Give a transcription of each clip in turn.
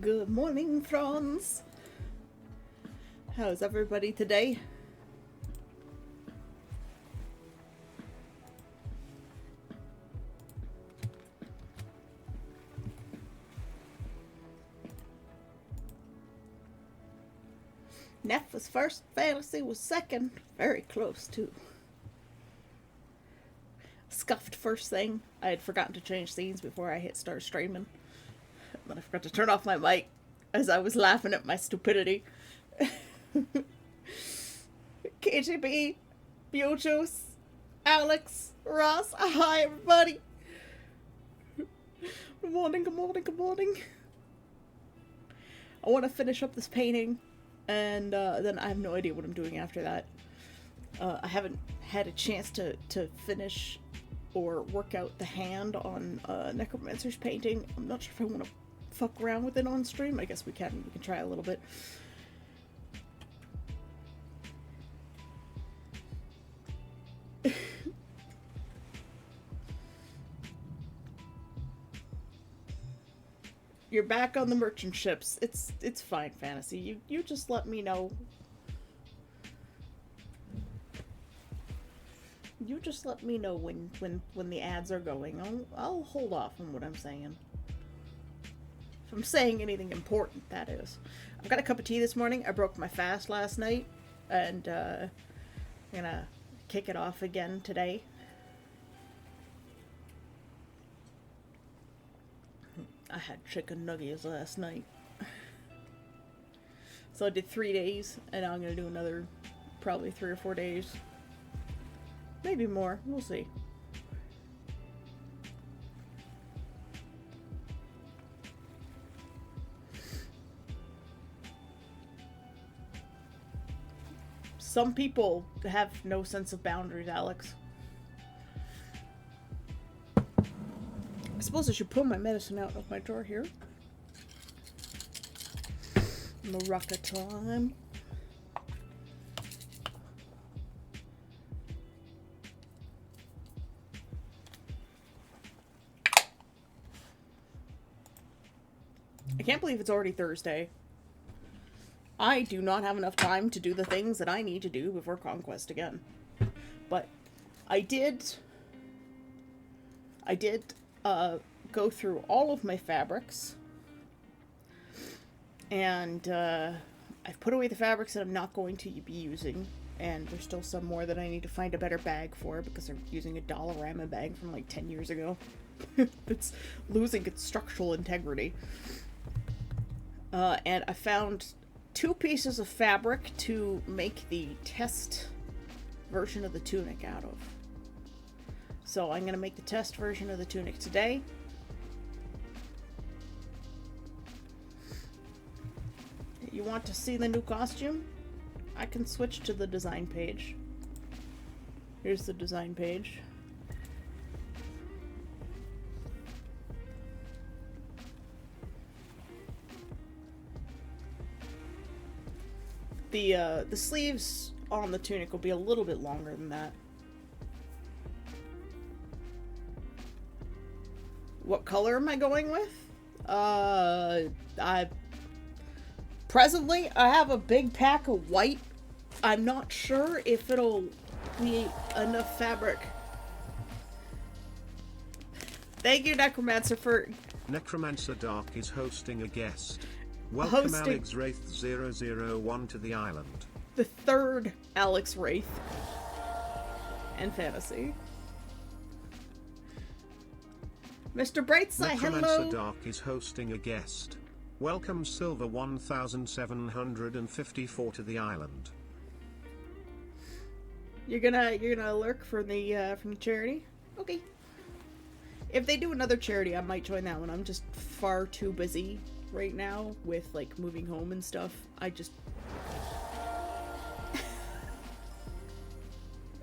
Good morning, Franz. How's everybody today? Neff was first, Fantasy was second. Very close, too. Scuffed first thing. I had forgotten to change scenes before I hit start streaming. Then I forgot to turn off my mic as I was laughing at my stupidity. KGB, Biojuice, Alex, Ross, hi everybody. Good morning, good morning, good morning. I want to finish up this painting, and then I have no idea what I'm doing after that. I haven't had a chance to finish or work out the hand on Necromancer's painting. I'm not sure if I want to fuck around with it on stream. I guess we can try a little bit. You're back on the merchant ships. It's fine, Fantasy. You just let me know. You just let me know when the ads are going. I'll hold off on what I'm saying. If I'm saying anything important, that is. I've got a cup of tea this morning. I broke my fast last night, and I'm gonna kick it off again today. I had chicken nuggets last night. So I did 3 days, and now I'm gonna do another probably 3 or 4 days. Maybe more. We'll see. Some people have no sense of boundaries, Alex. I suppose I should pull my medicine out of my drawer here. Maraca time. I can't believe it's already Thursday. I do not have enough time to do the things that I need to do before Conquest again. But I did go through all of my fabrics, and I've put away the fabrics that I'm not going to be using, and there's still some more that I need to find a better bag for because I'm using a Dollarama bag from like 10 years ago. It's losing its structural integrity. And I found 2 pieces of fabric to make the test version of the tunic out of. So I'm going to make the test version of the tunic today. You want to see the new costume? I can switch to the design page. Here's the design page. The sleeves on the tunic will be a little bit longer than that. What color am I going with? Presently, I have a big pack of white. I'm not sure if it'll be enough fabric. Thank you, Necromancer, for... Necromancer Dark is hosting a guest. Welcome Alex Wraith 001 to the island. The third Alex Wraith. And Fantasy. Mr. Brightside, hello! Necromancer Dark is hosting a guest. Welcome Silver 1754 to the island. You're gonna lurk from the charity? Okay. If they do another charity, I might join that one. I'm just far too busy right now with like moving home and stuff. I just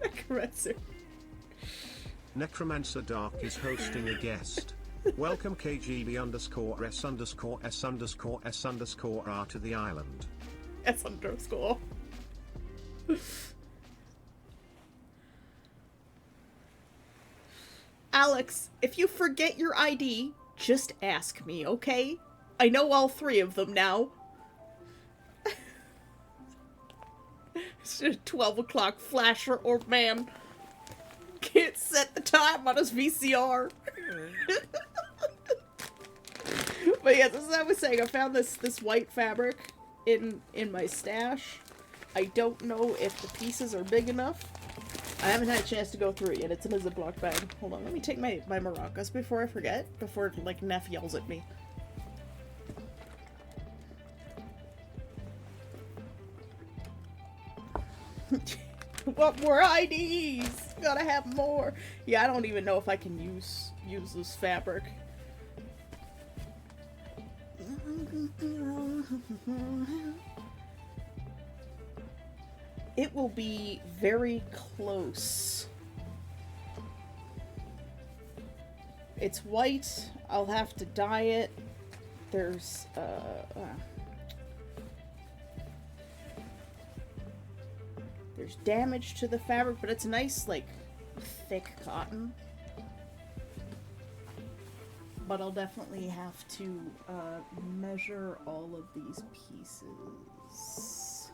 Necromancer. Necromancer Dark is hosting a guest. Welcome KGB_S_S_S_S_R to the island. S_. Alex, if you forget your ID, just ask me, okay? I know all three of them now. It's a 12 o'clock flasher or man. Can't set the time on his VCR. But yes, as I was saying, I found this white fabric in my stash. I don't know if the pieces are big enough. I haven't had a chance to go through it yet. It's in a Ziploc bag. Hold on, let me take my maracas before I forget. Before, like, Neff yells at me. Want more IDs? Gotta have more. Yeah, I don't even know if I can use this fabric. It will be very close. It's white. I'll have to dye it. There's damage to the fabric, but it's nice, like, thick cotton. But I'll definitely have to measure all of these pieces.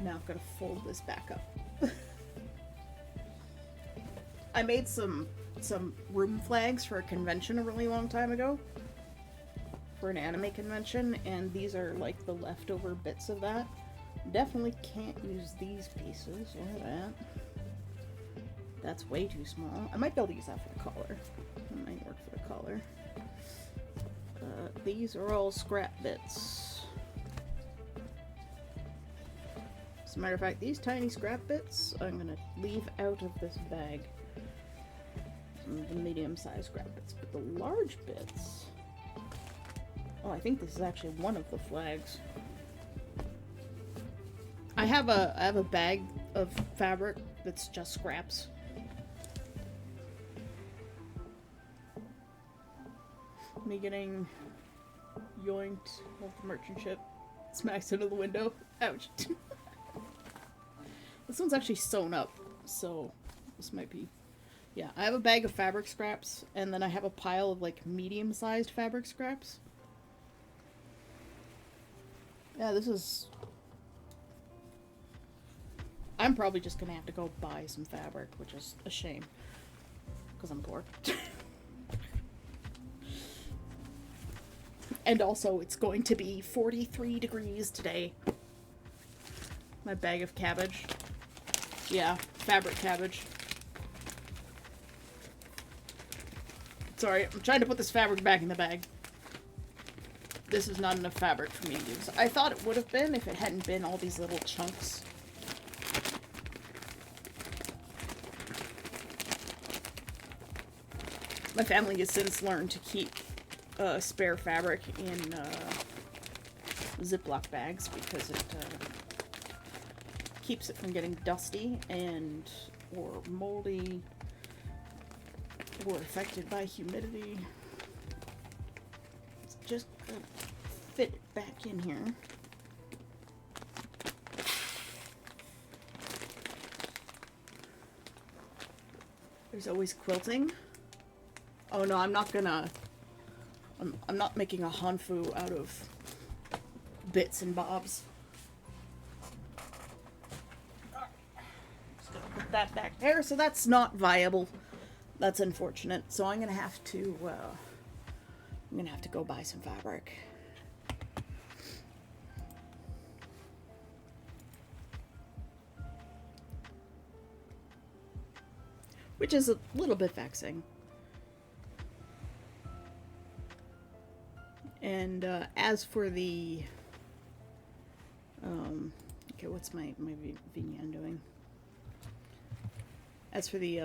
Now I've got to fold this back up. I made some room flags for a convention a really long time ago. For an anime convention, and these are like the leftover bits of that. Definitely can't use these pieces or that. That's way too small. I might be able to use that for the collar. It might work for the collar. These are all scrap bits. As a matter of fact, these tiny scrap bits I'm gonna leave out of this bag. The medium-sized scrap bits, but the large bits. Oh, I think this is actually one of the flags. I have a bag of fabric that's just scraps. Me getting yoinked off the merchant ship. Smacks into the window. Ouch. This one's actually sewn up, so this might be... Yeah, I have a bag of fabric scraps, and then I have a pile of, like, medium-sized fabric scraps. Yeah, this is... I'm probably just gonna have to go buy some fabric, which is a shame. Because I'm poor. And also, it's going to be 43 degrees today. My bag of cabbage. Yeah, fabric cabbage. Sorry, I'm trying to put this fabric back in the bag. This is not enough fabric for me to use. I thought it would have been if it hadn't been all these little chunks. My family has since learned to keep spare fabric in Ziploc bags because it keeps it from getting dusty and or moldy or affected by humidity. It's just gonna fit it back in here. There's always quilting. Oh no, I'm not gonna... I'm not making a hanfu out of bits and bobs. Just gonna put that back there, so that's not viable. That's unfortunate. So I'm gonna have to go buy some fabric. Which is a little bit vexing. And as for the okay, what's my Vignan doing? As for the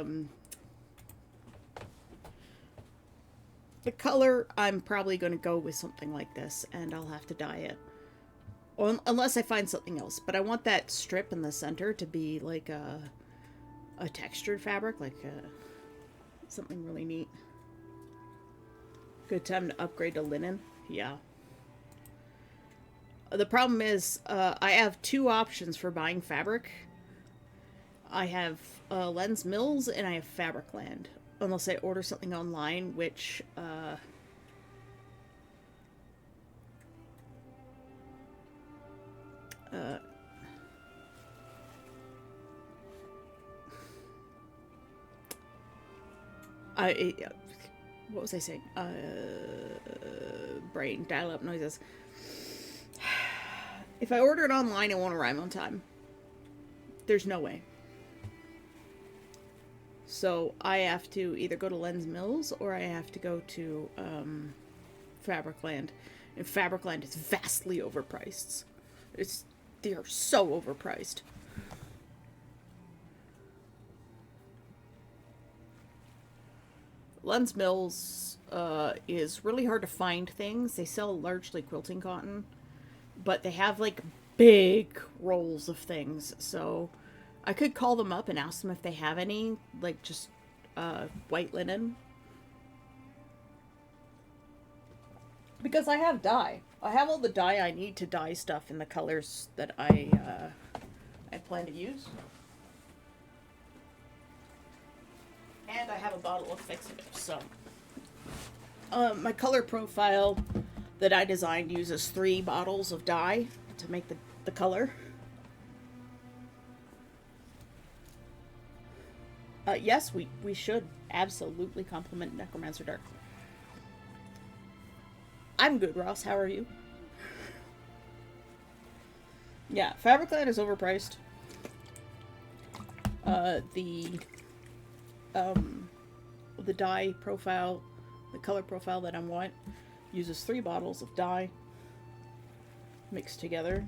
color, I'm probably going to go with something like this, and I'll have to dye it, or unless I find something else. But I want that strip in the center to be like a textured fabric, like something really neat. Good time to upgrade to linen. Yeah. The problem is, I have two options for buying fabric. I have Lens Mills and I have Fabricland. Unless I order something online, which what was I saying? Brain dial-up noises. If I order it online, it won't arrive on time. There's no way. So I have to either go to Lens Mills or I have to go to Fabricland. And Fabricland is vastly overpriced. They are so overpriced. Lens Mills is really hard to find things. They sell largely quilting cotton, but they have like big rolls of things. So I could call them up and ask them if they have any, like just white linen. Because I have dye. I have all the dye I need to dye stuff in the colors that I plan to use. And I have a bottle of Fix-It. So, my color profile that I designed uses 3 bottles of dye to make the color. Yes, we should absolutely compliment Necromancer Dark. I'm good, Ross. How are you? Yeah, Fabricland is overpriced. The dye profile, the color profile that I want, uses 3 bottles of dye mixed together.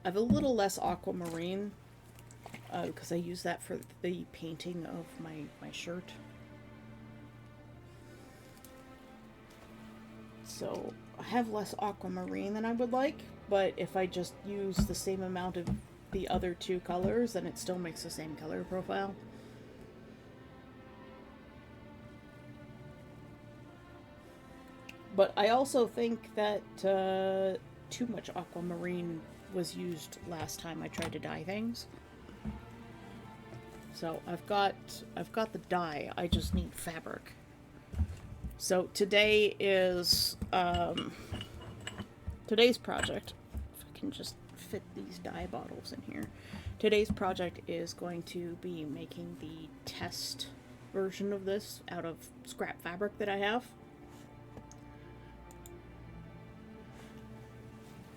I have a little less aquamarine because I use that for the painting of my shirt. So I have less aquamarine than I would like, but if I just use the same amount of the other 2 colors, then it still makes the same color profile. But I also think that too much aquamarine was used last time I tried to dye things. So I've got the dye. I just need fabric. So today is today's project. If I can just fit these dye bottles in here. Today's project is going to be making the test version of this out of scrap fabric that I have.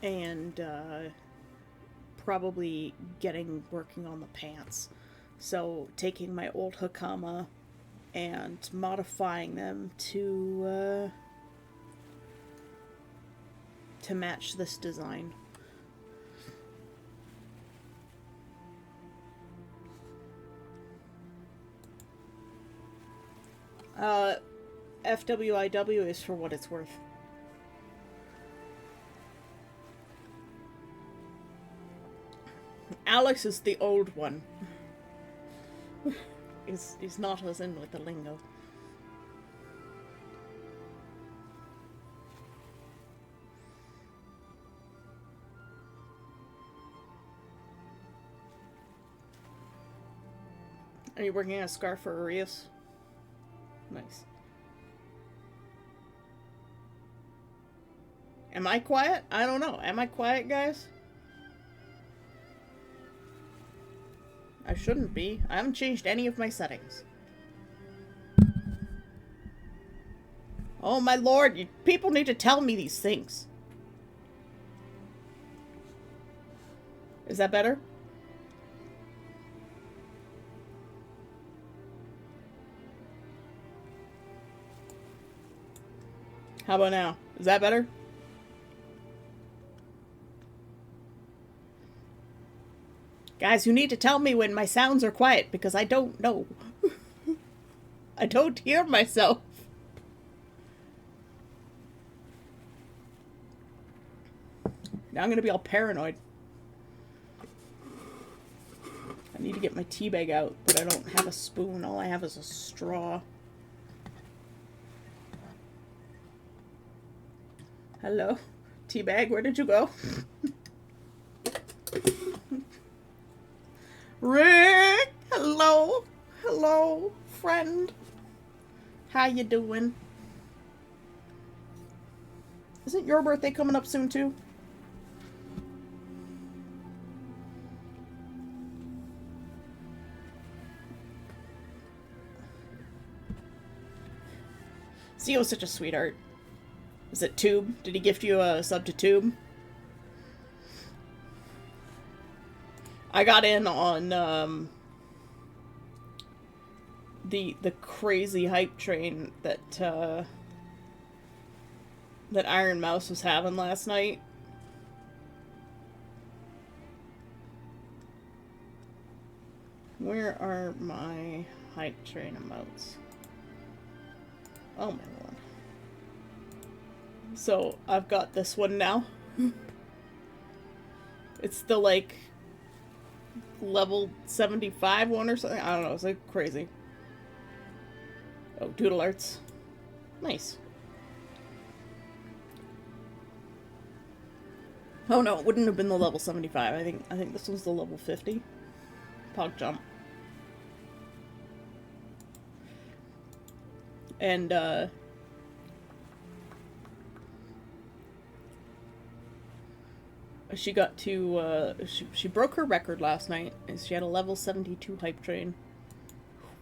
And probably working on the pants. So taking my old Hakama and modifying them to match this design. FWIW is for what it's worth. Alex is the old one. He's not as in with the lingo. Are you working on a scarf for Arius? Nice. Am I quiet? I don't know. Am I quiet, guys? I shouldn't be. I haven't changed any of my settings. Oh my lord, people need to tell me these things. Is that better? How about now? Is that better? Guys, you need to tell me when my sounds are quiet, because I don't know. I don't hear myself. Now I'm gonna be all paranoid. I need to get my tea bag out, but I don't have a spoon. All I have is a straw. Hello? Tea bag, where did you go? Rick! Hello, friend. How you doing? Isn't your birthday coming up soon, too? Zio's such a sweetheart. Is it Tube? Did he gift you a sub to Tube? I got in on the crazy hype train that that Iron Mouse was having last night. Where are my hype train emotes? Oh my lord. So I've got this one now. It's the like level 75 one or something. I don't know, it's like crazy. Oh, Doodle Arts. Nice. Oh no, it wouldn't have been the level 75. I think this was the level 50. Pog Jump. And she got to she broke her record last night, and she had a level 72 hype train,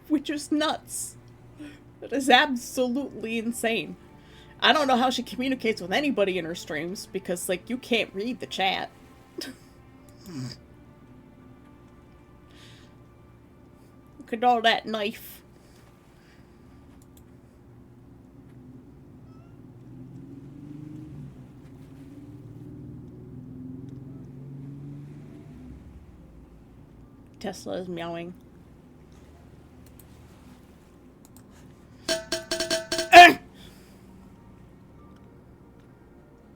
which is nuts. That is absolutely insane. I don't know how she communicates with anybody in her streams, because like you can't read the chat. Look at all that knife. Tesla is meowing.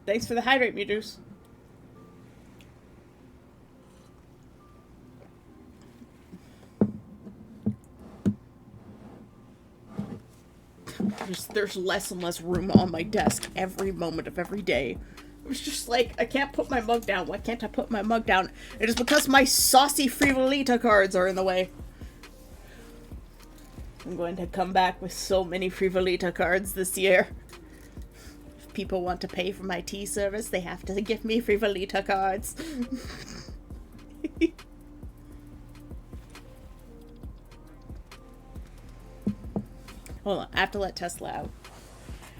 Thanks for the hydrate, Mewjuice. There's less and less room on my desk every moment of every day. It was just like, I can't put my mug down. Why can't I put my mug down? It is because my saucy Frivolita cards are in the way. I'm going to come back with so many Frivolita cards this year. If people want to pay for my tea service, they have to give me Frivolita cards. Hold on, I have to let Tesla out.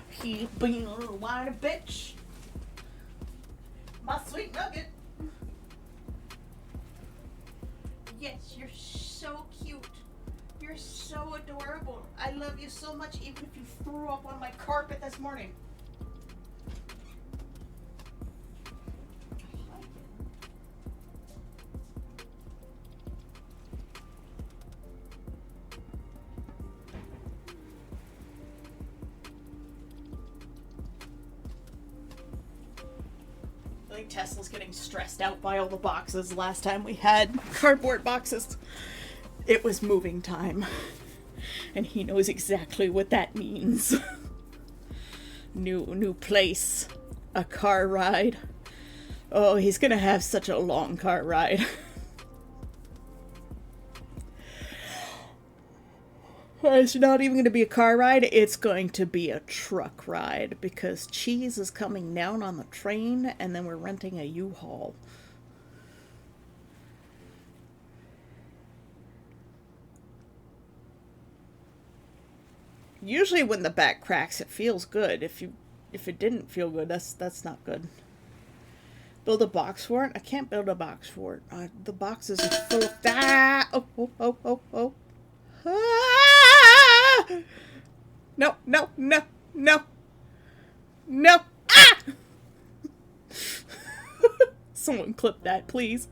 He's being a little whiny bitch. My sweet nugget. Yes, you're so cute. You're so adorable. I love you so much, even if you threw up on my carpet this morning. I think Tesla's getting stressed out by all the boxes. Last time we had cardboard boxes, it was moving time. And he knows exactly what that means. New place. A car ride. Oh, he's gonna have such a long car ride. It's not even going to be a car ride, it's going to be a truck ride, because Cheese is coming down on the train, and then we're renting a U-Haul. Usually when the back cracks, it feels good. If it didn't feel good, that's not good. Build a box for it? I can't build a box for it. The boxes are full of... Ah! Oh. Ah! No. Ah! Someone clip that, please.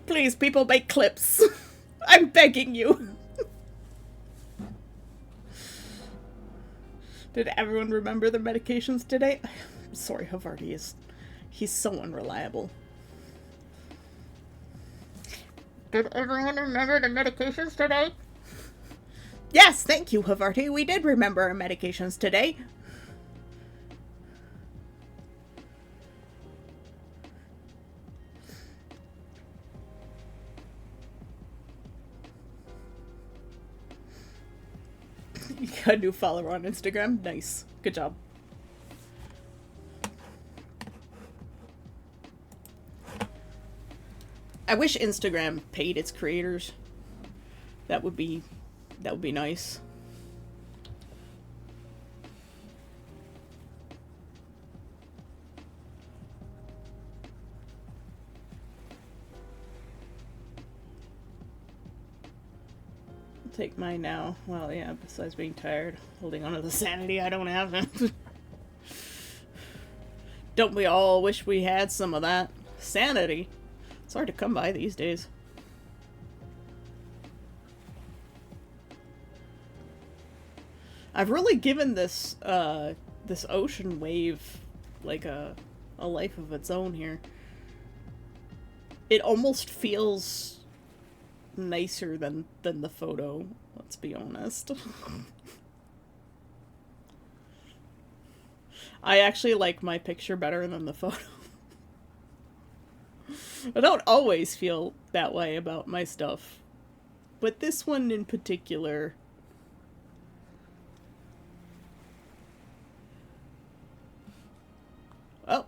Please, people, make clips. I'm begging you. Did everyone remember their medications today? I'm sorry, Havarti he's so unreliable. Did everyone remember the medications today? Yes, thank you, Havarti. We did remember our medications today. Got a new follower on Instagram. Nice. Good job. I wish Instagram paid its creators. That would be nice. I'll take mine now. Well, yeah, besides being tired, holding on to the sanity I don't have. Don't we all wish we had some of that sanity? It's hard to come by these days. I've really given this this ocean wave like a life of its own here. It almost feels nicer than the photo, let's be honest. I actually like my picture better than the photo. I don't always feel that way about my stuff, but this one in particular. Oh,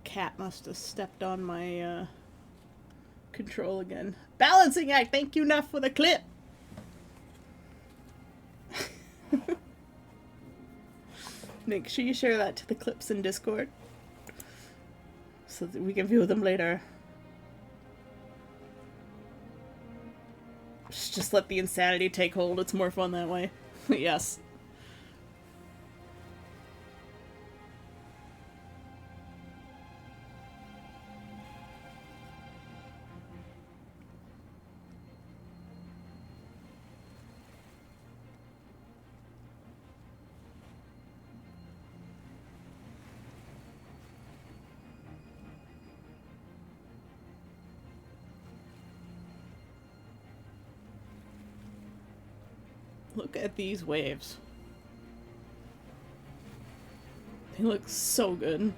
cat must have stepped on my control again. Balancing act. Thank you, Nuff, for the clip. Make sure you share that to the clips in Discord so that we can view them later. Just let the insanity take hold. It's more fun that way. Yes. Look at these waves. They look so good.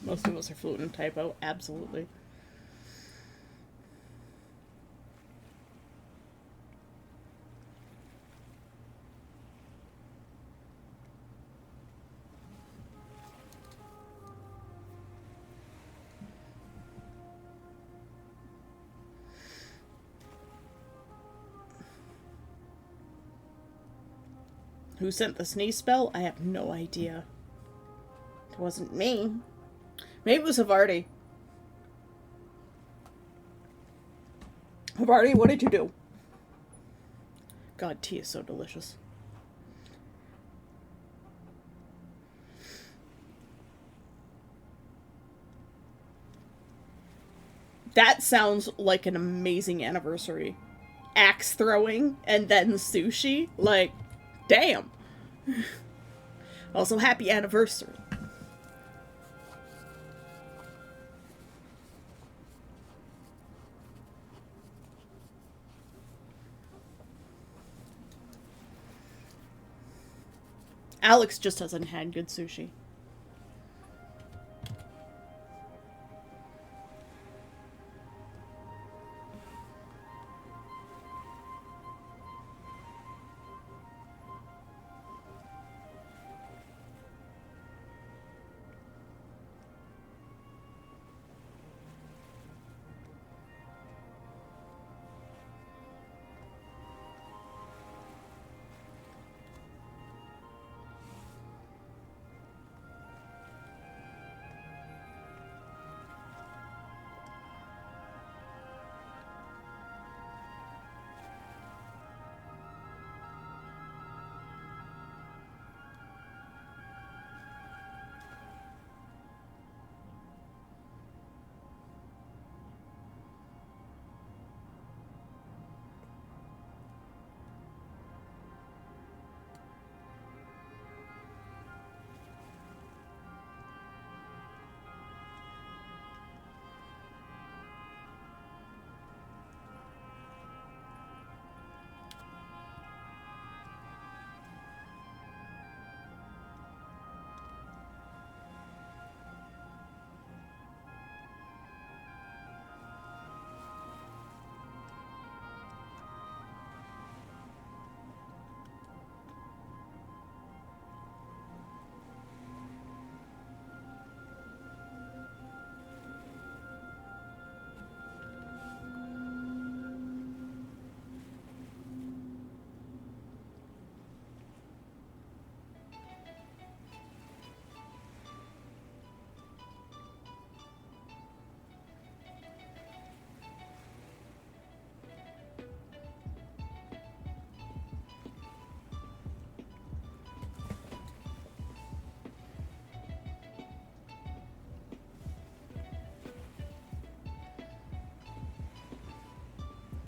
Most of us are fluent in typo, absolutely. Who sent the sneeze spell? I have no idea. It wasn't me. Maybe it was Havarti. Havarti, what did you do? God, tea is so delicious. That sounds like an amazing anniversary. Axe throwing and then sushi. Like, damn. Also, happy anniversary. Alex just hasn't had good sushi.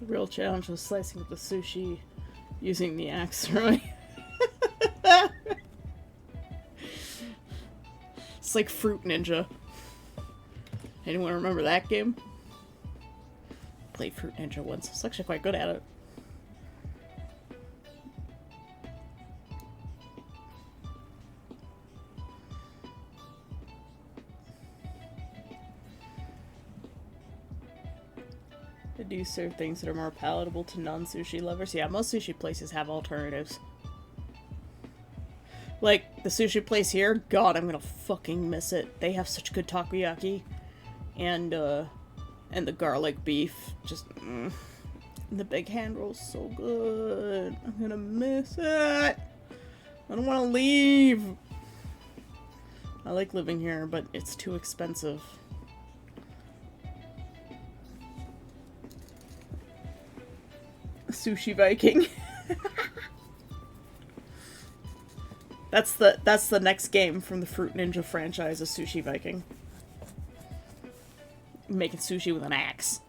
real challenge was slicing up the sushi using the axe, right? It's like Fruit Ninja. Anyone remember that game? Played Fruit Ninja once. I was actually quite good at it. They do serve things that are more palatable to non-sushi lovers. Yeah, most sushi places have alternatives. Like, the sushi place here, God, I'm gonna fucking miss it. They have such good takoyaki. And the garlic beef. Just, the big hand roll's so good. I'm gonna miss it. I don't want to leave. I like living here, but it's too expensive. Sushi Viking. That's the next game from the Fruit Ninja franchise, is Sushi Viking. Making sushi with an axe.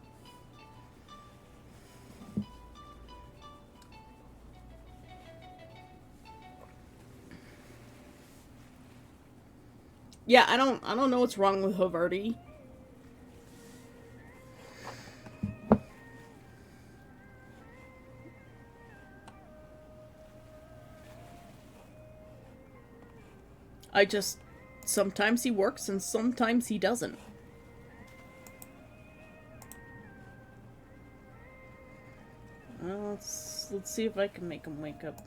Yeah, I don't know what's wrong with Havarti. Sometimes he works and sometimes he doesn't. Let's see if I can make him wake up.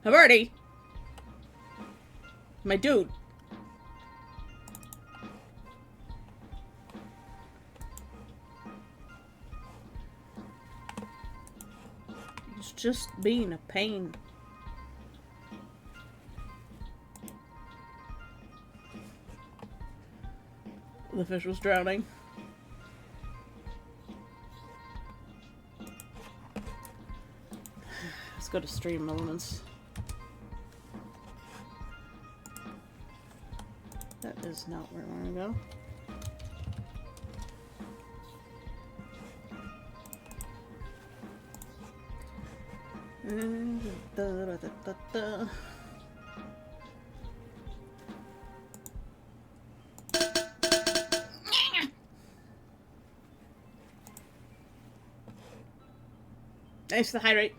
Havarti! My dude. He's just being a pain. The fish was drowning. Let's go to Stream Elements. That is not where I want to go. Thanks for the hydrate.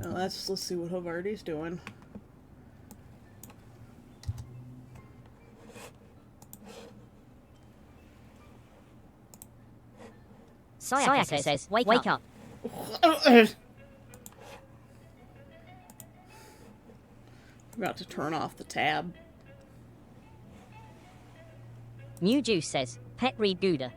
Let's see what Havarti's doing. Sayaka says, wake up. Forgot to turn off the tab. New Juice says, pet read Gouda.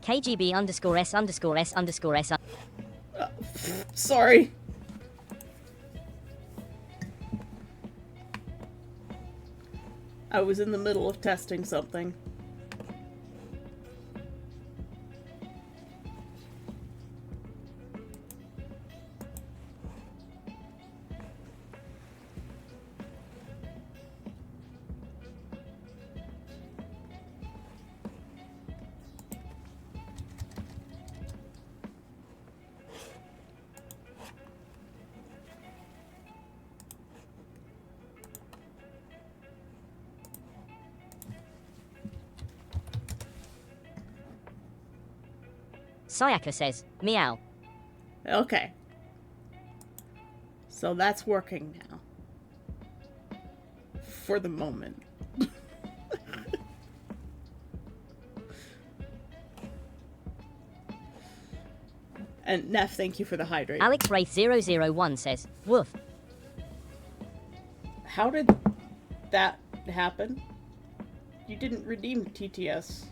KGB_S_S_S_. Sorry. I was in the middle of testing something. Sayaka says, meow. Okay. So that's working now. For the moment. And Neff, thank you for the hydrate. Alex Wraith 001 says, woof. How did that happen? You didn't redeem TTS.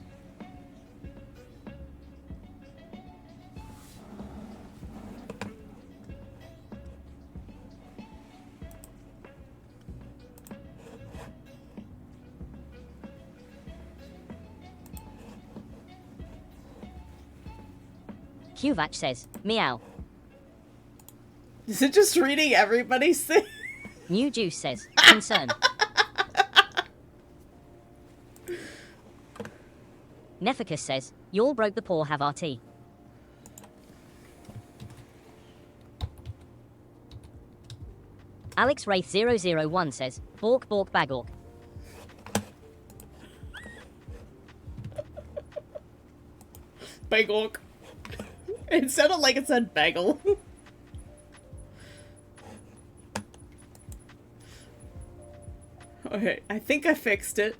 Qvatch says, meow. Is it just reading everybody's thing? New Juice says, concern. Neficus says, y'all broke the paw, have our tea. Alex Wraith 001 says, bork bork bagork. Bagel. It sounded like it said bagel. Okay, I think I fixed it.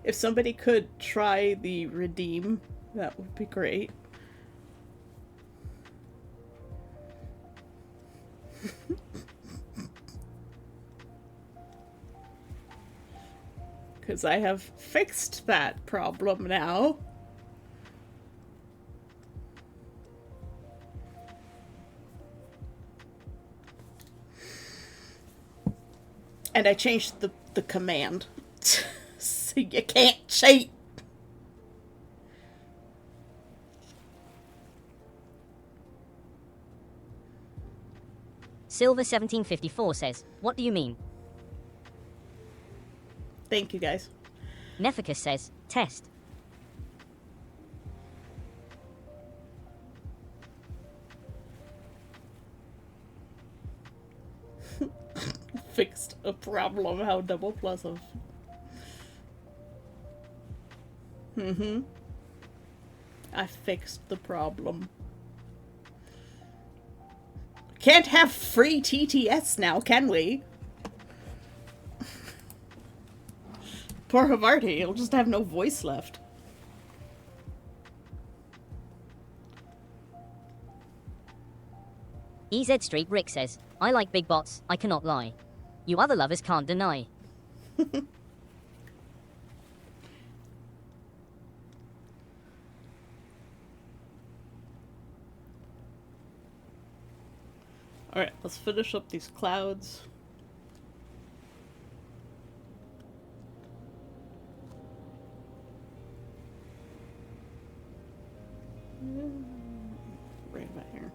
If somebody could try the redeem, that would be great. Because I have fixed that problem now. And I changed the command. So you can't cheat. Silver 1754 says, what do you mean? Thank you, guys. Neficus says, test. Fixed a problem. How double pleasant. I fixed the problem. Can't have free TTS now, can we? Poor Havarti, he'll just have no voice left. EZ Street Rick says, I like big bots, I cannot lie. You other lovers can't deny. Alright, let's finish up these clouds. Right about here.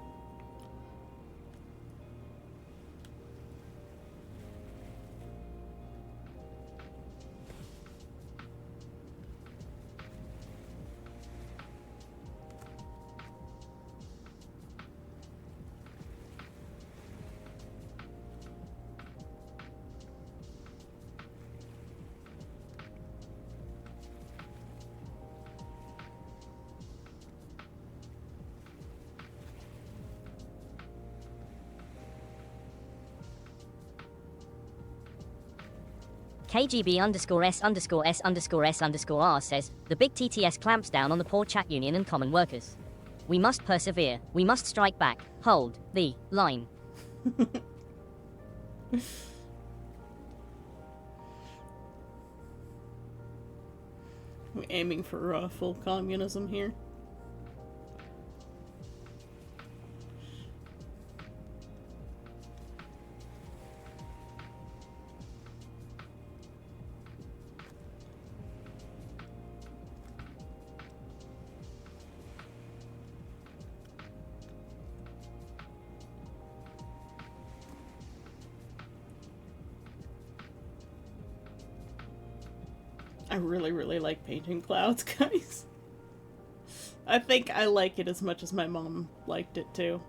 KGB underscore S underscore S underscore S underscore R says, the big TTS clamps down on the poor chat union and common workers. We must persevere. We must strike back. Hold the line. We're aiming for full communism here. I really, really like painting clouds, guys. I think I like it as much as my mom liked it too.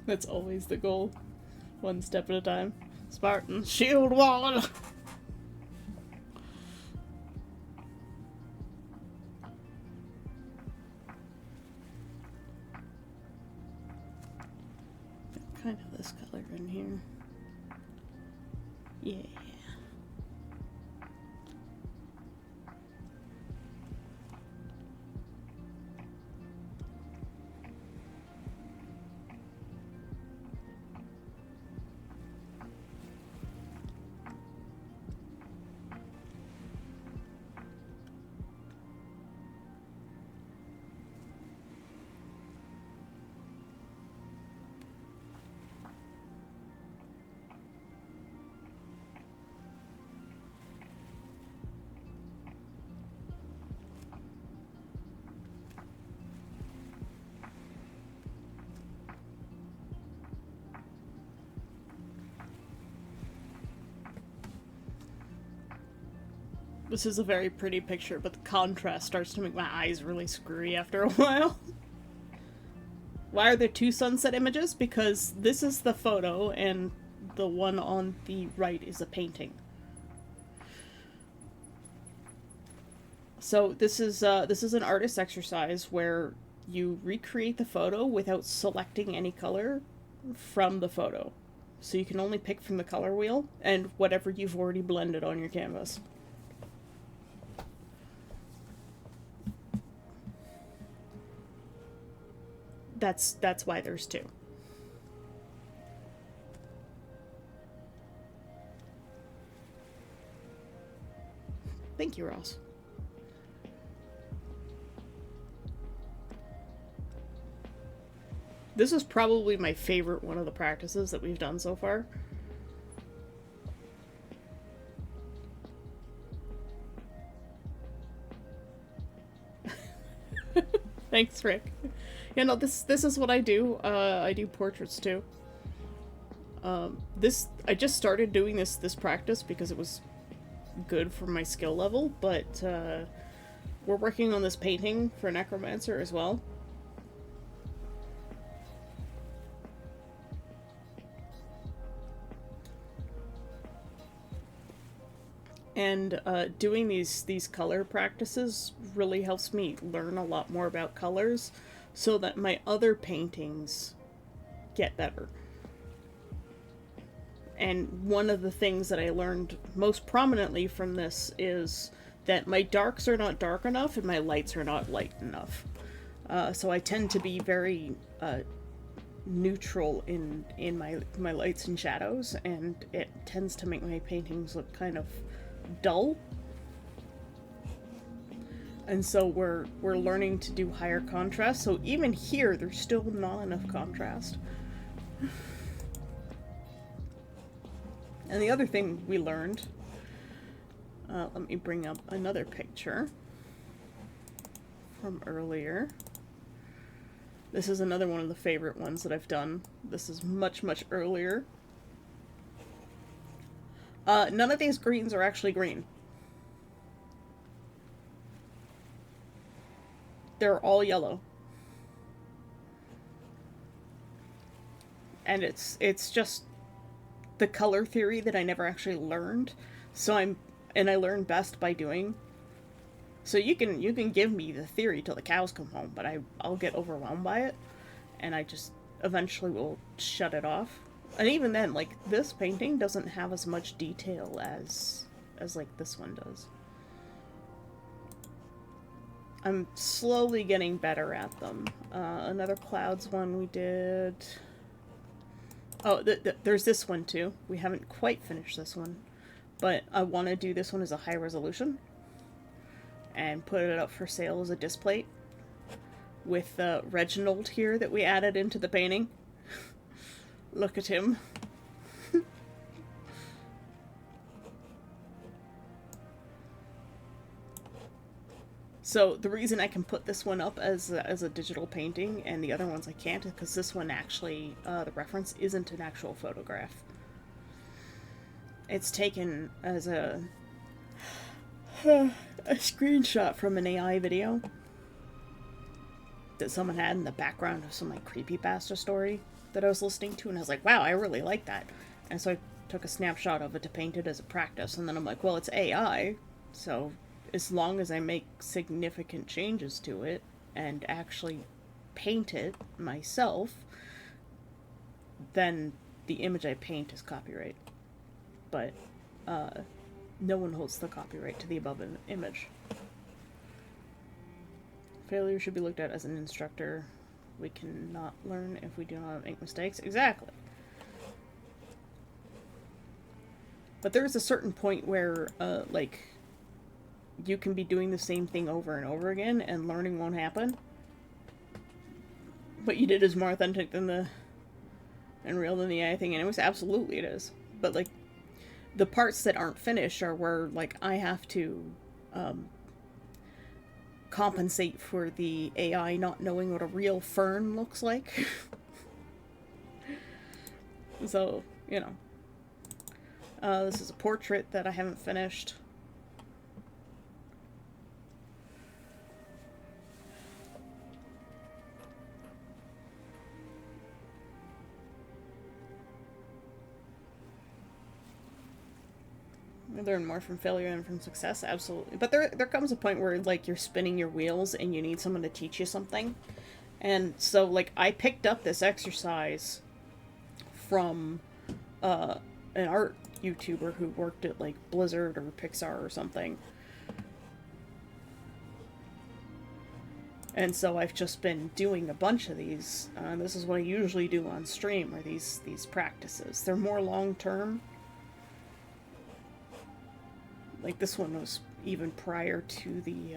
That's always the goal. One step at a time. Spartan shield wall. Kind of this color in here. Yeah. This is a very pretty picture, but the contrast starts to make my eyes really screwy after a while. Why are there two sunset images? Because this is the photo, and the one on the right is a painting. So this is an artist exercise where you recreate the photo without selecting any color from the photo. So you can only pick from the color wheel and whatever you've already blended on your canvas. That's why there's two. Thank you, Ross. This is probably my favorite one of the practices that we've done so far. Thanks, Rick. Yeah, no, this is what I do. I do portraits too. I just started doing this practice because it was good for my skill level, but we're working on this painting for Necromancer as well. And doing these color practices really helps me learn a lot more about colors so that my other paintings get better. And one of the things that I learned most prominently from this is that my darks are not dark enough and my lights are not light enough. So I tend to be very neutral in my lights and shadows, and it tends to make my paintings look kind of dull. And so we're learning to do higher contrast. So even here, there's still not enough contrast. And the other thing we learned, let me bring up another picture from earlier. This is another one of the favorite ones that I've done. This is much, much earlier. None of these greens are actually green. They're all yellow. And it's just the color theory that I never actually learned. So I learn best by doing. So you can give me the theory till the cows come home, but I'll get overwhelmed by it, and I just eventually will shut it off. And even then, like, this painting doesn't have as much detail as like this one does. I'm slowly getting better at them. Another clouds one we did. Oh, there's this one too. We haven't quite finished this one, but I want to do this one as a high resolution and put it up for sale as a display with Reginald here that we added into the painting. Look at him. So the reason I can put this one up as a digital painting and the other ones I can't is because this one actually, the reference isn't an actual photograph. It's taken as a screenshot from an AI video. that someone had in the background of some like creepypasta story that I was listening to, and I was like, wow, I really like that. And so I took a snapshot of it to paint it as a practice, and then I'm like, well, it's AI, so as long as I make significant changes to it and actually paint it myself, then the image I paint is copyright. But no one holds the copyright to the above image. Failure should be looked at as an instructor. We cannot learn if we do not make mistakes. Exactly. But there is a certain point where, like, you can be doing the same thing over and over again, and learning won't happen. What you did is more authentic than and real than the AI thing, and it was absolutely it is. But, like, the parts that aren't finished are where, like, I have to compensate for the AI not knowing what a real fern looks like. So, you know. This is a portrait that I haven't finished. I learn more from failure than from success, absolutely. But there comes a point where, like, you're spinning your wheels and you need someone to teach you something. And so, like, I picked up this exercise from an art YouTuber who worked at, like, Blizzard or Pixar or something. And so I've just been doing a bunch of these. This is what I usually do on stream, are these practices. They're more long-term. Like, this one was even prior to the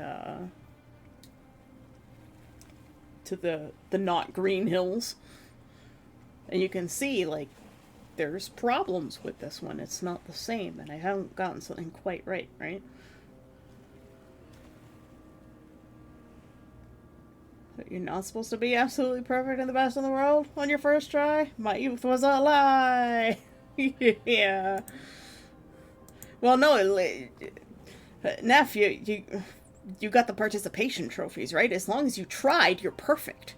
not green hills. And you can see, like, there's problems with this one. It's not the same, and I haven't gotten something quite right, right? But you're not supposed to be absolutely perfect and the best in the world on your first try? My youth was a lie! Yeah. Well, no, Neff, you got the participation trophies, right? As long as you tried, you're perfect.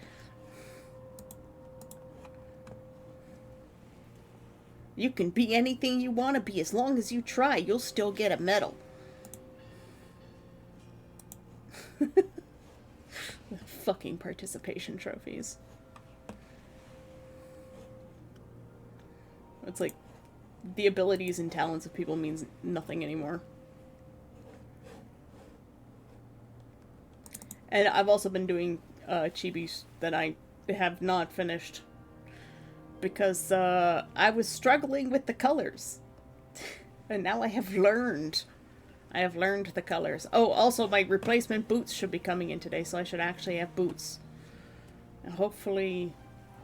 You can be anything you want to be. As long as you try, you'll still get a medal. Fucking participation trophies. It's like, the abilities and talents of people means nothing anymore. And I've also been doing chibis that I have not finished because I was struggling with the colors. And now I have learned. I have learned the colors. Oh, also my replacement boots should be coming in today, so I should actually have boots. And hopefully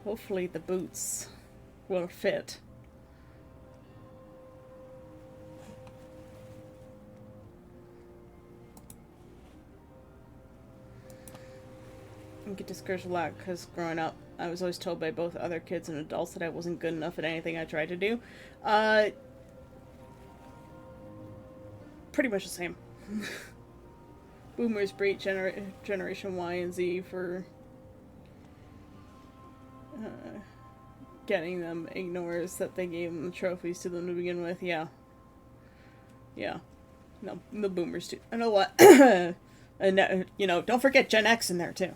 the boots will fit. I get discouraged a lot because growing up, I was always told by both other kids and adults that I wasn't good enough at anything I tried to do. Pretty much the same. Boomers breed Generation Y and Z for getting them ignores that they gave them the trophies to them to begin with. Yeah. Yeah. No, the boomers too. I know what. And, you know, don't forget Gen X in there too.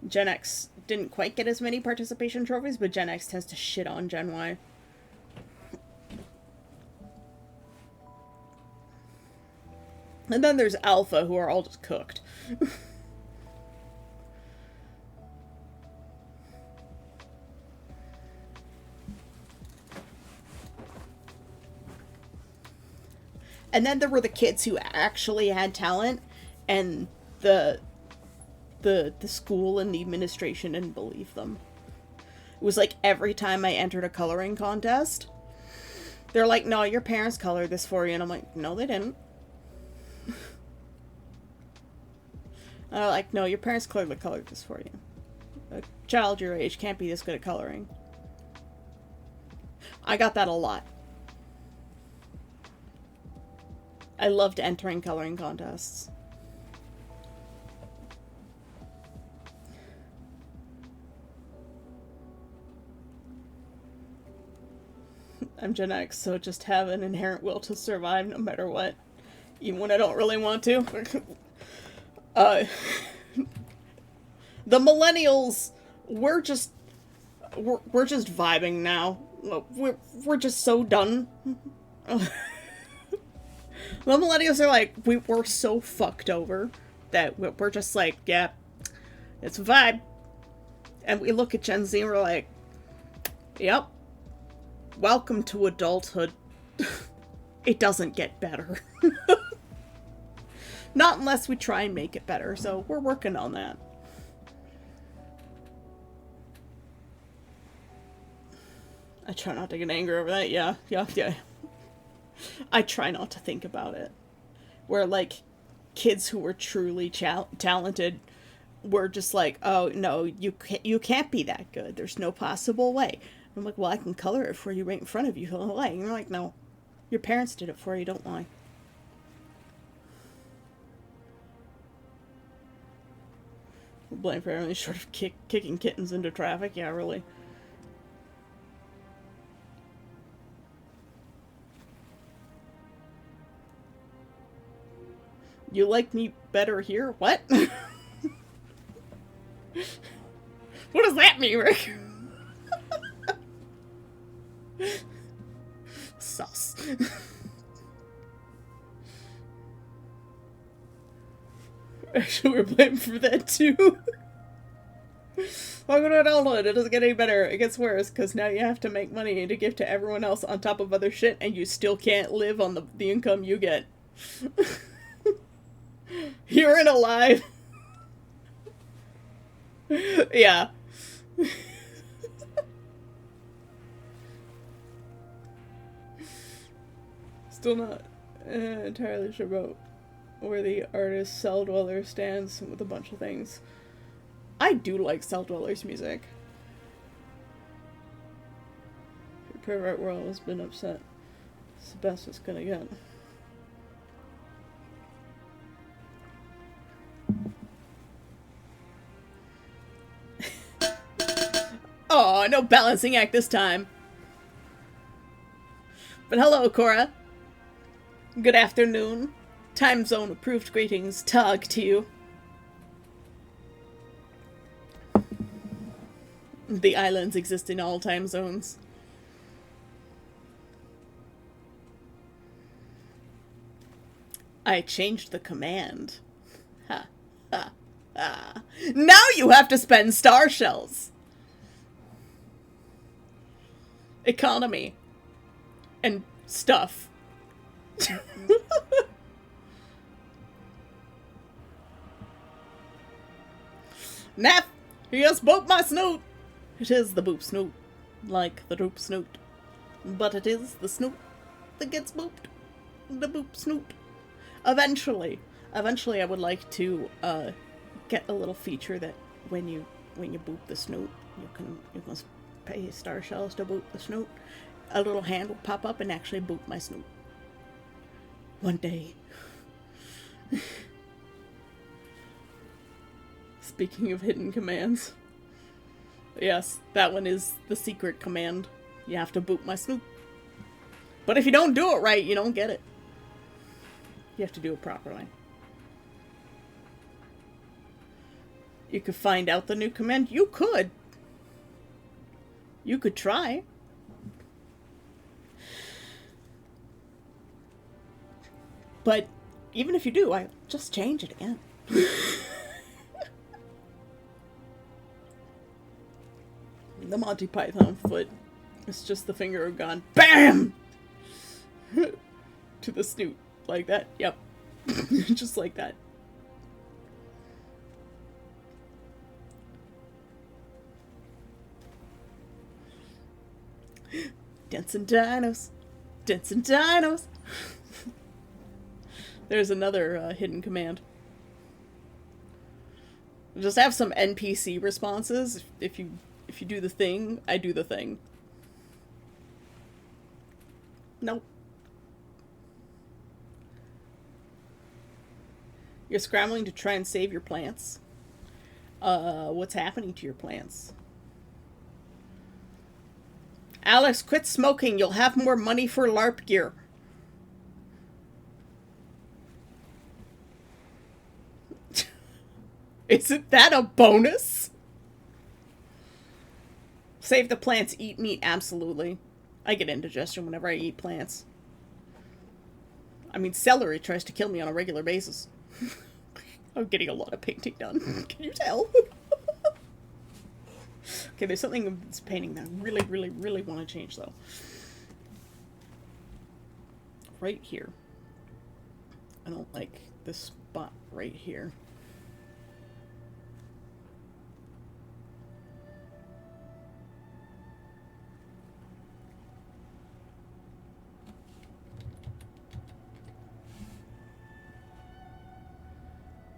Gen X didn't quite get as many participation trophies, but Gen X tends to shit on Gen Y. And then there's Alpha, who are all just cooked. And then there were the kids who actually had talent, and the school and the administration didn't believe them. It was like every time I entered a coloring contest, they're like, no, your parents colored this for you. And I'm like, no, they didn't. Like, no, your parents clearly colored this for you. A child your age can't be this good at coloring. I got that a lot. I loved entering coloring contests. I'm Gen X, so just have an inherent will to survive no matter what. Even when I don't really want to. The millennials, we're just vibing now. We're just so done. The millennials are like, we're so fucked over that we're just like, yeah, it's a vibe. And we look at Gen Z and we're like, yep, welcome to adulthood. It doesn't get better. Not unless we try and make it better, so we're working on that. I try not to get angry over that, yeah. I try not to think about it. Where, like, kids who were truly talented were just like, oh, no, you can't be that good. There's no possible way. I'm like, well, I can color it for you right in front of you. And you're like, no, your parents did it for you, don't lie. Blame for everything short of kicking kittens into traffic. Yeah, really. You like me better here? What? What does that mean, Rick? Sus. Actually, we're blamed for that too. Welcome to adulthood. It doesn't get any better. It gets worse, because now you have to make money to give to everyone else on top of other shit, and you still can't live on the income you get. You're in alive. Yeah. Still not entirely sure about where the artist Cell Dweller stands with a bunch of things. I do like Cell Dweller's music. Your pervert world has been upset. It's the best it's gonna get. Oh, no balancing act this time. But hello, Cora. Good afternoon. Time zone approved greetings. Tug to you. The islands exist in all time zones. I changed the command. Ha, ha, ha. Now you have to spend star shells. Economy. And stuff. Nap! He has booped my snoot! It is the boop snoot. Like the droop snoot. But it is the snoot that gets booped. The boop snoot. Eventually I would like to get a little feature that when you boop the snoot, you can pay star shells to boop the snoot. A little hand will pop up and actually boop my snoot. One day. Speaking of hidden commands. Yes, that one is the secret command. You have to boop my snoot. But if you don't do it right, you don't get it. You have to do it properly. You could find out the new command. You could. You could try. But even if you do, I just change it again. The Monty Python foot. It's just the finger gone BAM! To the snoot. Like that. Yep. Just like that. Dancing dinos. Dancing dinos. There's another hidden command. Just have some NPC responses. If you do the thing, I do the thing. Nope. You're scrambling to try and save your plants. What's happening to your plants? Alex, quit smoking. You'll have more money for LARP gear. Isn't that a bonus? Save the plants, eat meat. Absolutely. I get indigestion whenever I eat plants. I mean, celery tries to kill me on a regular basis. I'm getting a lot of painting done. Can you tell? Okay, there's something with this painting that I really, really, really want to change, though. Right here. I don't like this spot right here.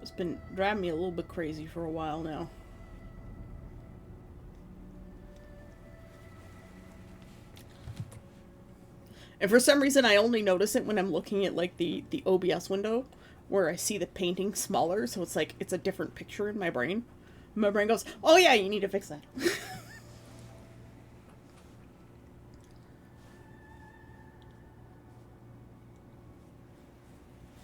It's been driving me a little bit crazy for a while now. And for some reason, I only notice it when I'm looking at, like, the OBS window, where I see the painting smaller, so it's like, it's a different picture in my brain. My brain goes, oh yeah, you need to fix that.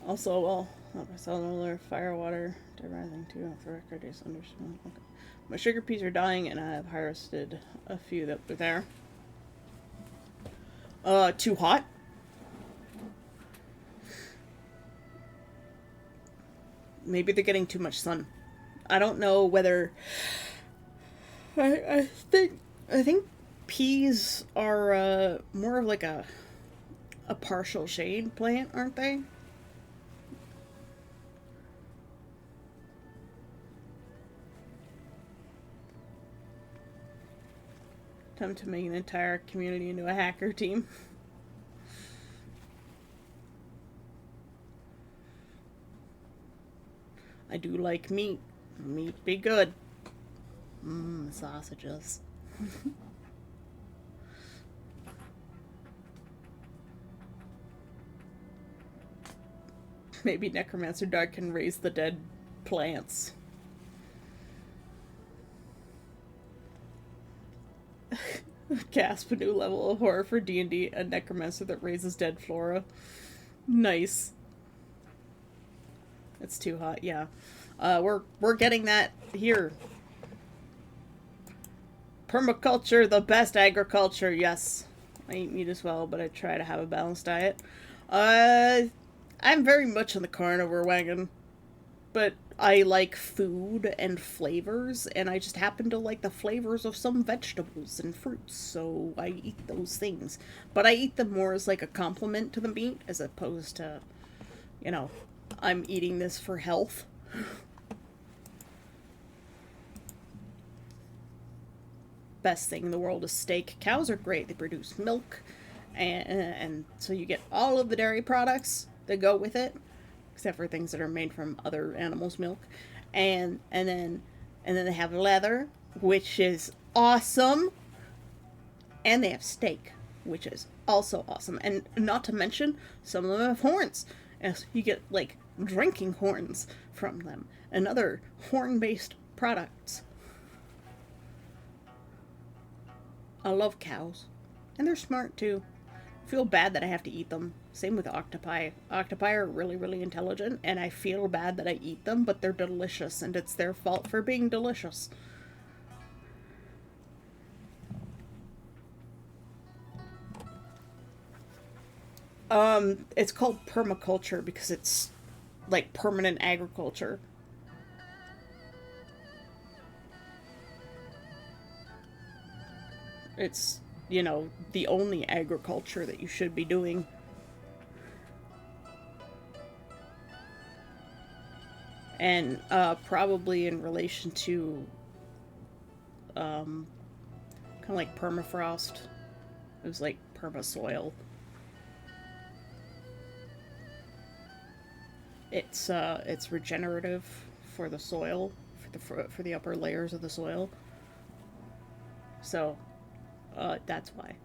Also, well, I saw another fire water, rising too, off the record is understood. Okay. My sugar peas are dying, and I have harvested a few that were there. Too hot? Maybe they're getting too much sun. I don't know whether... I think peas are, more of like a partial shade plant, aren't they? Time to make an entire community into a hacker team. I do like meat. Meat be good. Sausages. Maybe Necromancer Dog can raise the dead plants. Gasp, a new level of horror for D&D, a necromancer that raises dead flora. Nice. It's too hot, yeah. We're getting that here. Permaculture, the best agriculture, yes. I eat meat as well, but I try to have a balanced diet. I'm very much on the carnivore wagon, but I like food and flavors, and I just happen to like the flavors of some vegetables and fruits, so I eat those things. But I eat them more as like a compliment to the meat, as opposed to, you know, I'm eating this for health. Best thing in the world is steak. Cows are great. They produce milk, and so you get all of the dairy products that go with it, except for things that are made from other animals' milk, and then they have leather, which is awesome, and they have steak, which is also awesome, and not to mention some of them have horns, and so you get like drinking horns from them and other horn-based products. I love cows, and they're smart too. I feel bad that I have to eat them. Same with octopi. Octopi are really, really intelligent, and I feel bad that I eat them, but they're delicious, and it's their fault for being delicious. It's called permaculture because it's like permanent agriculture. It's, you know, the only agriculture that you should be doing. And probably in relation to kind of like permafrost. It was like permasoil. It's regenerative for the soil, for the upper layers of the soil. So that's why.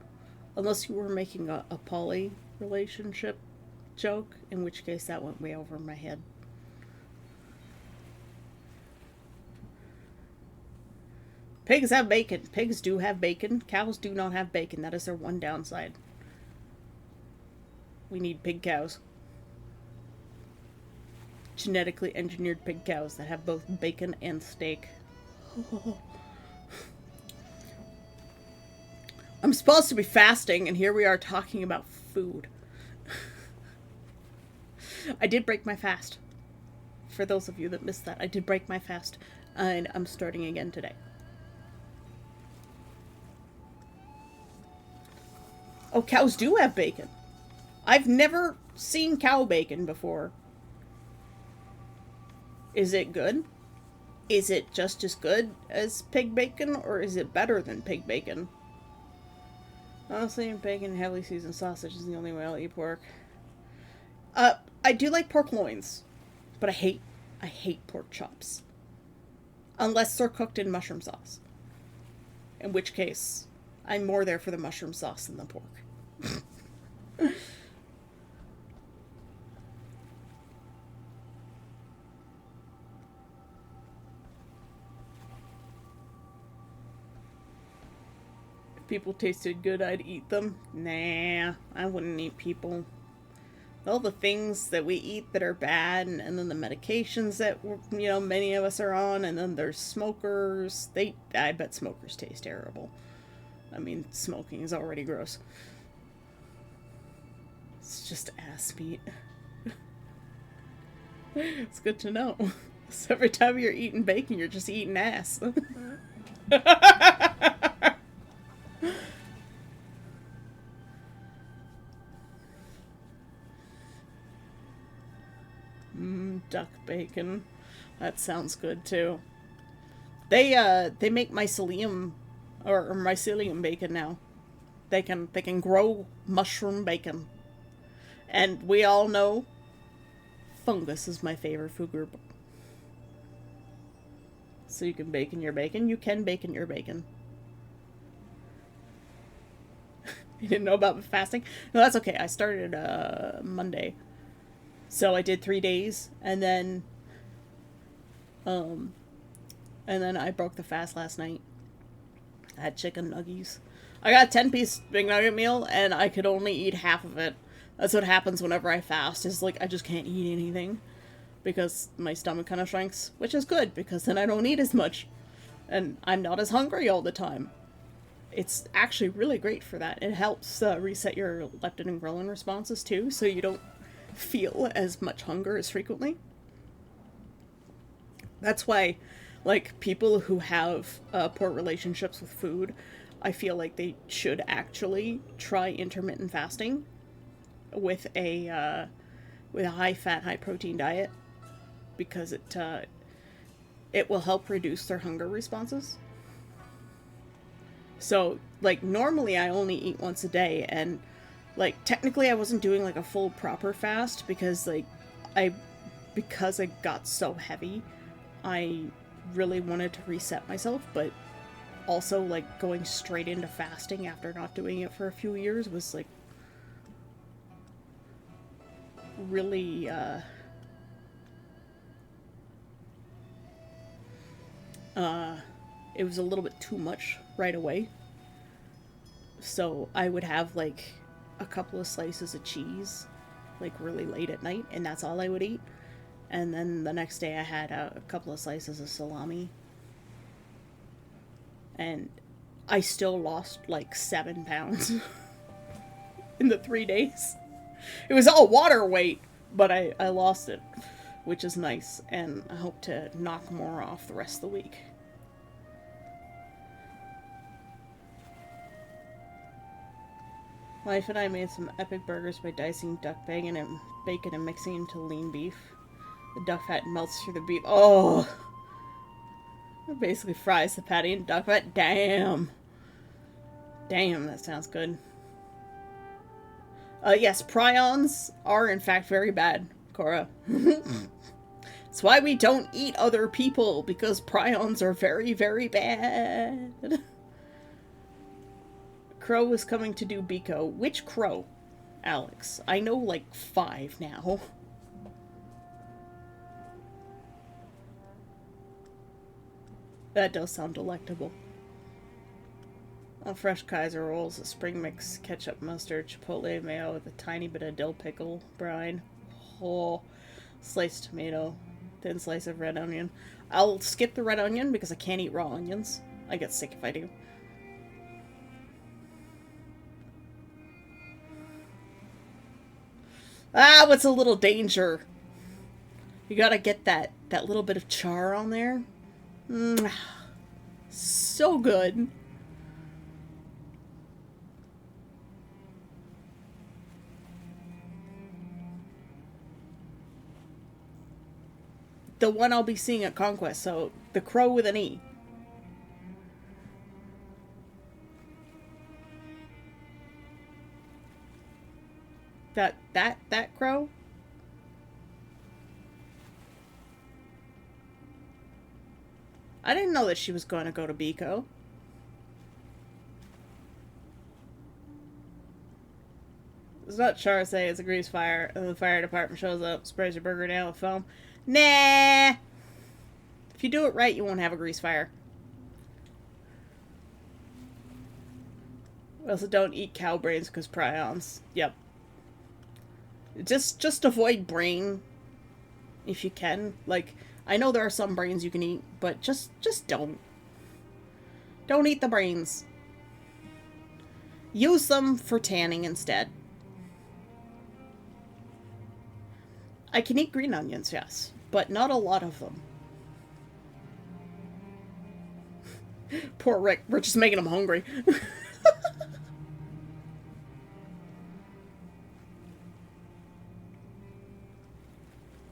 Unless you were making a poly relationship joke, in which case that went way over my head. Pigs have bacon. Pigs do have bacon. Cows do not have bacon. That is their one downside. We need pig cows. Genetically engineered pig cows that have both bacon and steak. I'm supposed to be fasting, and here we are talking about food. I did break my fast. For those of you that missed that, I did break my fast, and I'm starting again today. Oh, cows do have bacon. I've never seen cow bacon before. Is it good? Is it just as good as pig bacon, or is it better than pig bacon? Honestly, bacon, heavily seasoned sausage is the only way I'll eat pork. I do like pork loins, but I hate pork chops. Unless they're cooked in mushroom sauce. In which case, I'm more there for the mushroom sauce than the pork. If people tasted good, I'd eat them. Nah, I wouldn't eat people. All the things that we eat that are bad, and then the medications that, you know, many of us are on, and then there's smokers. I bet smokers taste terrible. I mean, smoking is already gross. It's just ass meat. It's good to know. So every time you're eating bacon, you're just eating ass. Duck bacon. That sounds good too. They make mycelium or mycelium bacon now. They can grow mushroom bacon. And we all know fungus is my favorite food group. So you can bacon your bacon. You can bacon your bacon. You didn't know about fasting? No, that's okay. I started Monday. So I did 3 days, and then I broke the fast last night. I had chicken nuggies. I got a 10-piece Big Nugget meal, and I could only eat half of it. That's what happens whenever I fast, is like, I just can't eat anything. Because my stomach kind of shrinks, which is good, because then I don't eat as much. And I'm not as hungry all the time. It's actually really great for that. It helps reset your leptin and ghrelin responses, too, so you don't feel as much hunger as frequently. That's why, like, people who have poor relationships with food, I feel like they should actually try intermittent fasting with a high fat, high protein diet, because it will help reduce their hunger responses. So, like, normally I only eat once a day, and like, technically I wasn't doing, like, a full proper fast, because, like, because I got so heavy, I really wanted to reset myself, but also, like, going straight into fasting after not doing it for a few years was, like, really, it was a little bit too much right away. So I would have, like, a couple of slices of cheese, like, really late at night, and that's all I would eat. And then the next day I had a couple of slices of salami. And I still lost, like, 7 pounds in the 3 days. It was all water weight, but I lost it, which is nice, and I hope to knock more off the rest of the week. Life and I made some epic burgers by dicing duck bacon and mixing into lean beef. The duck fat melts through the beef. Oh! It basically fries the patty in duck fat. Damn! Damn, that sounds good. Yes, prions are in fact very bad, Cora. That's why we don't eat other people, because prions are very, very bad. Crow is coming to do Biko. Which crow, Alex? I know, like, 5 now. That does sound delectable. On fresh Kaiser rolls, a spring mix, ketchup, mustard, chipotle mayo with a tiny bit of dill pickle brine. Oh, sliced tomato, thin slice of red onion. I'll skip the red onion because I can't eat raw onions. I get sick if I do. Ah, what's a little danger? You gotta get that little bit of char on there. So good. The one I'll be seeing at Conquest, so the crow with an E. That crow? I didn't know that she was going to go to Biko. It's not Charsay, it's a grease fire, and the fire department shows up, sprays your burger down with foam. Nah! If you do it right, you won't have a grease fire. We also don't eat cow brains because prions. Yep. Just avoid brain if you can. Like, I know there are some brains you can eat, but just don't. Don't eat the brains. Use them for tanning instead. I can eat green onions, yes, but not a lot of them. Poor Rick. We're just making him hungry.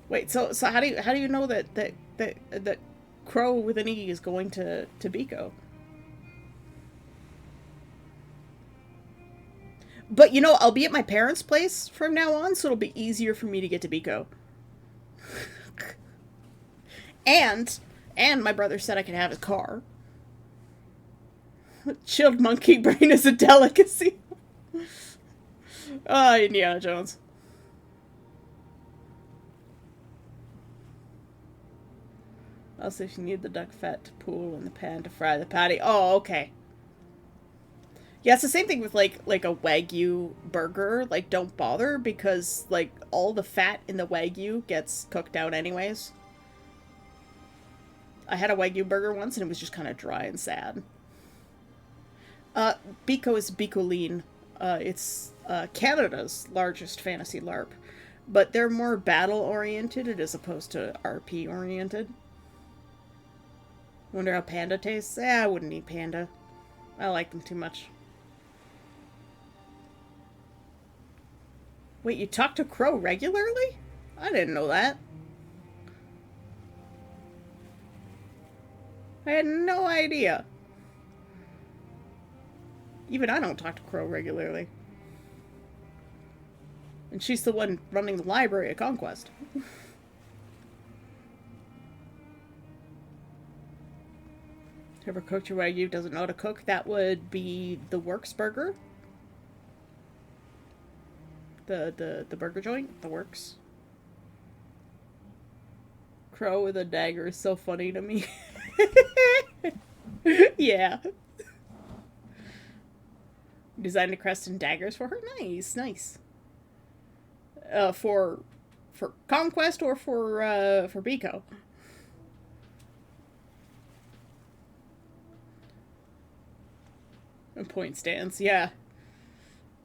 Wait, so how do you know that Crow with an E is going to Biko? But you know, I'll be at my parents' place from now on, so it'll be easier for me to get to Biko. and my brother said I could have his car. Chilled monkey brain is a delicacy. Indiana Jones. Also, if you need the duck fat to pool in the pan to fry the patty. Oh, okay. Yeah, it's the same thing with, like a Wagyu burger. Like, don't bother, because, like, all the fat in the Wagyu gets cooked out anyways. I had a Wagyu burger once, and it was just kind of dry and sad. Biko is Bikoline. It's Canada's largest fantasy LARP. But they're more battle-oriented as opposed to RP-oriented. Wonder how Panda tastes? I wouldn't eat Panda. I like them too much. Wait, you talk to Crow regularly? I didn't know that. I had no idea. Even I don't talk to Crow regularly. And she's the one running the library at Conquest. Whoever cooked your Wagyu doesn't know how to cook. That would be the Works Burger. The burger joint. The Works. Crow with a dagger is so funny to me. Yeah. Designed a crest and daggers for her? Nice, nice. For Conquest or for Biko? And point stands, yeah.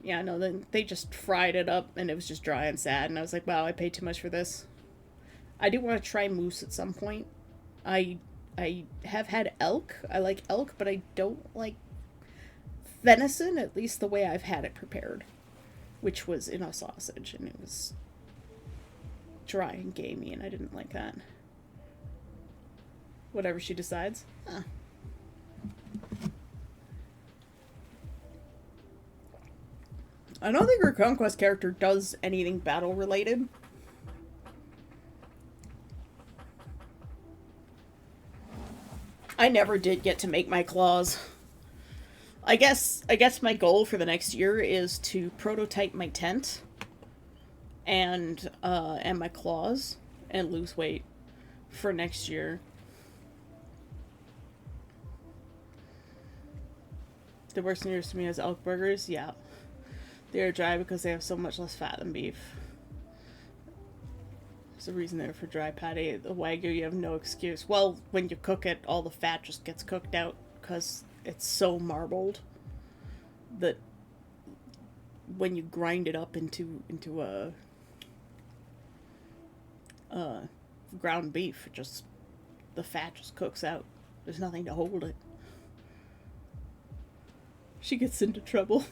Yeah, no, then they just fried it up and it was just dry and sad, and I was like, wow, I paid too much for this. I do want to try moose at some point. I have had elk. I like elk, but I don't like venison, at least the way I've had it prepared. Which was in a sausage, and it was dry and gamey, and I didn't like that. Whatever she decides. Huh. I don't think her Conquest character does anything battle related. I never did get to make my claws. I guess my goal for the next year is to prototype my tent and my claws and lose weight for next year. The worst nearest to me is elk burgers. Yeah. They are dry because they have so much less fat than beef. There's a reason there for dry patty. The Wagyu, you have no excuse. Well, when you cook it, all the fat just gets cooked out because it's so marbled that when you grind it up into a ground beef, the fat just cooks out. There's nothing to hold it. She gets into trouble.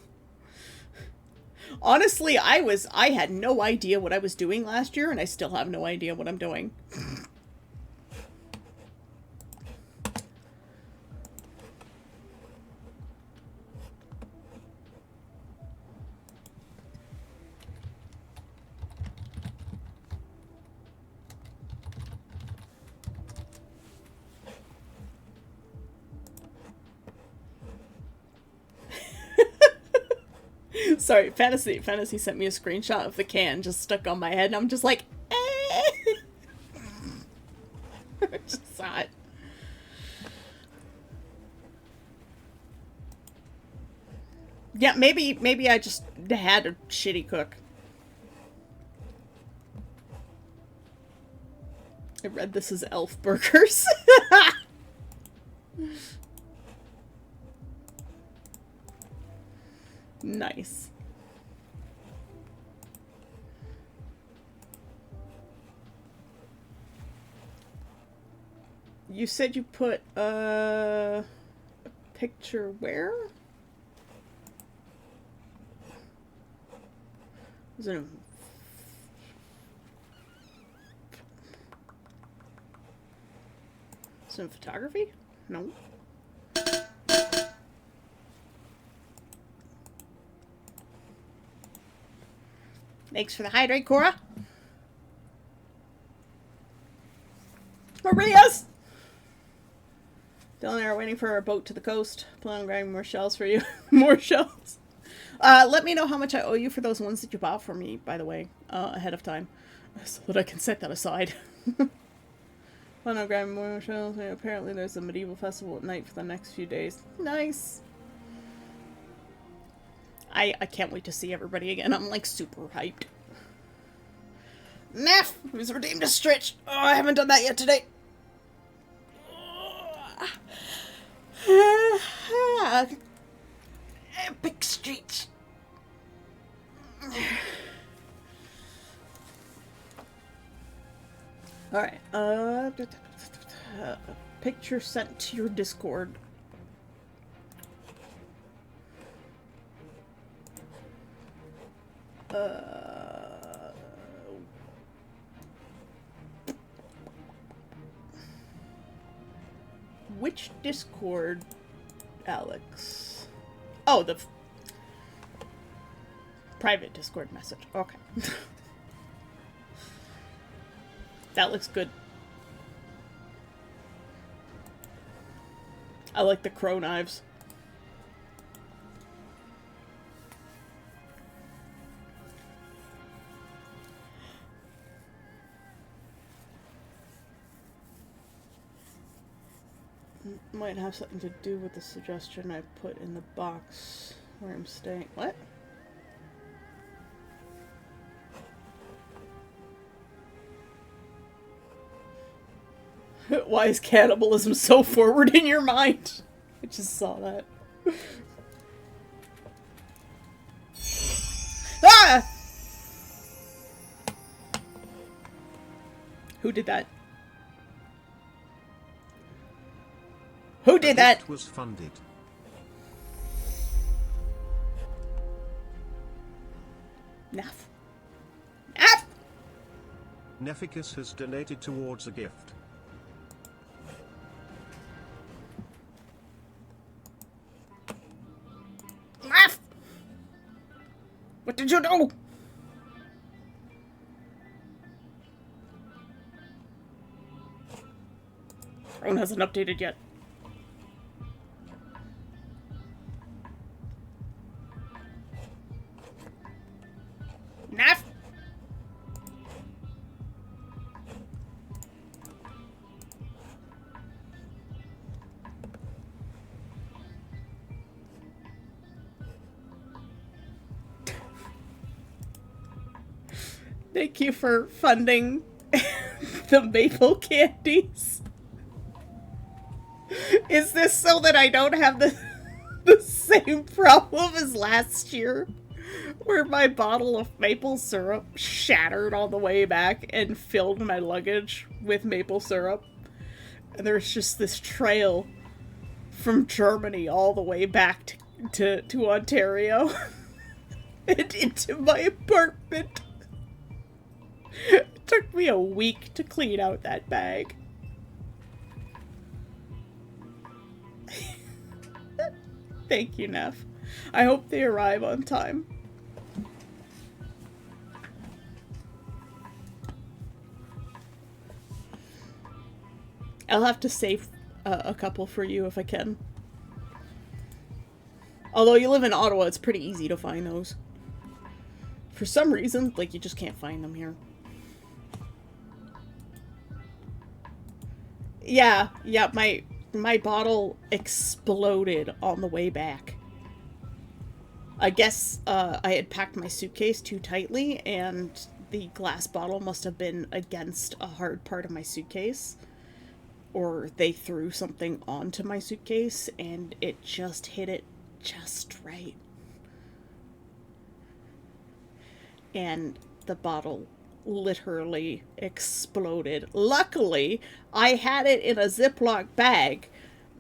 Honestly, I had no idea what I was doing last year, and I still have no idea what I'm doing. Sorry, Fantasy sent me a screenshot of the can just stuck on my head, and I'm just like, eh. I just saw it. Yeah, maybe I just had a shitty cook. I read this as elf burgers. Nice. You said you put a picture where? Was it some photography? No. Thanks for the hydrate, Cora. Maria's! Dylan and I are waiting for our boat to the coast. Plan on grabbing more shells for you. More shells. Let me know how much I owe you for those ones that you bought for me, by the way, ahead of time. So that I can set that aside. Plan on grabbing more shells. Apparently there's a medieval festival at night for the next few days. Nice! I can't wait to see everybody again. I'm like super hyped. Neff, who's redeemed a stretch. Oh, I haven't done that yet today. Epic streets. Alright, picture sent to your Discord. Which Discord, Alex? Oh, the private Discord message. Okay. That looks good. I like the crow knives. Might have something to do with the suggestion I put in the box where I'm staying. What? Why is cannibalism so forward in your mind? I just saw that. Ah! Who did that? Who did that? Was funded. Neff. Neff! Neficus has donated towards a gift. Neff! What did you do? Throne hasn't updated yet. Neff! Thank you for funding the maple candies. Is this so that I don't have the same problem as last year? Where my bottle of maple syrup shattered all the way back and filled my luggage with maple syrup. And there's just this trail from Germany all the way back to Ontario and into my apartment. It took me a week to clean out that bag. Thank you, Neff. I hope they arrive on time. I'll have to save a couple for you if I can. Although you live in Ottawa, it's pretty easy to find those. For some reason, like, you just can't find them here. Yeah, my bottle exploded on the way back. I guess I had packed my suitcase too tightly, and the glass bottle must have been against a hard part of my suitcase. Or they threw something onto my suitcase, and it just hit it just right. And the bottle literally exploded. Luckily, I had it in a Ziploc bag,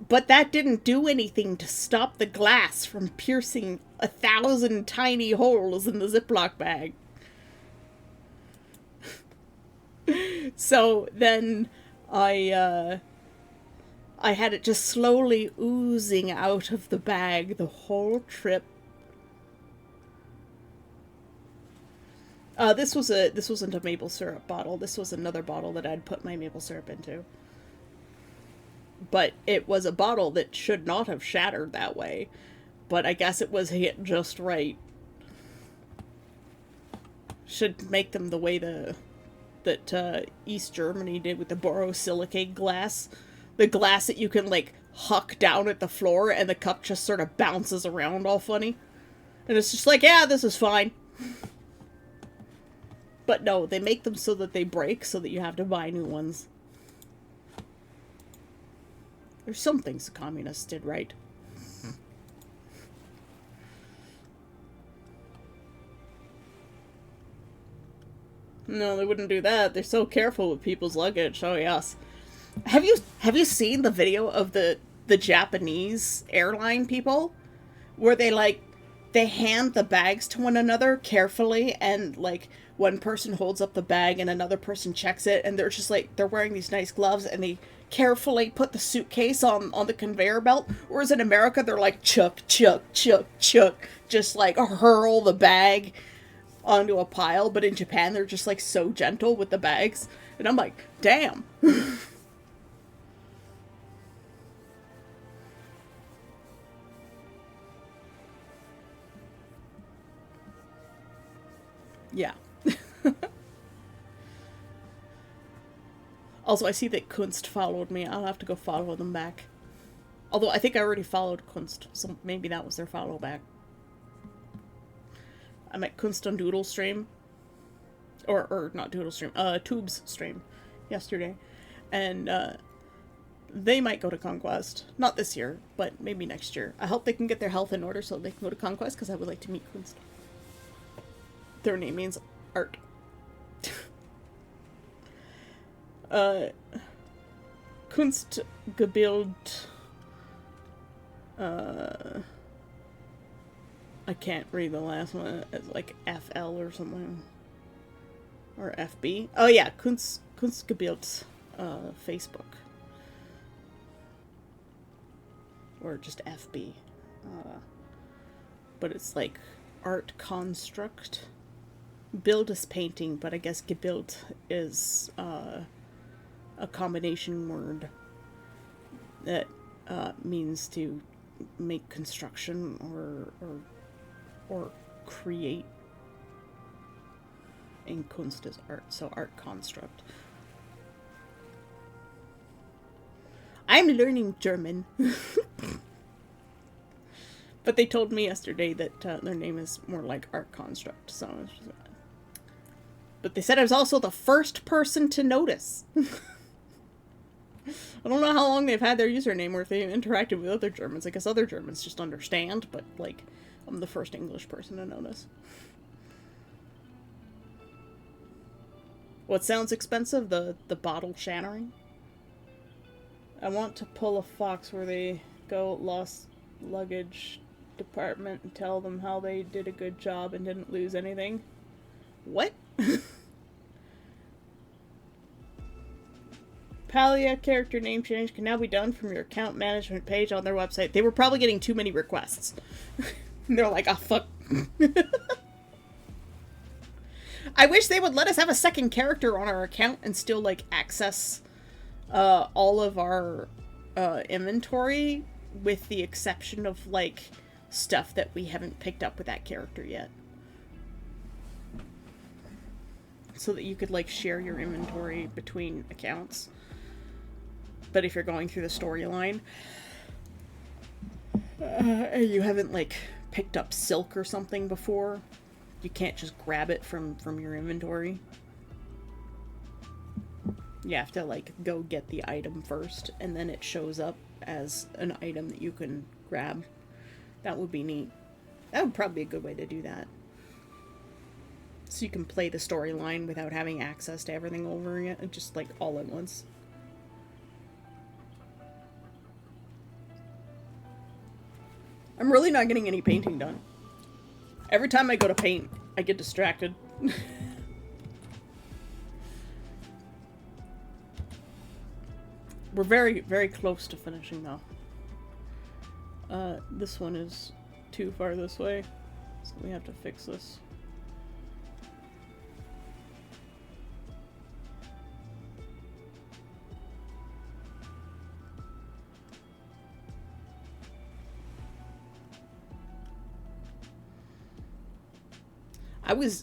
but that didn't do anything to stop the glass from piercing 1,000 tiny holes in the Ziploc bag. So then I had it just slowly oozing out of the bag the whole trip. This wasn't a maple syrup bottle. This was another bottle that I'd put my maple syrup into. But it was a bottle that should not have shattered that way. But I guess it was hit just right. Should make them the way that East Germany did with the borosilicate glass. The glass that you can, like, huck down at the floor and the cup just sort of bounces around all funny. And it's just like, yeah, this is fine. But no, they make them so that they break, so that you have to buy new ones. There's some things the communists did right. No, they wouldn't do that. They're so careful with people's luggage. Oh, yes. Have you seen the video of the Japanese airline people? Where they hand the bags to one another carefully, and, like, one person holds up the bag and another person checks it, and they're just like, they're wearing these nice gloves, and they carefully put the suitcase on the conveyor belt. Whereas in America, they're like, chuck, chuck, chuck, chuck, just like hurl the bag onto a pile. But in Japan, they're just like so gentle with the bags. And I'm like, damn. Yeah. Also, I see that Kunst followed me. I'll have to go follow them back. Although, I think I already followed Kunst, so maybe that was their follow back. I'm at Kunst on Doodle stream. Or not Doodle stream, Tubes stream yesterday. And, they might go to Conquest. Not this year, but maybe next year. I hope they can get their health in order so they can go to Conquest, because I would like to meet Kunst. Their name means art. Kunstgebild. I can't read the last one. It's like FL or something. Or FB. Oh yeah, Kunstgebild, Facebook. Or just FB. But it's like art construct. Build is painting, but I guess Gebild is a combination word that means to make construction or create. And Kunst is art, so art construct. I'm learning German. But they told me yesterday that their name is more like art construct, so But they said I was also the first person to notice. I don't know how long they've had their username or if they've interacted with other Germans. I guess other Germans just understand, but, like, I'm the first English person to notice. What sounds expensive? The bottle shattering? I want to pull a fox where they go lost luggage department and tell them how they did a good job and didn't lose anything. What? Palia character name change can now be done from your account management page on their website. They were probably getting too many requests. They're like, oh fuck. I wish they would let us have a second character on our account and still, like, access all of our inventory, with the exception of, like, stuff that we haven't picked up with that character yet. So that you could, like, share your inventory between accounts. But if you're going through the storyline, you haven't, like, picked up silk or something before, you can't just grab it from your inventory. You have to, like, go get the item first, and then it shows up as an item that you can grab. That would be neat. That would probably be a good way to do that. So you can play the storyline without having access to everything over again, just, like, all at once. I'm really not getting any painting done. Every time I go to paint, I get distracted. We're very, very close to finishing, though. This one is too far this way, so we have to fix this.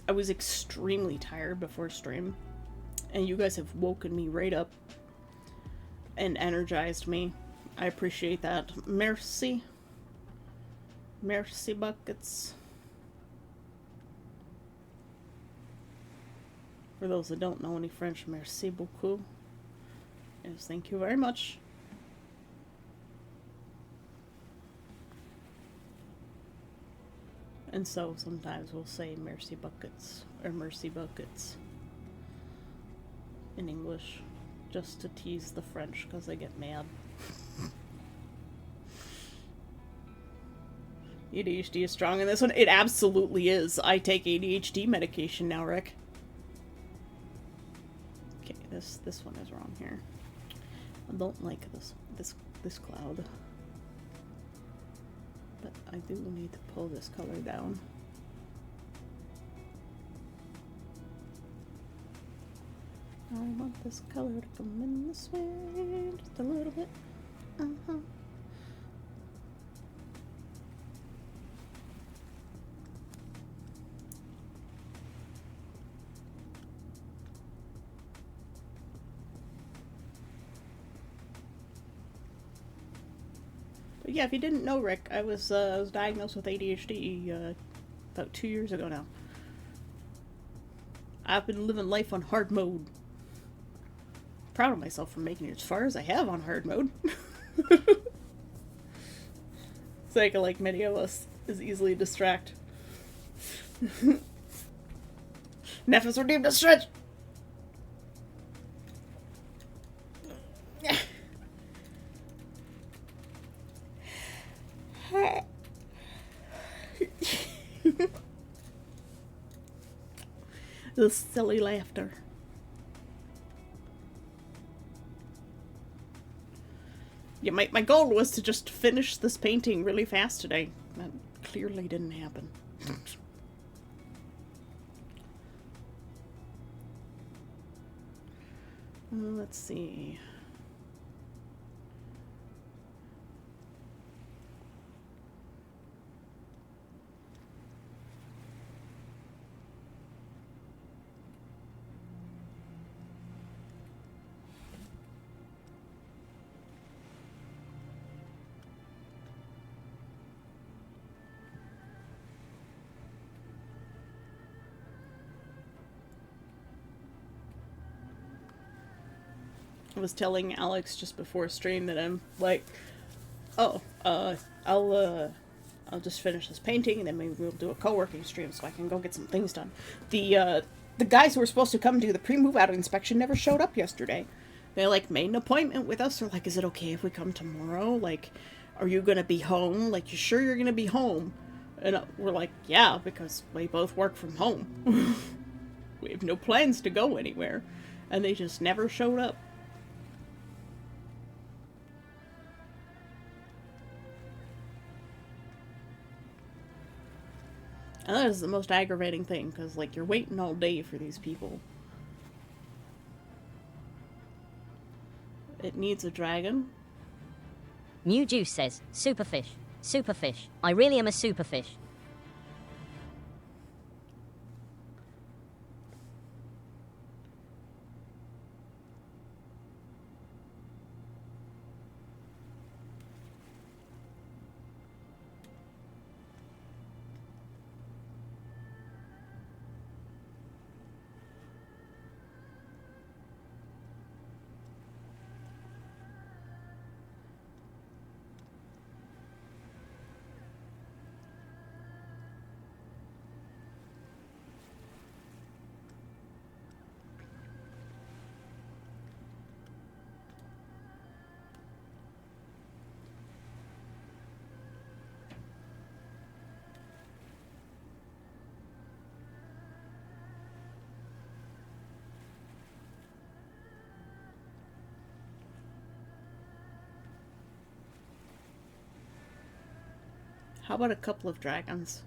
I was extremely tired before stream, and you guys have woken me right up and energized me. I appreciate that. Merci. Merci buckets. For those that don't know any French, merci beaucoup. Yes, thank you very much. And so sometimes we'll say mercy buckets or mercy buckets in English, just to tease the French because they get mad. ADHD is strong in this one. It absolutely is. I take ADHD medication now, Rick. Okay, this one is wrong here. I don't like this cloud. But I do need to pull this color down. I want this color to come in this way just a little bit. But yeah, if you didn't know, Rick, I was diagnosed with ADHD about 2 years ago now. I've been living life on hard mode. Proud of myself for making it as far as I have on hard mode. Psycho, like many of us, is easily distract. Nefis redeemed a stretch! The silly laughter. Yeah, my goal was to just finish this painting really fast today. That clearly didn't happen. Let's see. was telling Alex just before stream that I'm like, oh, I'll just finish this painting and then maybe we'll do a co-working stream so I can go get some things done. The guys who were supposed to come do the pre-move out inspection never showed up yesterday. They like made an appointment with us. They're like, is it okay if we come tomorrow? Like, are you gonna be home? Like, you sure you're gonna be home? And we're like, yeah, because we both work from home. We have no plans to go anywhere. And they just never showed up. And that is the most aggravating thing, because, like, you're waiting all day for these people. It needs a dragon. New Juice says, Superfish. Superfish. I really am a superfish. How about a couple of dragons?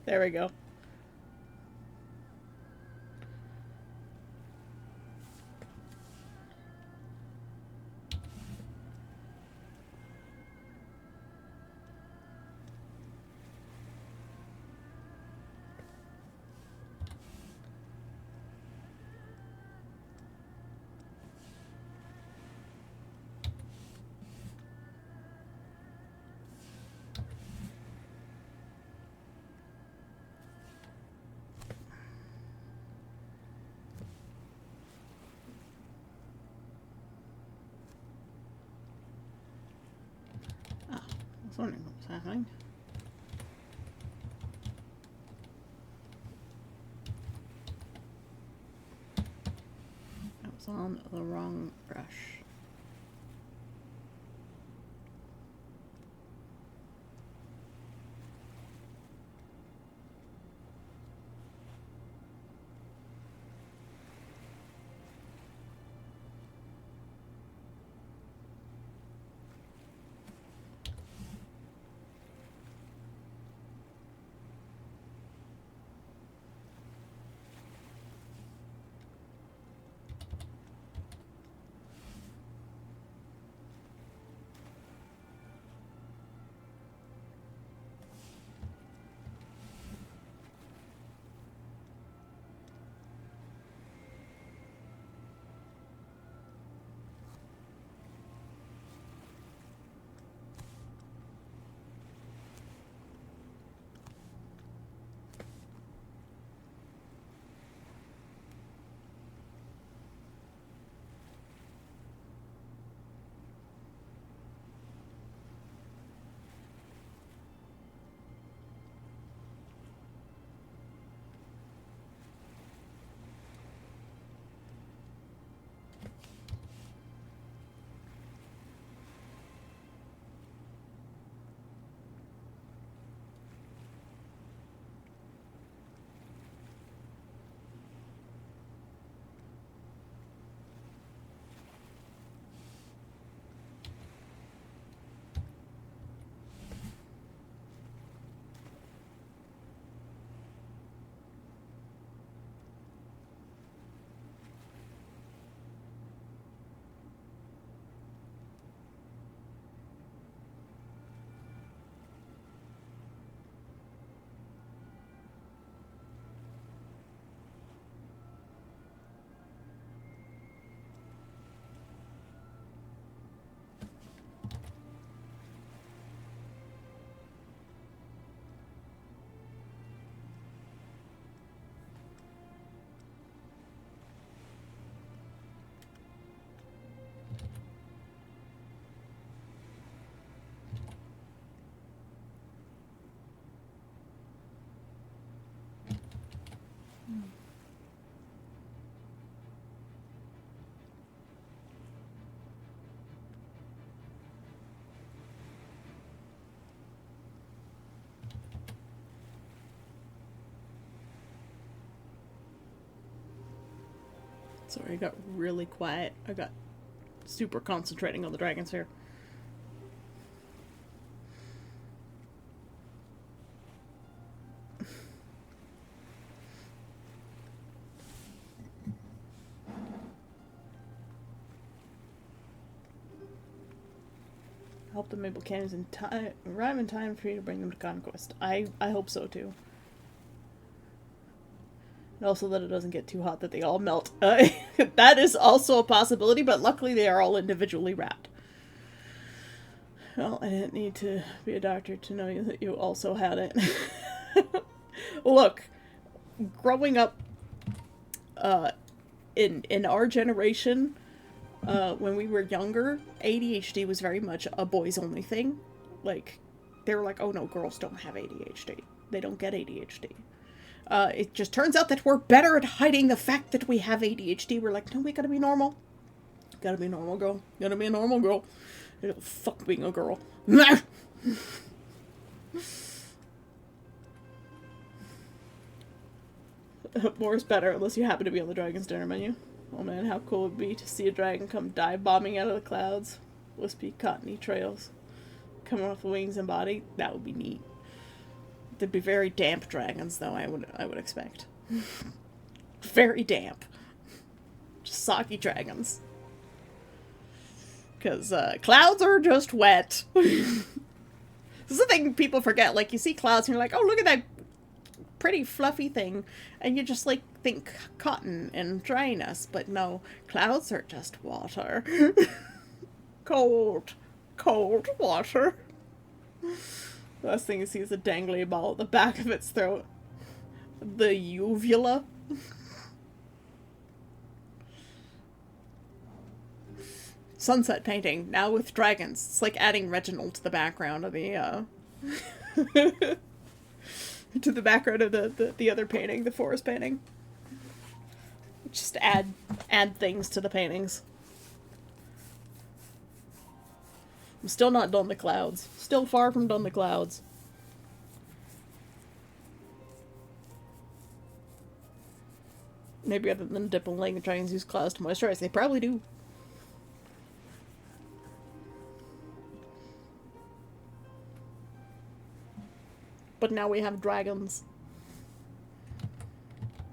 There we go. I was wondering what was happening. I was on the wrong brush. Sorry, I got really quiet. I got super concentrating on the dragons here. I hope the Maple Canyon's in time, arrive in time for you to bring them to Conquest. I hope so too. And also that it doesn't get too hot that they all melt. That is also a possibility, but luckily they are all individually wrapped. Well, I didn't need to be a doctor to know that you also had it. Look, growing up in our generation, when we were younger, ADHD was very much a boys only thing. Like, they were like, oh no, girls don't have ADHD. They don't get ADHD. It just turns out that we're better at hiding the fact that we have ADHD. We're like, no, we gotta be normal. Gotta be a normal girl. Gotta be a normal girl. Fuck being a girl. More is better unless you happen to be on the Dragon's Dinner menu. Oh man, how cool it would be to see a dragon come dive bombing out of the clouds. Wispy, cottony trails coming off the wings and body. That would be neat. There'd be very damp dragons, though, I would expect. Very damp. Just soggy dragons. Because clouds are just wet. This is the thing people forget. Like, you see clouds and you're like, oh, look at that pretty fluffy thing. And you just, like, think cotton and dryness. But no, clouds are just water. Cold water. The last thing you see is a dangly ball at the back of its throat. The uvula. Sunset painting, now with dragons. It's like adding Reginald to the background of the, to the background of the other painting, the forest painting. Just add things to the paintings. I'm still not done the clouds. Still far from done the clouds. Maybe other than dip and laying dragons use clouds to moisturize. They probably do. But now we have dragons.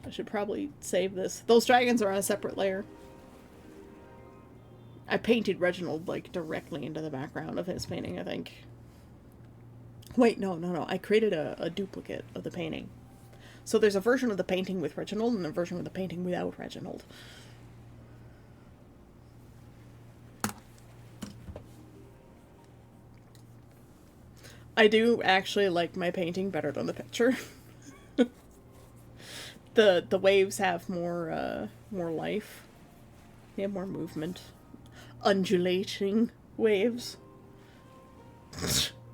I should probably save this. Those dragons are on a separate layer. I painted Reginald, like, directly into the background of his painting, I think. Wait, no. I created a duplicate of the painting. So there's a version of the painting with Reginald and a version of the painting without Reginald. I do actually like my painting better than the picture. The waves have more life. They have more movement. Undulating waves.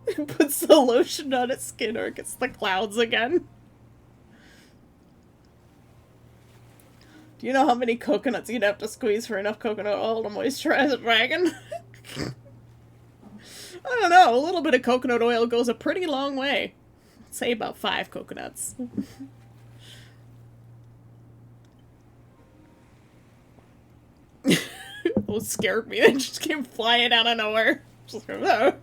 It puts the lotion on its skin or it gets the clouds again. Do you know how many coconuts you'd have to squeeze for enough coconut oil to moisturize a dragon? I don't know, a little bit of coconut oil goes a pretty long way. I'd say about 5 coconuts. Oh, it scared me. It just came flying out of nowhere. Just like, oh.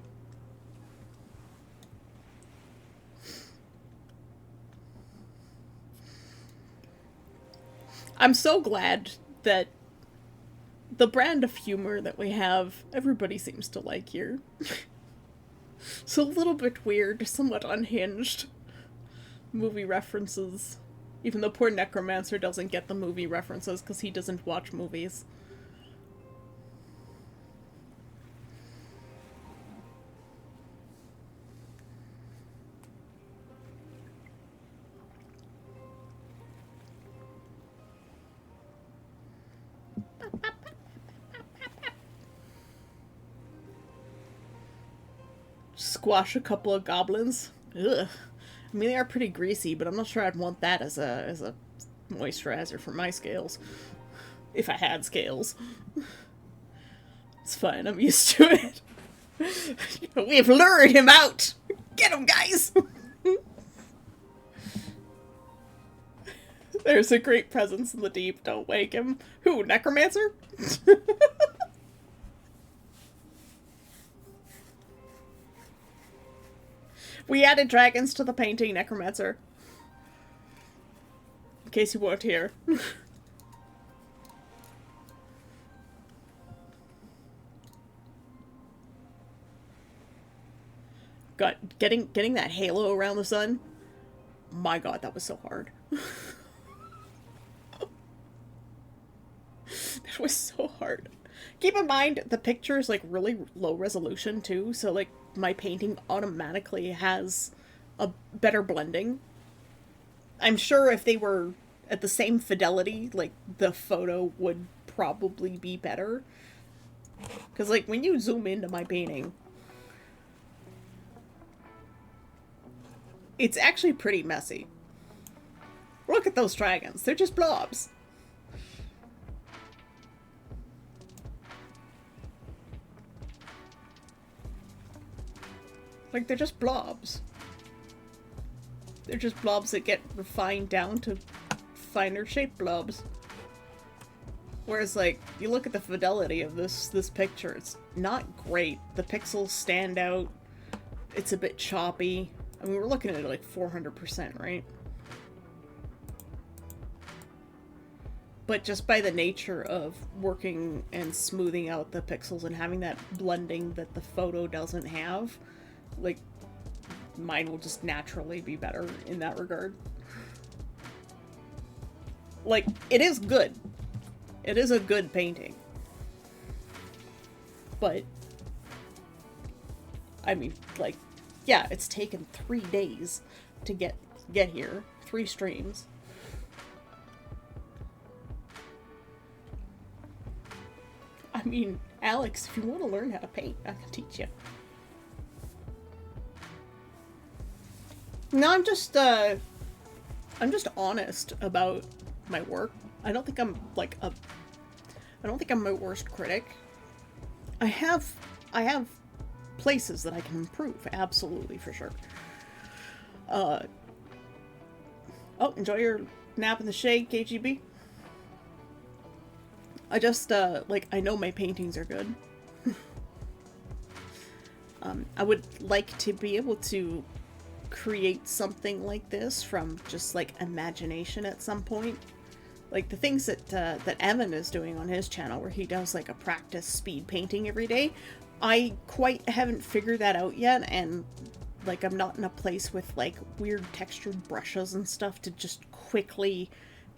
I'm so glad that the brand of humor that we have, everybody seems to like here. It's a little bit weird, somewhat unhinged. Movie references. Even though poor Necromancer doesn't get the movie references because he doesn't watch movies. Squash a couple of goblins. Ugh. I mean, they are pretty greasy, but I'm not sure I'd want that as a moisturizer for my scales. If I had scales. It's fine, I'm used to it. We've lured him out! Get him, guys! There's a great presence in the deep. Don't wake him. Who, Necromancer? We added dragons to the painting, Necromancer. In case you weren't here. God, getting that halo around the sun. My God, that was so hard. That was so hard. Keep in mind, the picture is like really low resolution too, so like my painting automatically has a better blending. I'm sure if they were at the same fidelity, like the photo would probably be better. Because like when you zoom into my painting, it's actually pretty messy. Look at those dragons. They're just blobs. Like, they're just blobs. They're just blobs that get refined down to finer shaped blobs. Whereas, like, you look at the fidelity of this picture, it's not great. The pixels stand out. It's a bit choppy. I mean, we're looking at like 400%, right? But just by the nature of working and smoothing out the pixels and having that blending that the photo doesn't have, like, mine will just naturally be better in that regard. Like, it is good. It is a good painting. But, I mean, like, yeah, it's taken 3 days to get here. 3 streams. I mean, Alex, if you want to learn how to paint, I can teach you. No, I'm just honest about my work. I don't think I'm like I don't think I'm my worst critic. I have places that I can improve, absolutely, for sure. Oh, enjoy your nap in the shade, KGB. I just, like, I know my paintings are good. I would like to be able to create something like this from just, like, imagination at some point. Like, the things that Evan is doing on his channel, where he does, like, a practice speed painting every day, I quite haven't figured that out yet, and, like, I'm not in a place with, like, weird textured brushes and stuff to just quickly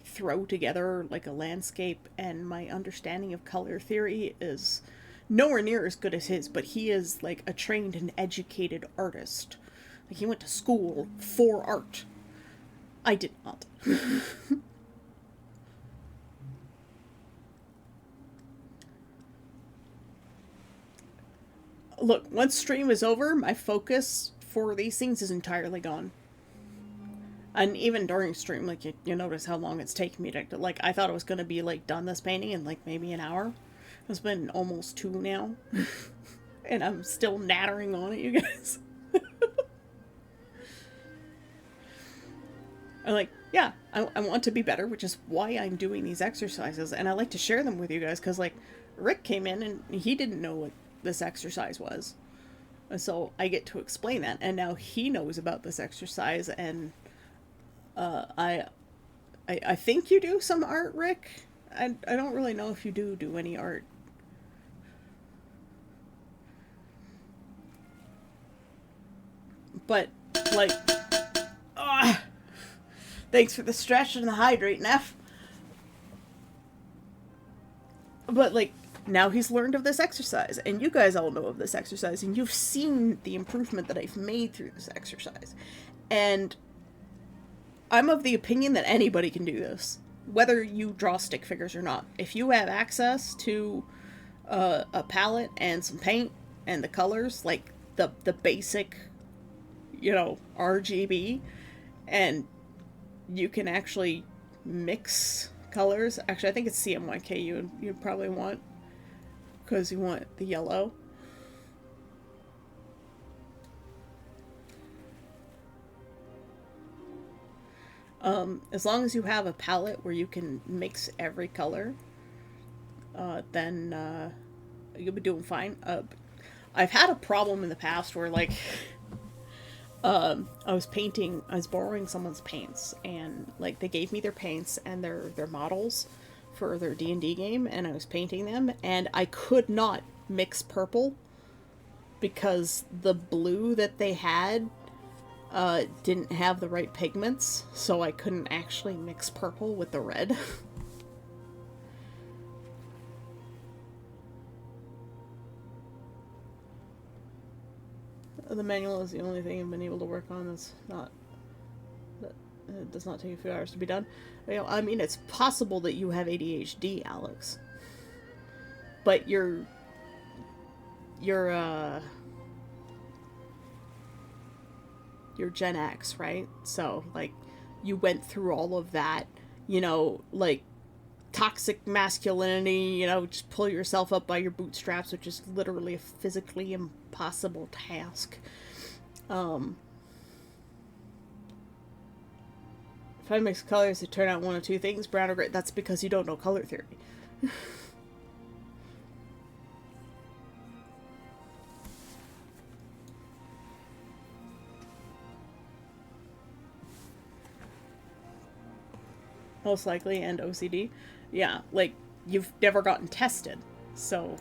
throw together, like, a landscape, and my understanding of color theory is nowhere near as good as his, but he is, like, a trained and educated artist. Like, he went to school for art. I did not. Look, once stream is over, my focus for these things is entirely gone. And even during stream, like, you notice how long it's taken me to, like, I thought it was going to be, like, done this painting in, like, maybe an hour. It's been almost 2 now. And I'm still nattering on it, you guys. I'm like, yeah, I want to be better, which is why I'm doing these exercises. And I like to share them with you guys, because, like, Rick came in and he didn't know what this exercise was. And so I get to explain that. And now he knows about this exercise, and I think you do some art, Rick. I don't really know if you do any art. But, like, thanks for the stretch and the hydrate, Neff. But, like, now he's learned of this exercise, and you guys all know of this exercise, and you've seen the improvement that I've made through this exercise. And I'm of the opinion that anybody can do this, whether you draw stick figures or not. If you have access to a palette and some paint and the colors, like the basic, you know, RGB, and you can actually mix colors. Actually, I think it's CMYK you probably want, because you want the yellow. As long as you have a palette where you can mix every color, then you'll be doing fine. I've had a problem in the past where, like, I was borrowing someone's paints, and, like, they gave me their paints and their models for their D&D game, and I was painting them, and I could not mix purple because the blue that they had didn't have the right pigments, so I couldn't actually mix purple with the red. The manual is the only thing I've been able to work on that's not... that it does not take a few hours to be done. You know, I mean, it's possible that you have ADHD, Alex. But you're Gen X, right? So, like, you went through all of that, you know, like, toxic masculinity, you know, just pull yourself up by your bootstraps, which is literally a physically impossible task. If I mix colors, it turn out one of two things, brown or gray. That's because you don't know color theory. Most likely, and OCD. Yeah, like, you've never gotten tested, so,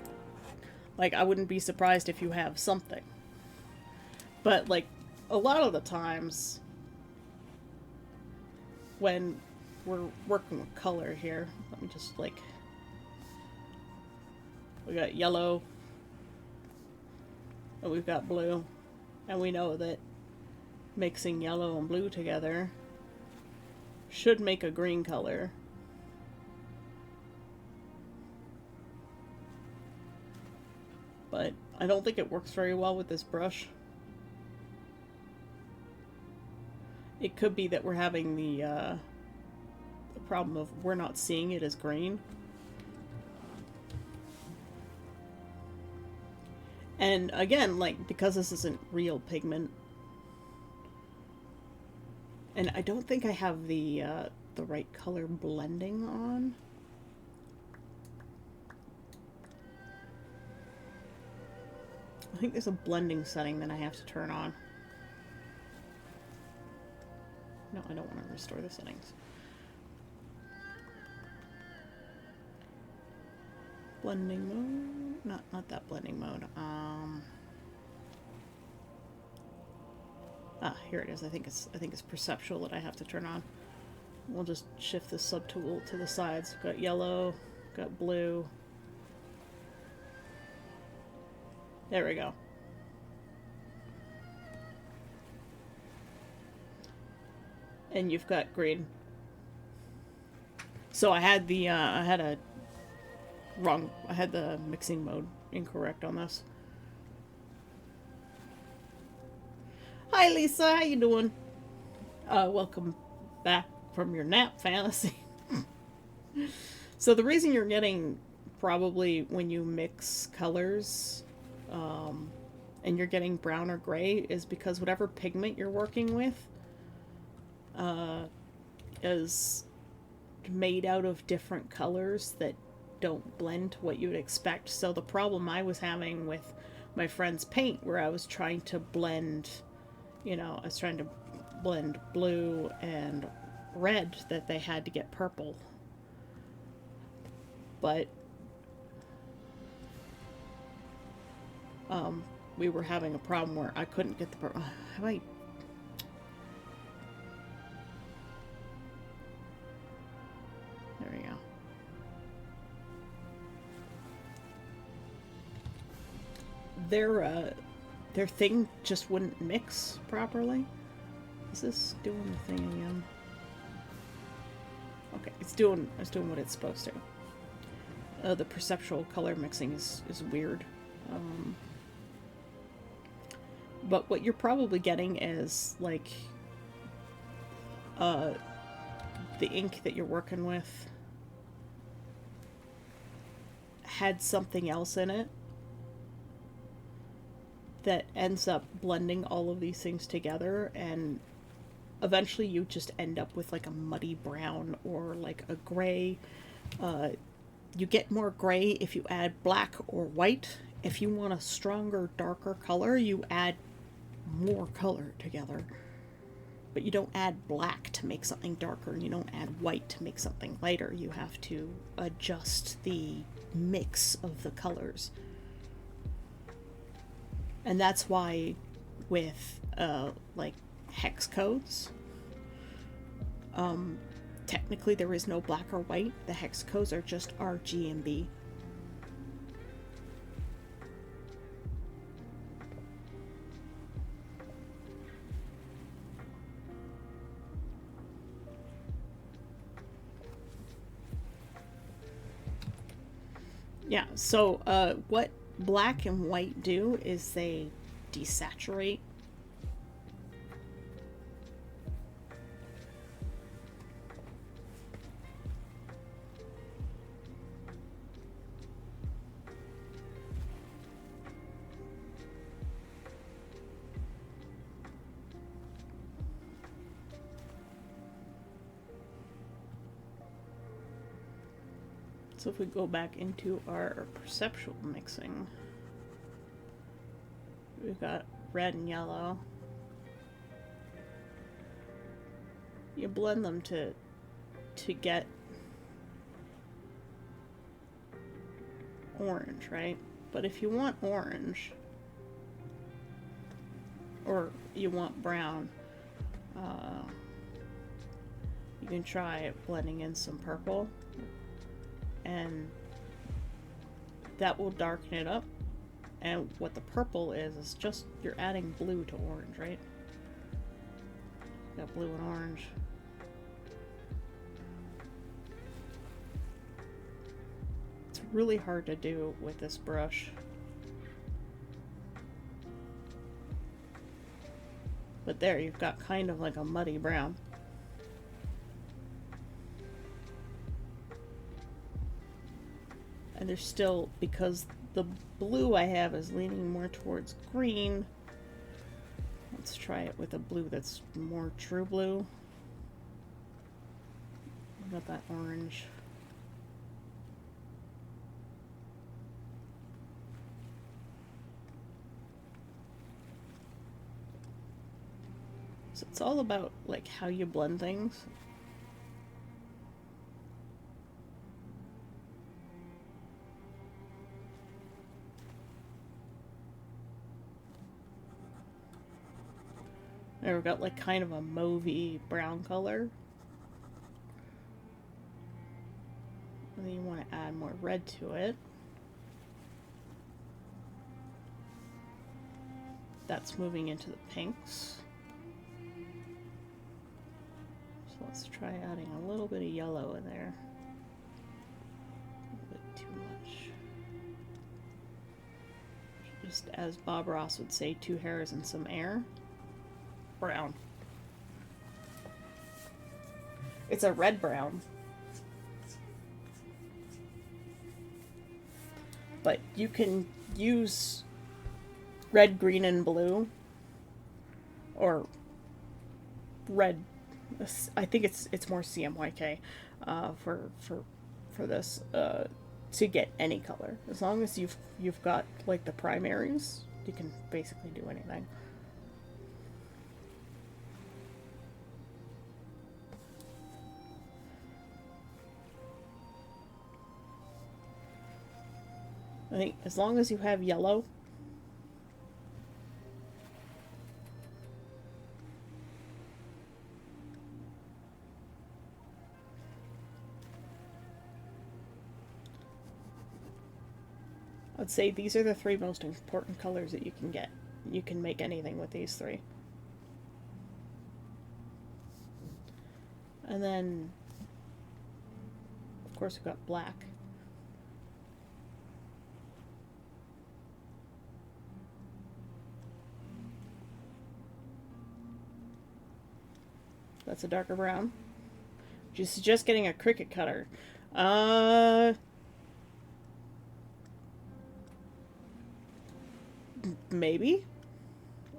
like, I wouldn't be surprised if you have something. But, like, a lot of the times when we're working with color here, let me just, like, we got yellow, and we've got blue, and we know that mixing yellow and blue together should make a green color. But I don't think it works very well with this brush. It could be that we're having the problem of we're not seeing it as green. And again, like, because this isn't real pigment, and I don't think I have the right color blending on. I think there's a blending setting that I have to turn on. No, I don't want to restore the settings. Blending mode? Not that blending mode. Here it is. I think it's perceptual that I have to turn on. We'll just shift the subtool to the sides. We've got yellow, got blue. There we go. And you've got green. So I had the I had the mixing mode incorrect on this. Hi Lisa, how you doing? Welcome back from your nap, Fantasy. So the reason you're getting, probably when you mix colors, and you're getting brown or gray, is because whatever pigment you're working with is made out of different colors that don't blend to what you would expect. So the problem I was having with my friend's paint, where I was trying to blend, you know, I was trying to blend blue and red, that they had to get purple. But we were having a problem where I couldn't get the purple. Have I... There we go. Their thing just wouldn't mix properly. Is this doing the thing again? Okay, it's doing what it's supposed to. The perceptual color mixing is weird. But what you're probably getting is, like, the ink that you're working with had something else in it that ends up blending all of these things together, and eventually you just end up with like a muddy brown or like a gray. You get more gray if you add black or white. If you want a stronger, darker color, you add more color together. But you don't add black to make something darker, and you don't add white to make something lighter. You have to adjust the mix of the colors. And that's why with like hex codes, technically there is no black or white. The hex codes are just RGB. Yeah, so what black and white do is they desaturate. So if we go back into our perceptual mixing, we've got red and yellow. You blend them to get orange, right? But if you want orange, or you want brown, you can try blending in some purple, and that will darken it up. And what the purple is just you're adding blue to orange, right? Got blue and orange. It's really hard to do with this brush. But there, you've got kind of like a muddy brown. And there's still, because the blue I have is leaning more towards green, let's try it with a blue that's more true blue. Got that orange. So it's all about like how you blend things. There we've got like kind of a mauvey brown color. And then you want to add more red to it. That's moving into the pinks. So let's try adding a little bit of yellow in there. A little bit too much. Just as Bob Ross would say, 2 hairs and some air. Brown. It's a red brown. But you can use red, green, and blue. Or red. I think it's more CMYK for this to get any color. As long as you've got like the primaries, you can basically do anything. I think as long as you have yellow, I'd say these are the 3 most important colors that you can get. You can make anything with these 3. And then, of course, we've got black. That's a darker brown. Just getting a Cricut cutter. Maybe.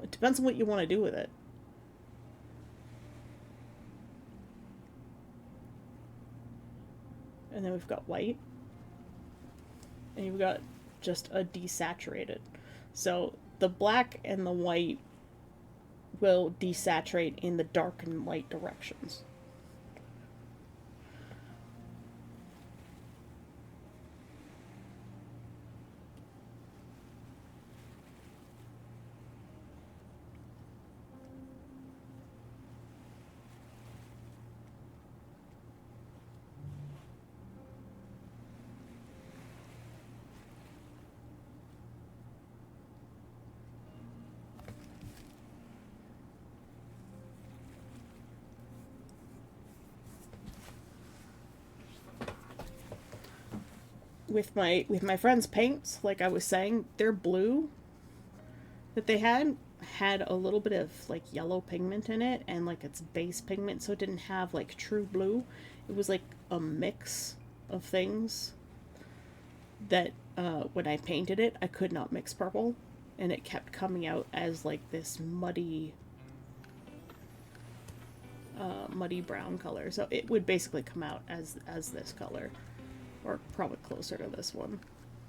It depends on what you want to do with it. and then we've got white, and you've got just a desaturated. So the black and the white will desaturate in the dark and light directions. With my friends' paints, like I was saying, their blue that they had a little bit of like yellow pigment in it, and like its base pigment, so it didn't have like true blue. It was like a mix of things that when I painted it, I could not mix purple, and it kept coming out as like this muddy brown color. So it would basically come out as this color, or probably closer to this one,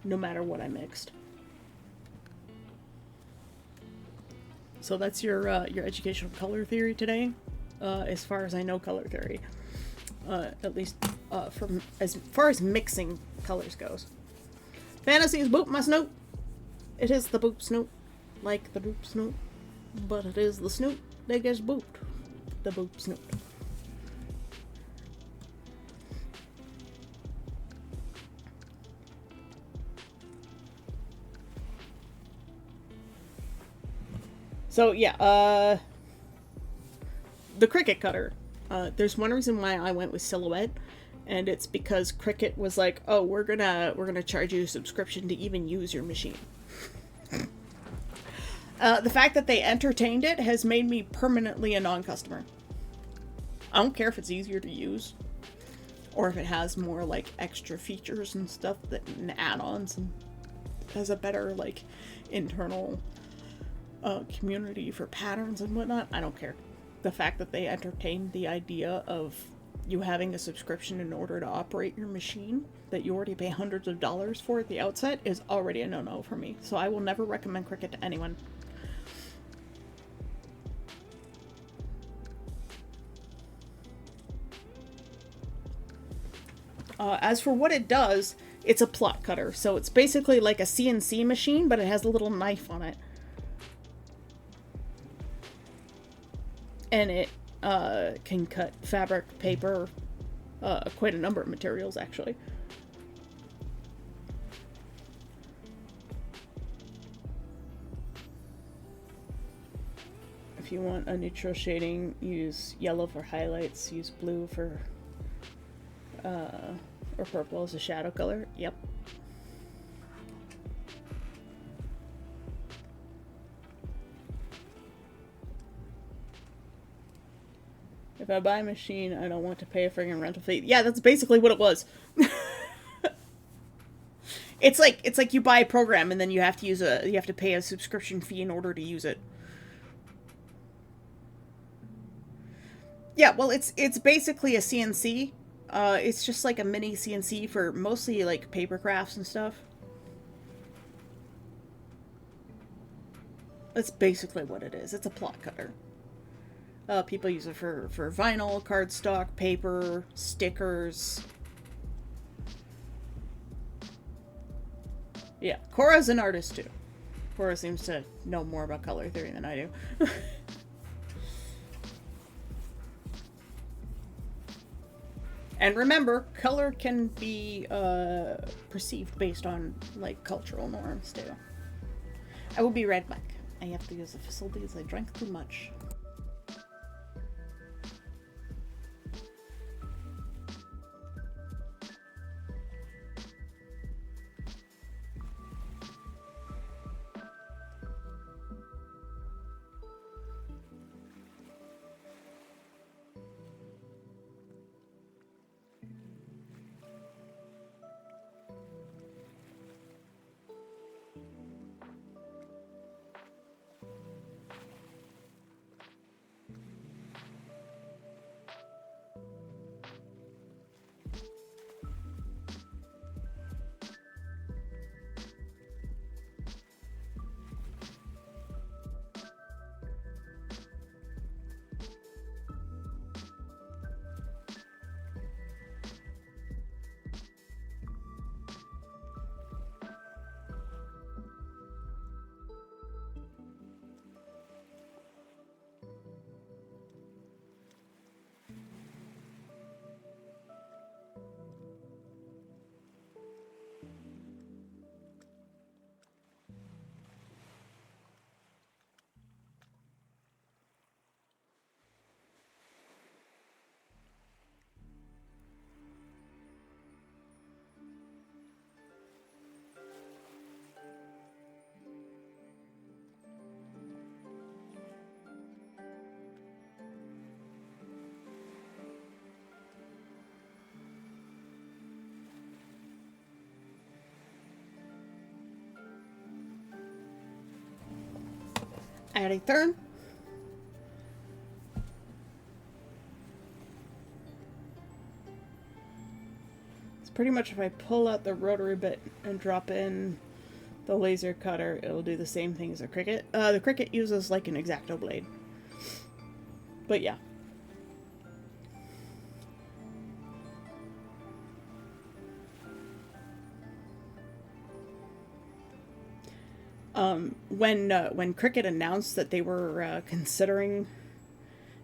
no matter what I mixed. So that's your educational color theory today, as far as I know color theory. At least from as far as mixing colors goes. Fantasy's boop my snoot. It is the boop snoot, like the boop snoot, but it is the snoot that gets booped. The boop snoot. So yeah, the Cricut cutter. There's one reason why I went with Silhouette, and it's because Cricut was like, "Oh, we're gonna charge you a subscription to even use your machine." The fact that they entertained it has made me permanently a non-customer. I don't care if it's easier to use, or if it has more like extra features and stuff and add-ons, and has a better like internal community for patterns and whatnot. I don't care. The fact that they entertained the idea of you having a subscription in order to operate your machine that you already pay hundreds of dollars for at the outset is already a no-no for me. So I will never recommend Cricut to anyone. As for what it does, it's a plot cutter. So it's basically like a CNC machine, but it has a little knife on it. And it can cut fabric, paper, quite a number of materials, actually. If you want a neutral shading, use yellow for highlights, use blue for, or purple as a shadow color. Yep. If I buy a machine, I don't want to pay a friggin' rental fee. Yeah, that's basically what it was. It's like you buy a program and then you have to pay a subscription fee in order to use it. Yeah, well, it's basically a CNC. It's just like a mini CNC for mostly like paper crafts and stuff. That's basically what it is. It's a plot cutter. People use it for vinyl, cardstock, paper, stickers. Yeah, Cora's an artist too. Cora seems to know more about color theory than I do. And remember, color can be perceived based on like cultural norms too. I will be right back. I have to use the facilities. I drank too much. adding turn. It's pretty much if I pull out the rotary bit and drop in the laser cutter, it'll do the same thing as a Cricut. The Cricut uses like an X-Acto blade. But yeah. When Cricut announced that they were considering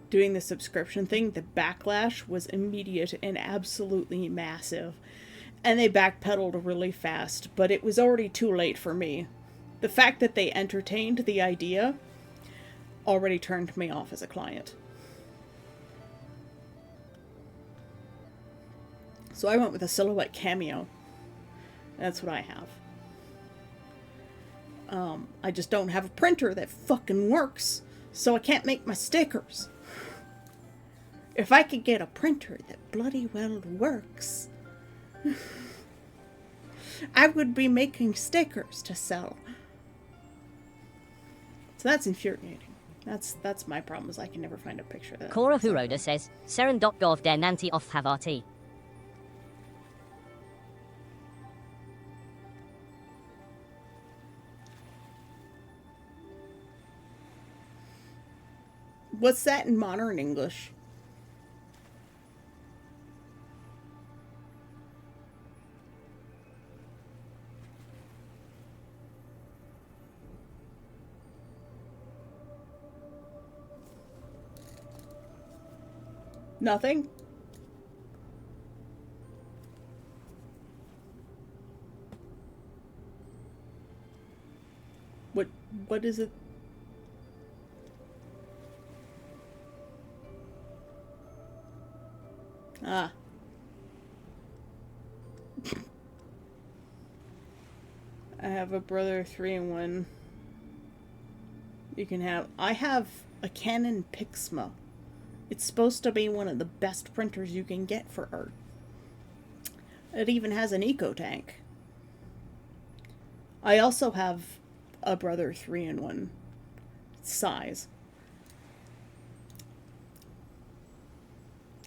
doing the subscription thing, the backlash was immediate and absolutely massive. And they backpedaled really fast, but it was already too late for me. The fact that they entertained the idea already turned me off as a client. So I went with a Silhouette Cameo. That's what I have. I just don't have a printer that fucking works, so I can't make my stickers. If I could get a printer that bloody well works, I would be making stickers to sell. So that's infuriating. That's my problem, is I can never find a picture of that. Cora Huroda says, Seren.gov der Nanti off Havarti. What's that in modern English? Nothing? What is it? Ah. I have a brother 3-in-1. You can have... I have a Canon Pixma. It's supposed to be one of the best printers you can get for art. It even has an eco tank. I also have a brother 3-in-1 size.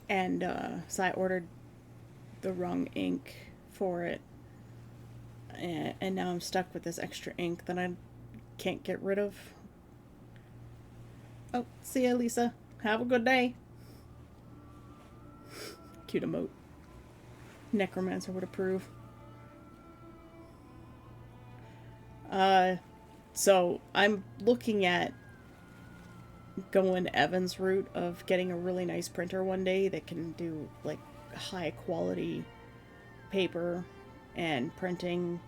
And so I ordered the wrong ink for it. And now I'm stuck with this extra ink that I can't get rid of. Oh, see ya, Lisa. Have a good day. Cute emote. Necromancer would approve. So I'm looking at going Evan's route of getting a really nice printer one day that can do like high quality paper and printing.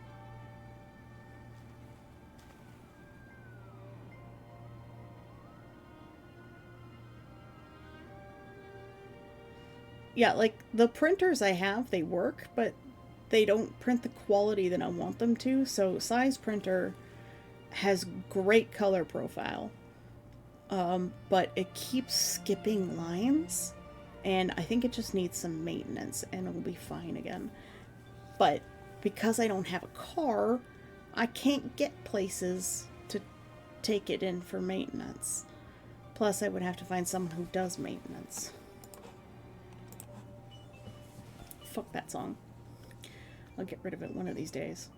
Yeah, like the printers I have, they work, but they don't print the quality that I want them to. So Size Printer has great color profile. But it keeps skipping lines, and I think it just needs some maintenance, and it'll be fine again. But because I don't have a car, I can't get places to take it in for maintenance. Plus, I would have to find someone who does maintenance. Fuck that song. I'll get rid of it one of these days.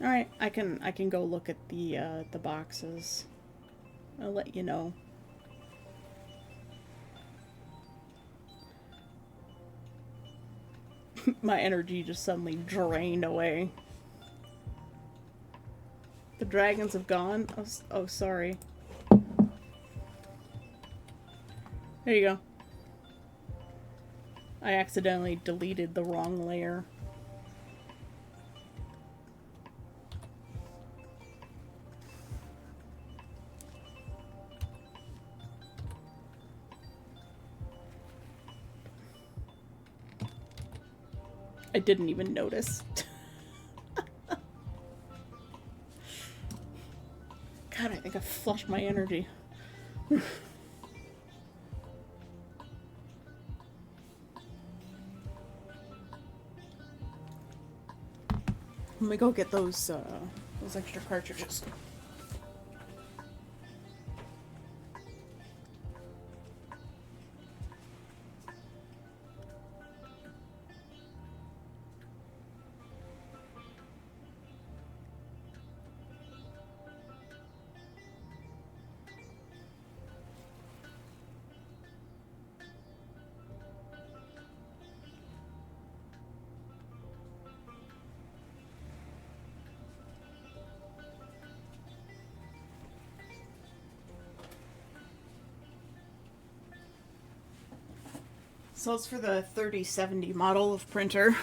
Alright, I can go look at the boxes. I'll let you know. My energy just suddenly drained away. The dragons have gone? Oh, sorry. There you go. I accidentally deleted the wrong layer. I didn't even notice. God, I think I flushed my energy. Let me go get those extra cartridges. So it's for the 3070 model of printer.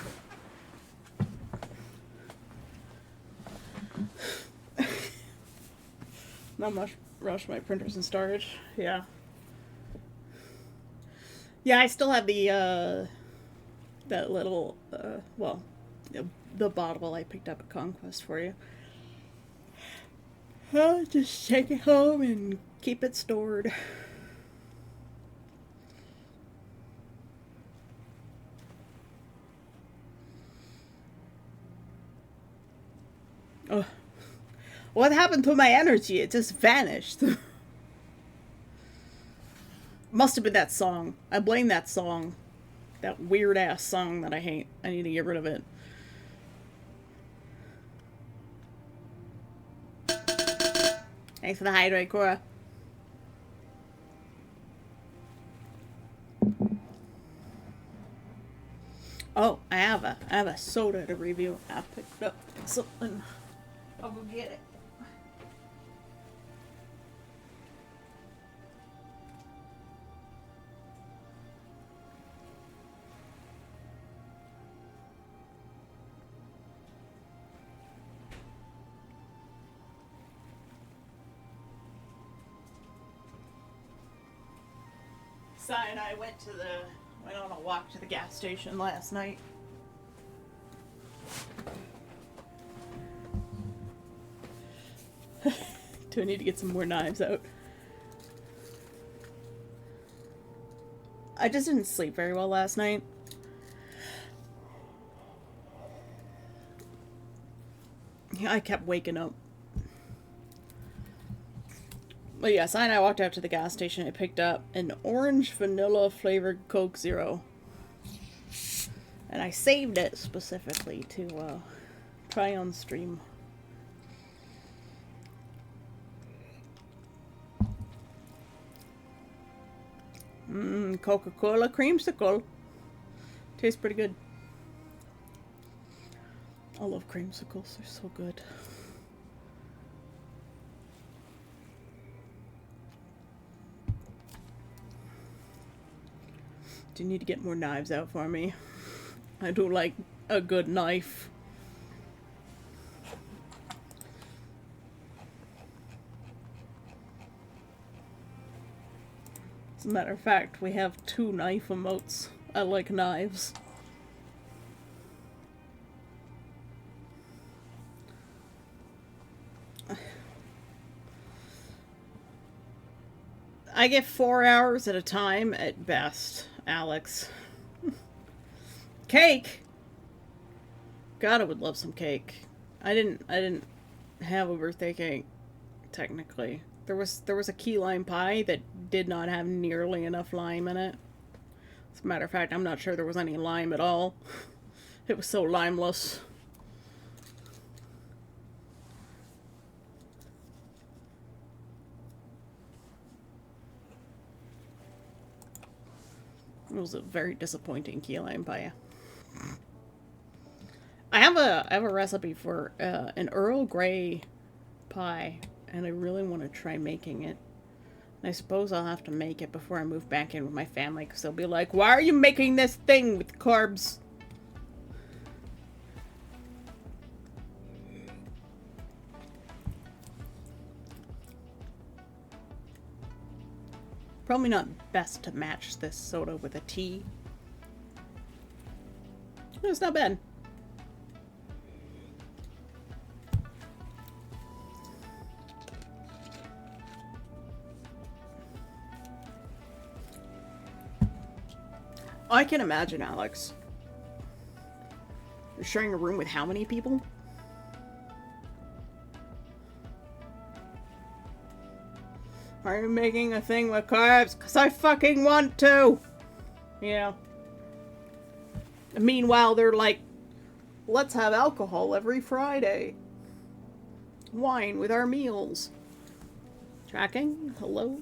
Not much rush, my printer's in storage. Yeah. Yeah, I still have the, that little, well, the bottle I picked up at Conquest for you. Just take it home and keep it stored. Oh. What happened to my energy? It just vanished. Must have been that song. I blame that song. That weird ass song that I hate. I need to get rid of it. Thanks for the hydrate, Cora. Oh, I have a soda to review. I picked up something. I'll go get it. Sai and I went on a walk to the gas station last night. Do I need to get some more knives out? I just didn't sleep very well last night. Yeah, I kept waking up. But yes, and I walked out to the gas station. I picked up an orange vanilla flavored Coke Zero. And I saved it specifically to try on stream. Coca-Cola creamsicle. Tastes pretty good. I love creamsicles. They're so good. Do you need to get more knives out for me? I do like a good knife. As a matter of fact, we have 2 knife emotes. I like knives. I get 4 hours at a time at best, Alex. Cake! God, I would love some cake. I didn't have a birthday cake, technically. There was a key lime pie that did not have nearly enough lime in it. As a matter of fact, I'm not sure there was any lime at all. It was so limeless. It was a very disappointing key lime pie. I have a recipe for an Earl Grey pie, and I really want to try making it. And I suppose I'll have to make it before I move back in with my family, because they'll be like, "Why are you making this thing with carbs?" Probably not best to match this soda with a tea. It's not bad. I can imagine, Alex. You're sharing a room with how many people? I'm making a thing with carbs because I fucking want to. Yeah. Meanwhile, they're like, let's have alcohol every Friday. Wine with our meals. Tracking? Hello?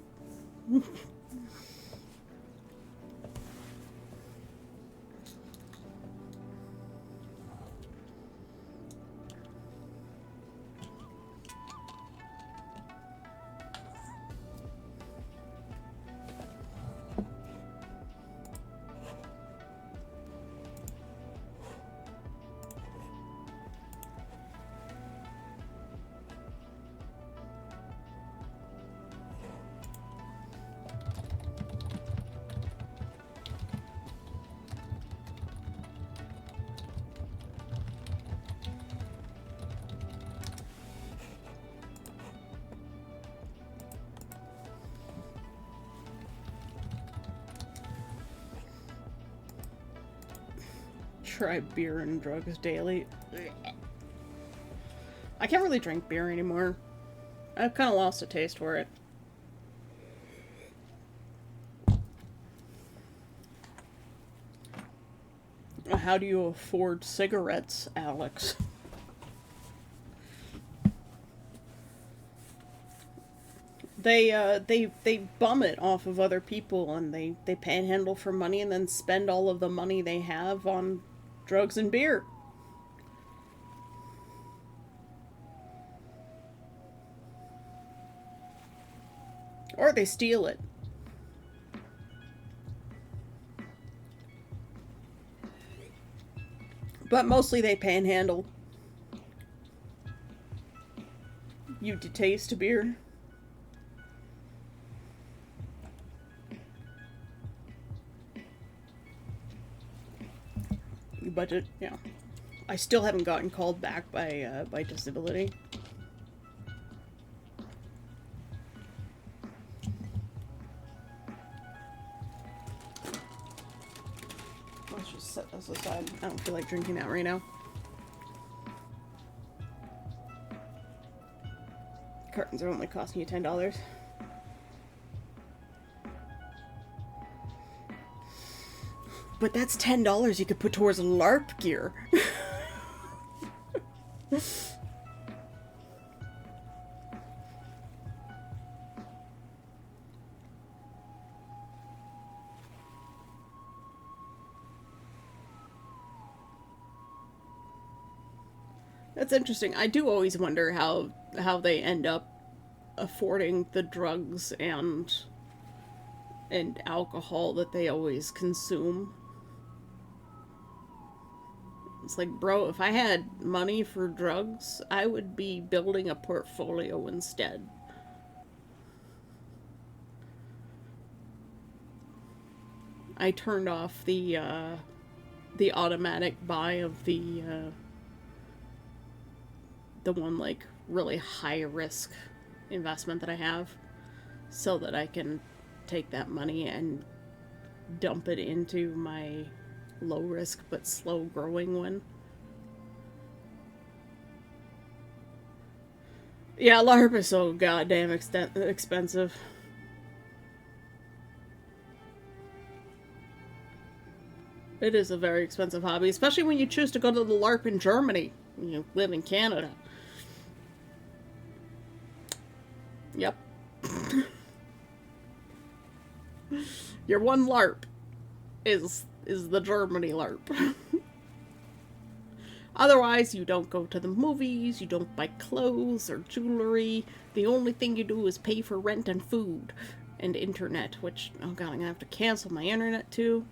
Try beer and drugs daily. I can't really drink beer anymore. I've kind of lost a taste for it. How do you afford cigarettes, Alex? They bum it off of other people, and they panhandle for money and then spend all of the money they have on drugs and beer. Or they steal it. But mostly they panhandle. You taste beer? You budget? Yeah. I still haven't gotten called back by disability. Let's just set this aside. I don't feel like drinking that right now. Cartons are only costing you $10. But that's $10 you could put towards LARP gear. That's interesting. I do always wonder how they end up affording the drugs and alcohol that they always consume. It's like, bro, if I had money for drugs, I would be building a portfolio instead. I turned off the automatic buy of the one, like, really high risk investment that I have, so that I can take that money and dump it into my low risk but slow growing one. Yeah, LARP is so goddamn expensive. It is a very expensive hobby, especially when you choose to go to the LARP in Germany when you live in Canada. Yep. Your one LARP is the Germany LARP. Otherwise, you don't go to the movies, you don't buy clothes or jewelry. The only thing you do is pay for rent and food and internet, which, oh god, I'm gonna have to cancel my internet too.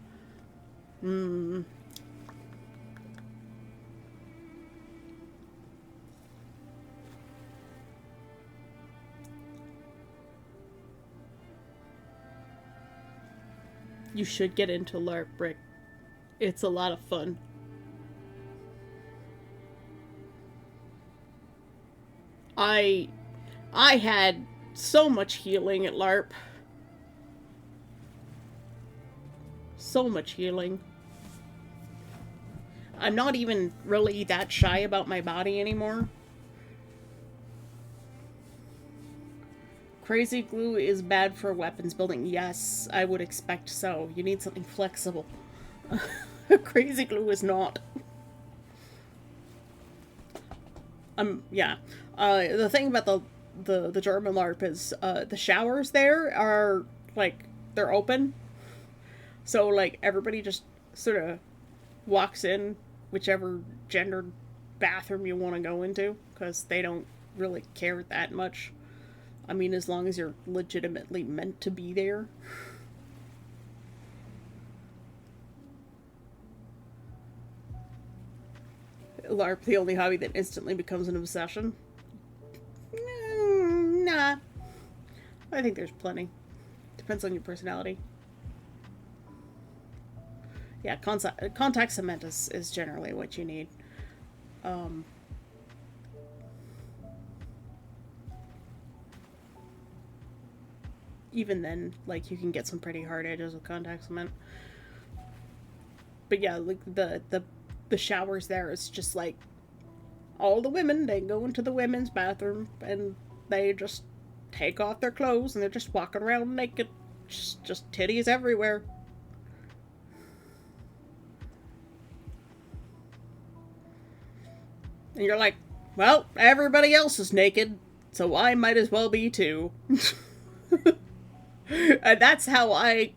You should get into LARP, Brick. It's a lot of fun. I had so much healing at LARP. So much healing. I'm not even really that shy about my body anymore. Crazy glue is bad for weapons building. Yes, I would expect so. You need something flexible. Crazy glue is not. Yeah. The thing about the German LARP is the showers there are, like, they're open. So, like, everybody just sort of walks in whichever gendered bathroom you want to go into, because they don't really care that much. I mean, as long as you're legitimately meant to be there. LARP, the only hobby that instantly becomes an obsession? Nah. I think there's plenty. Depends on your personality. Yeah, contact cement is generally what you need. Even then, like, you can get some pretty hard edges with contact cement. But yeah, like, the showers there is just like, all the women, they go into the women's bathroom and they just take off their clothes and they're just walking around naked. Just titties everywhere. And you're like, well, everybody else is naked, so I might as well be too. And that's how I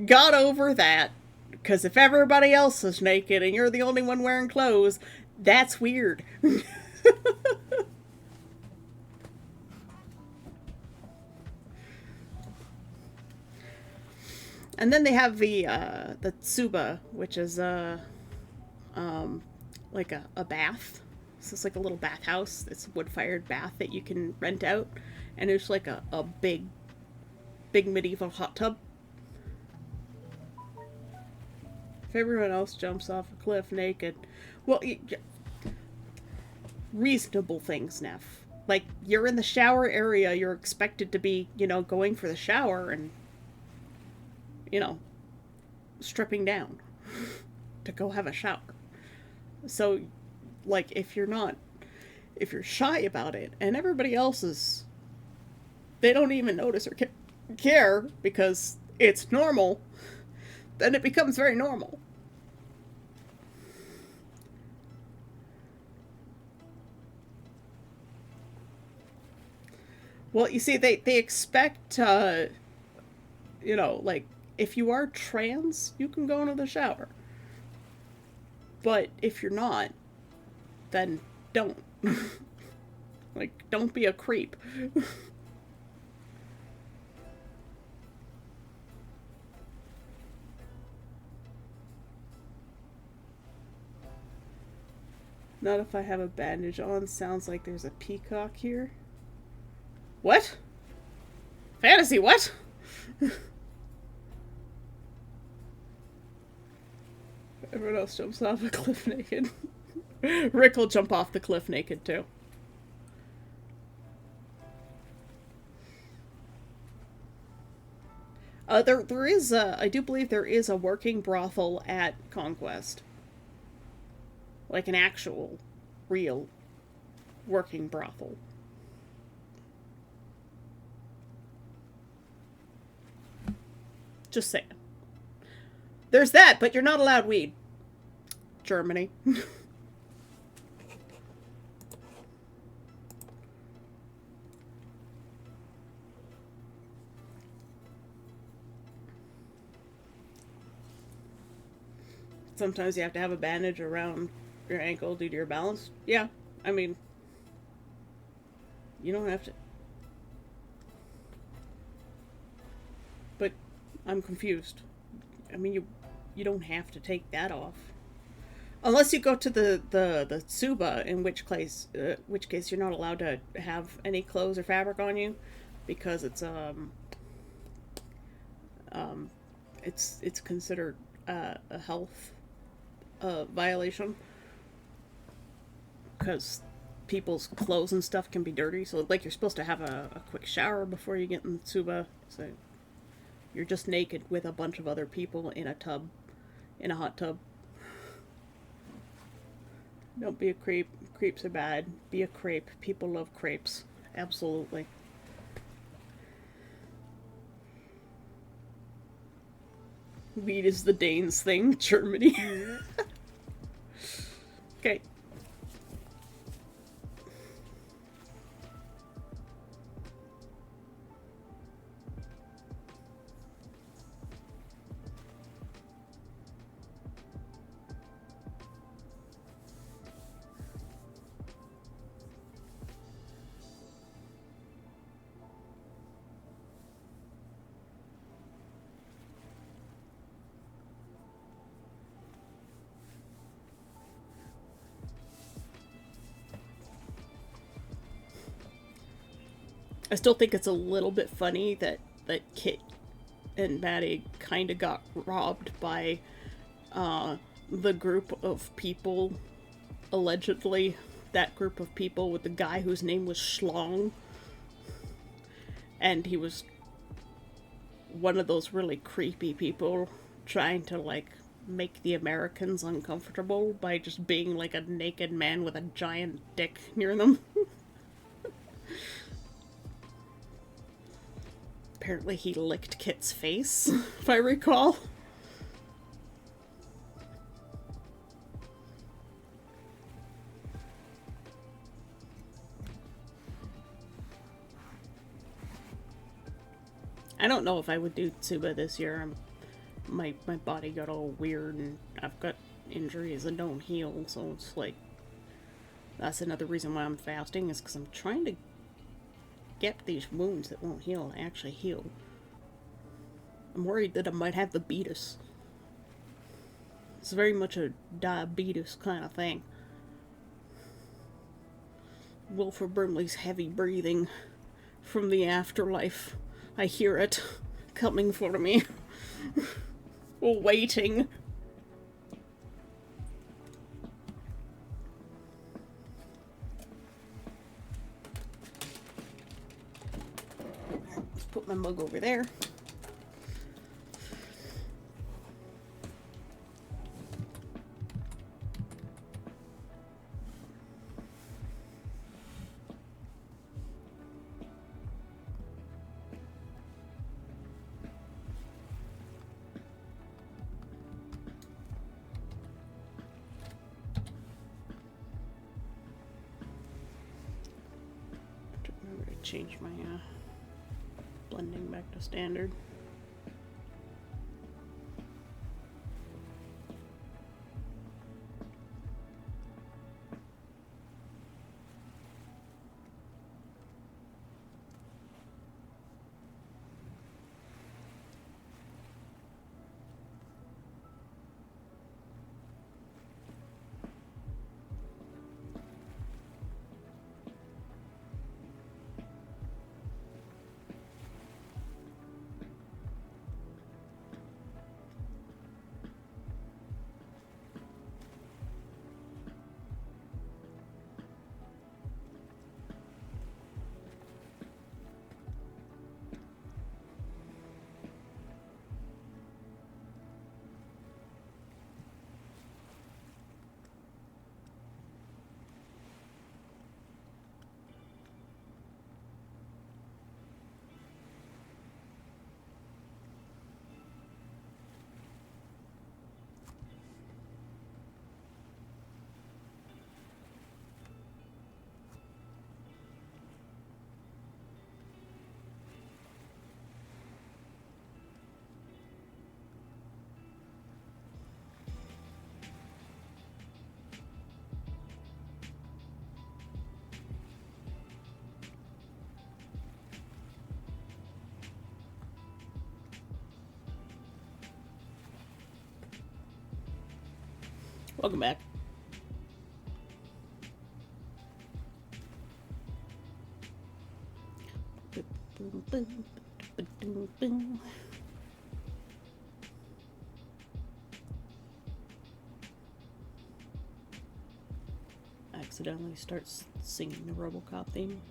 got over that. Because if everybody else is naked and you're the only one wearing clothes, that's weird. And then they have the tsuba, which is like a bath. So it's like a little bathhouse. It's a wood-fired bath that you can rent out. And it's like a big medieval hot tub. If everyone else jumps off a cliff naked, well, reasonable things, Neff. Like, you're in the shower area, you're expected to be, going for the shower and, stripping down to go have a shower. So, like, if you're shy about it, and everybody else is, they don't even notice or care because it's normal, then it becomes very normal. Well, you see, they expect, like, if you are trans, you can go into the shower. But if you're not, then don't. Like, don't be a creep. Not if I have a bandage on. Sounds like there's a peacock here. What? Fantasy, what? Everyone else jumps off a cliff naked. Rick will jump off the cliff naked, too. There is I do believe there is a working brothel at Conquest. Like an actual, real, working brothel. Just saying. There's that, but you're not allowed weed. Germany. Sometimes you have to have a bandage around your ankle due to your balance. Yeah, I mean, you don't have to. But I'm confused. I mean, you don't have to take that off, unless you go to the tsuba, in which case you're not allowed to have any clothes or fabric on you, because it's considered a health violation, because people's clothes and stuff can be dirty. So, like, you're supposed to have a quick shower before you get in the tsuba. So you're just naked with a bunch of other people in a tub, in a hot tub. Don't be a creep. Creeps are bad. Be a crepe. People love crepes. Absolutely. Weed is the Danes thing, Germany. Okay. I still think it's a little bit funny that Kit and Maddie kind of got robbed by the group of people, allegedly, that group of people with the guy whose name was Schlong. And he was one of those really creepy people trying to, like, make the Americans uncomfortable by just being like a naked man with a giant dick near them. Apparently he licked Kit's face, if I recall. I don't know if I would do Tsuba this year. My body got all weird and I've got injuries that don't heal, so it's like, that's another reason why I'm fasting, is because I'm trying to get these wounds that won't heal actually heal. I'm worried that I might have the beatus. It's very much a diabetes kind of thing. Wilford Brimley's heavy breathing from the afterlife. I hear it coming for me. Waiting. Let's put my mug over there. Change my blending back to standard. Welcome back. Accidentally starts singing the RoboCop theme.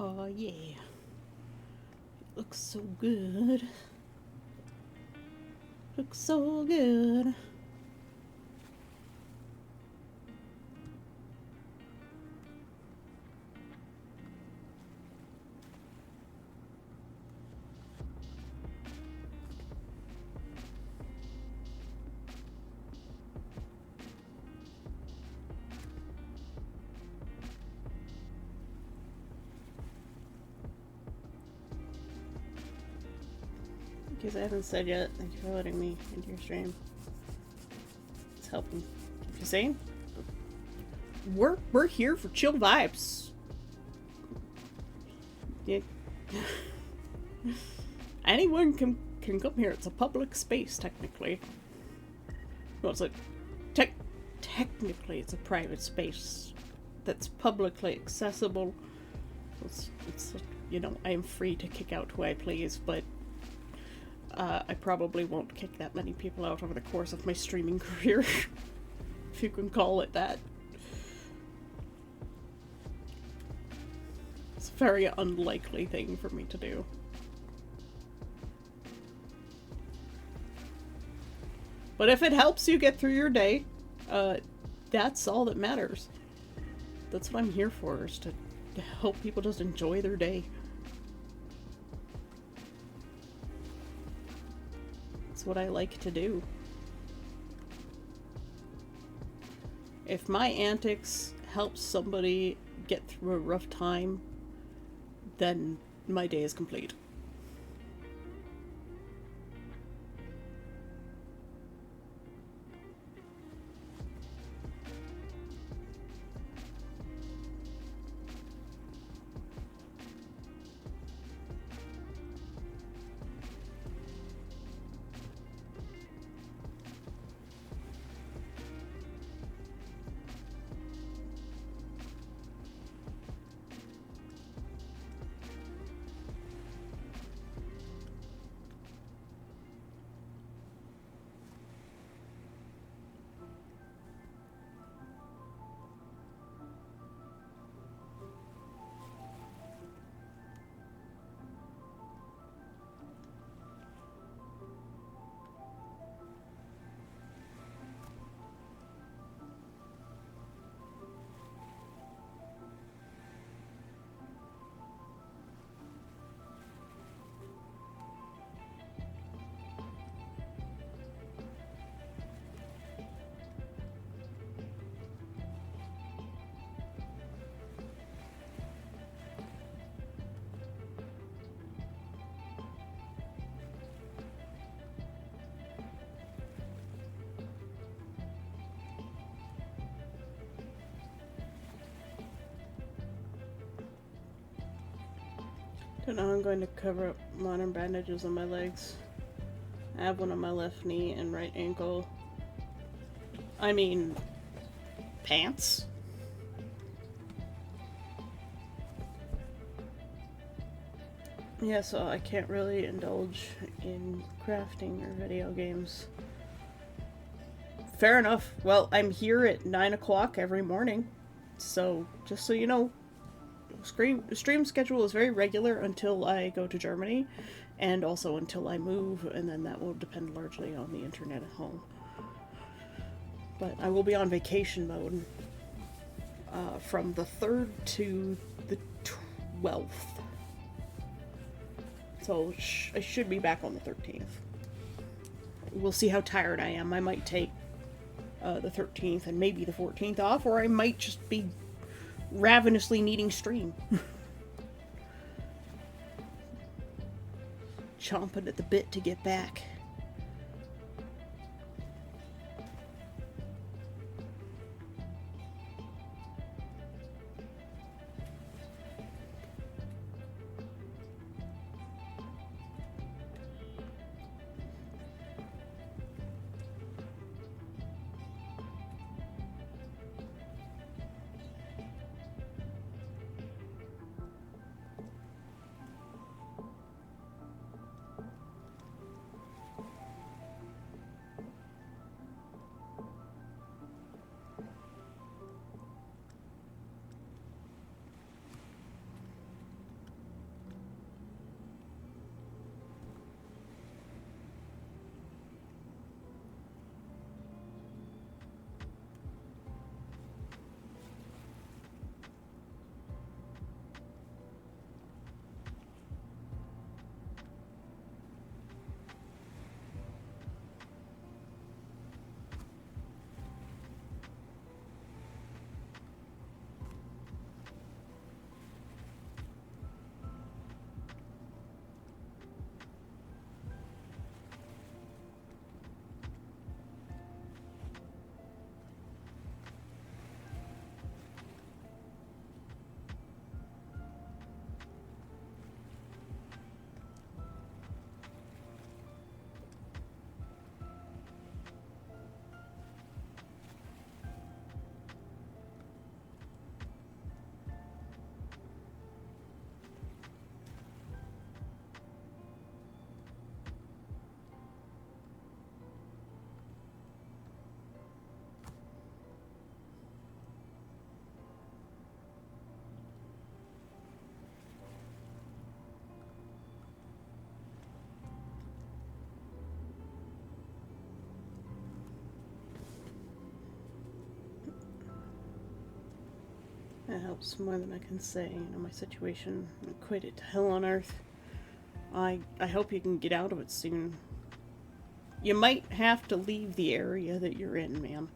Oh yeah. It looks so good. Looks so good. Because I haven't said yet, thank you for letting me into your stream. It's helping keep you sane. We're here for chill vibes. Yeah. Anyone can come here. It's a public space, technically. Well, it's like technically it's a private space that's publicly accessible. It's you know, I am free to kick out who I please, but I probably won't kick that many people out over the course of my streaming career, if you can call it that. It's a very unlikely thing for me to do. But if it helps you get through your day, that's all that matters. That's what I'm here for, is to help people just enjoy their day. It's what I like to do. If my antics help somebody get through a rough time, then my day is complete. Don't know how I'm going to cover up modern bandages on my legs. I have one on my left knee and right ankle. I mean, pants? Yeah, so I can't really indulge in crafting or video games. Fair enough. Well, I'm here at 9 o'clock every morning, so just so you know, stream schedule is very regular until I go to Germany, and also until I move, and then that will depend largely on the internet at home. But I will be on vacation mode from the 3rd to the 12th. So I should be back on the 13th. We'll see how tired I am. I might take the 13th and maybe the 14th off, or I might just be ravenously needing stream. Chomping at the bit to get back. that helps more than I can say. You know, my situation equated to hell on earth. I hope you can get out of it soon. You might have to leave the area that you're in, man.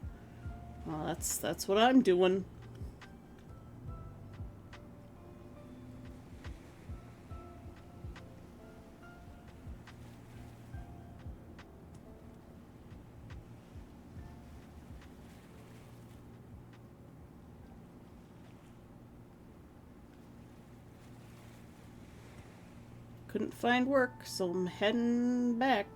That's what I'm doing. Couldn't find work, so I'm heading back.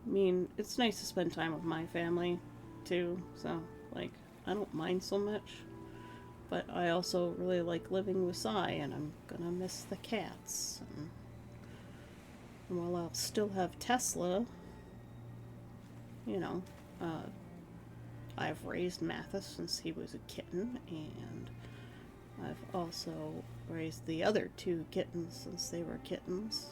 I mean, it's nice to spend time with my family, too, so, like, I don't mind so much. But I also really like living with Sai, and I'm gonna miss the cats. And while I'll still have Tesla, you know, I've raised Mathis since he was a kitten, and I've also raised the other 2 kittens since they were kittens.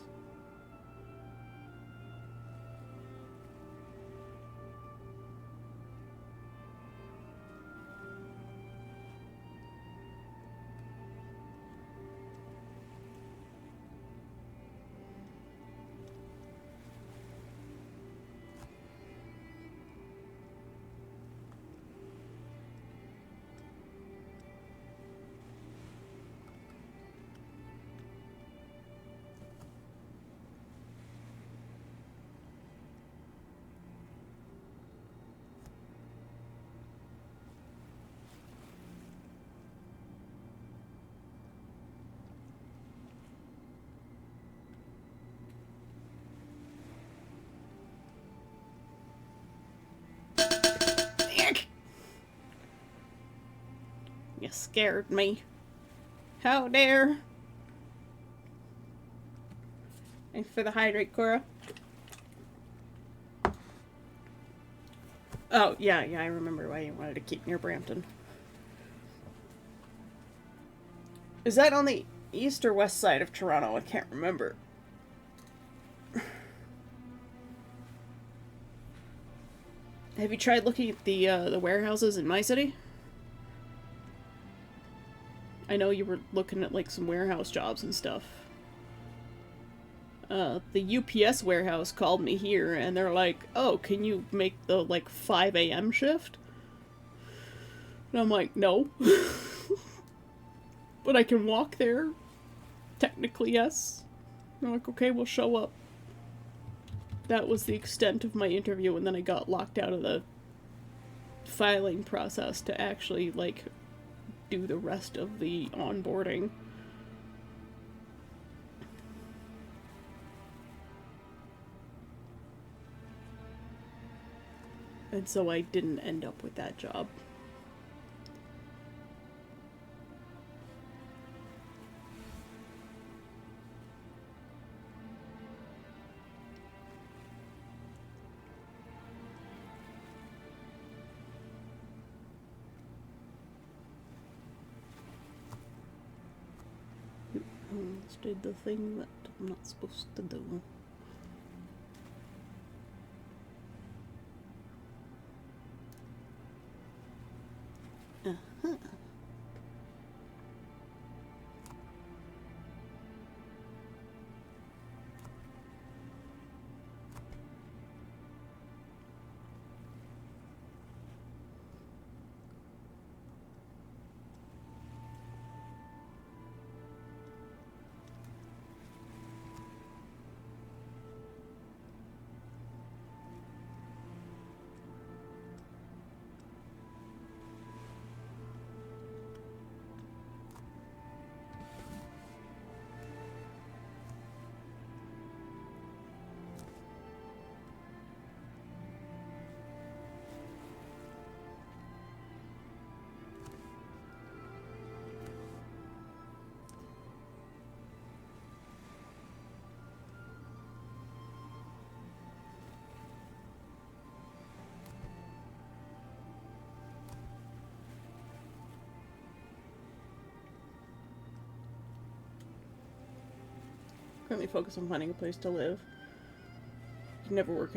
You scared me. How dare. Thanks for the hydrate, Cora. Oh, yeah, I remember why you wanted to keep near Brampton. Is that on the east or west side of Toronto? I can't remember. Have you tried looking at the warehouses in my city? I know you were looking at, like, some warehouse jobs and stuff. The UPS warehouse called me here, and they're like, oh, can you make the, like, 5 a.m. shift? And I'm like, no. But I can walk there. Technically, yes. And I'm like, okay, we'll show up. That was the extent of my interview, and then I got locked out of the filing process to actually, like, do the rest of the onboarding. And so I didn't end up with that job. Let's do the thing that I'm not supposed to do. Uh-huh. Currently focus on finding a place to live. can never work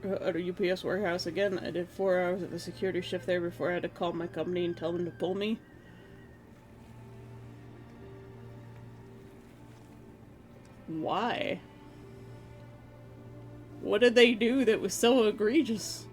at a UPS warehouse again. I did 4 hours of a security shift there before I had to call my company and tell them to pull me. Why? What did they do that was so egregious?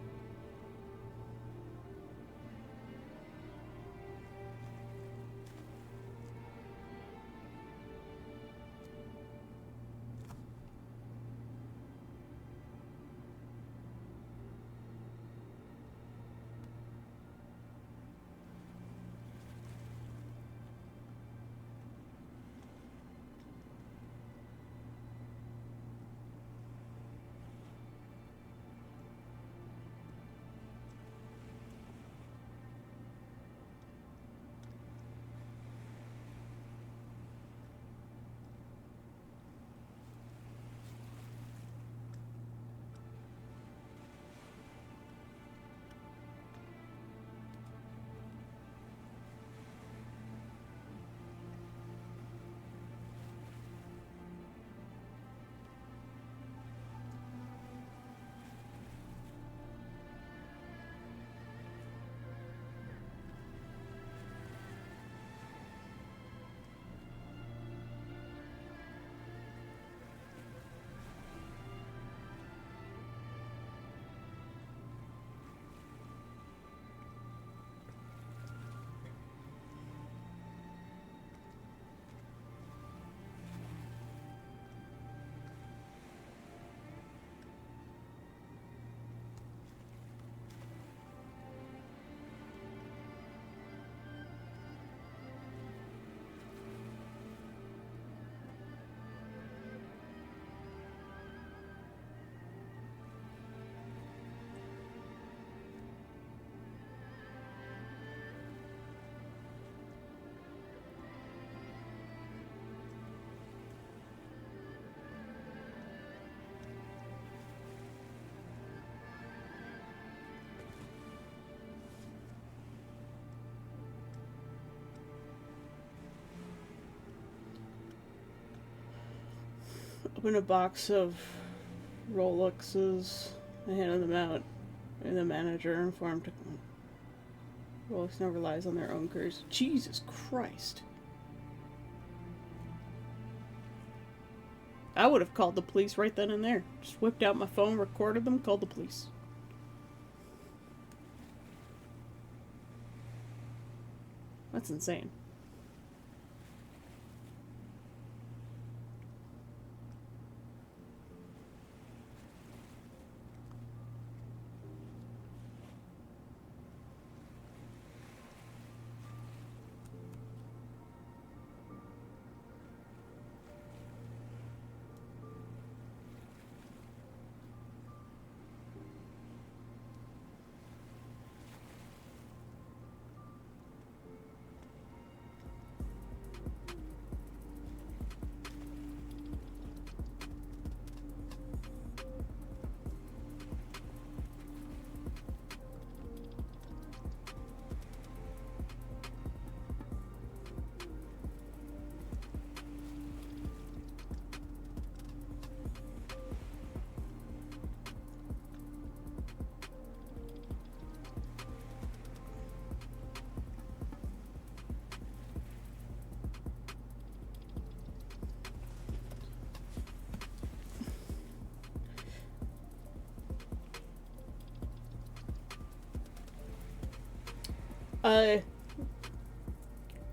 Open a box of Rolexes. I handed them out, and the manager informed Rolex now relies on their own couriers. Jesus Christ. I would have called the police right then and there. Just whipped out my phone, recorded them, called the police. That's insane.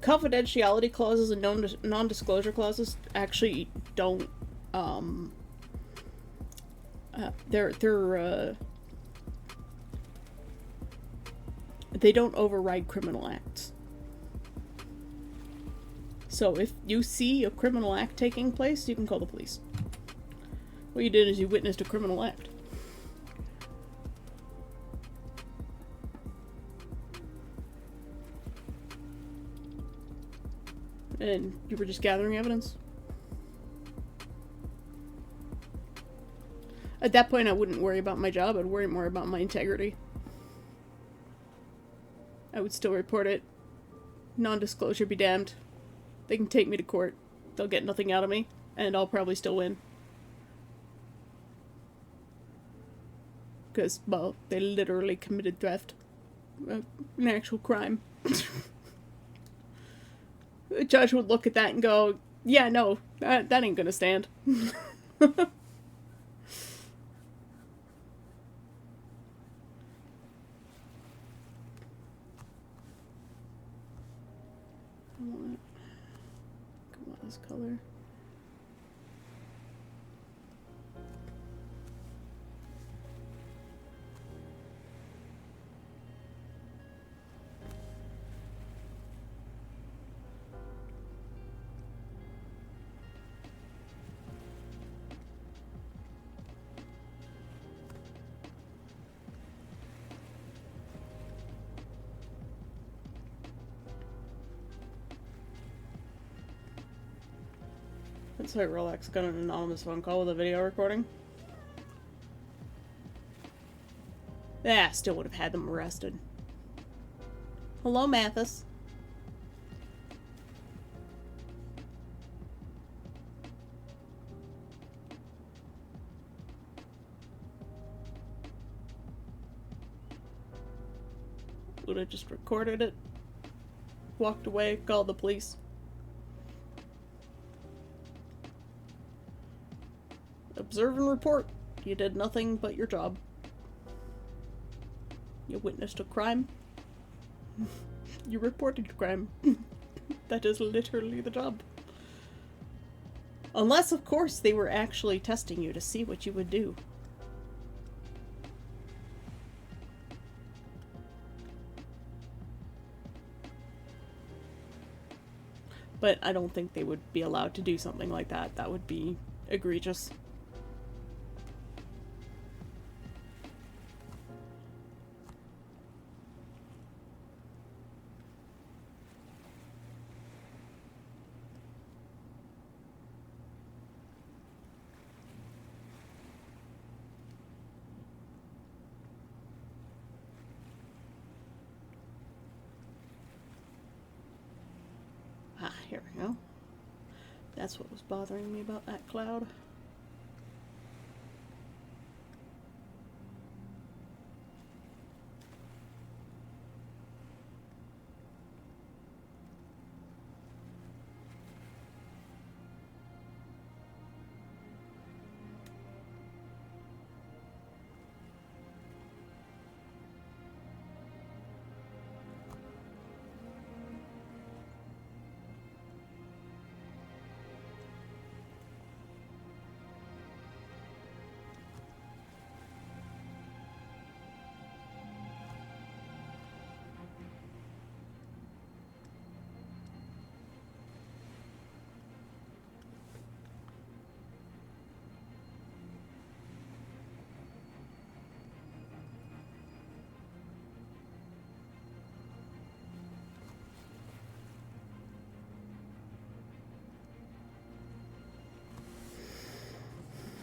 Confidentiality clauses and non-disclosure clauses actually don't, they don't override criminal acts. So if you see a criminal act taking place, you can call the police. What you did is you witnessed a criminal act. And you were just gathering evidence? At that point, I wouldn't worry about my job. I'd worry more about my integrity. I would still report it. Non-disclosure be damned. They can take me to court. They'll get nothing out of me. And I'll probably still win. Because, well, they literally committed theft. An actual crime. The judge would look at that and go, yeah, no, that ain't gonna stand. Come on, this color. Looks like Rolex got an anonymous phone call with a video recording. Yeah, still would have had them arrested. Hello, Mathis. Would have just recorded it, walked away, called the police. Observe and report. You did nothing but your job. You witnessed a crime. You reported your crime. That is literally the job. Unless, of course, they were actually testing you to see what you would do. But I don't think they would be allowed to do something like that. That would be egregious. Ah, here we go. That's what was bothering me about that cloud.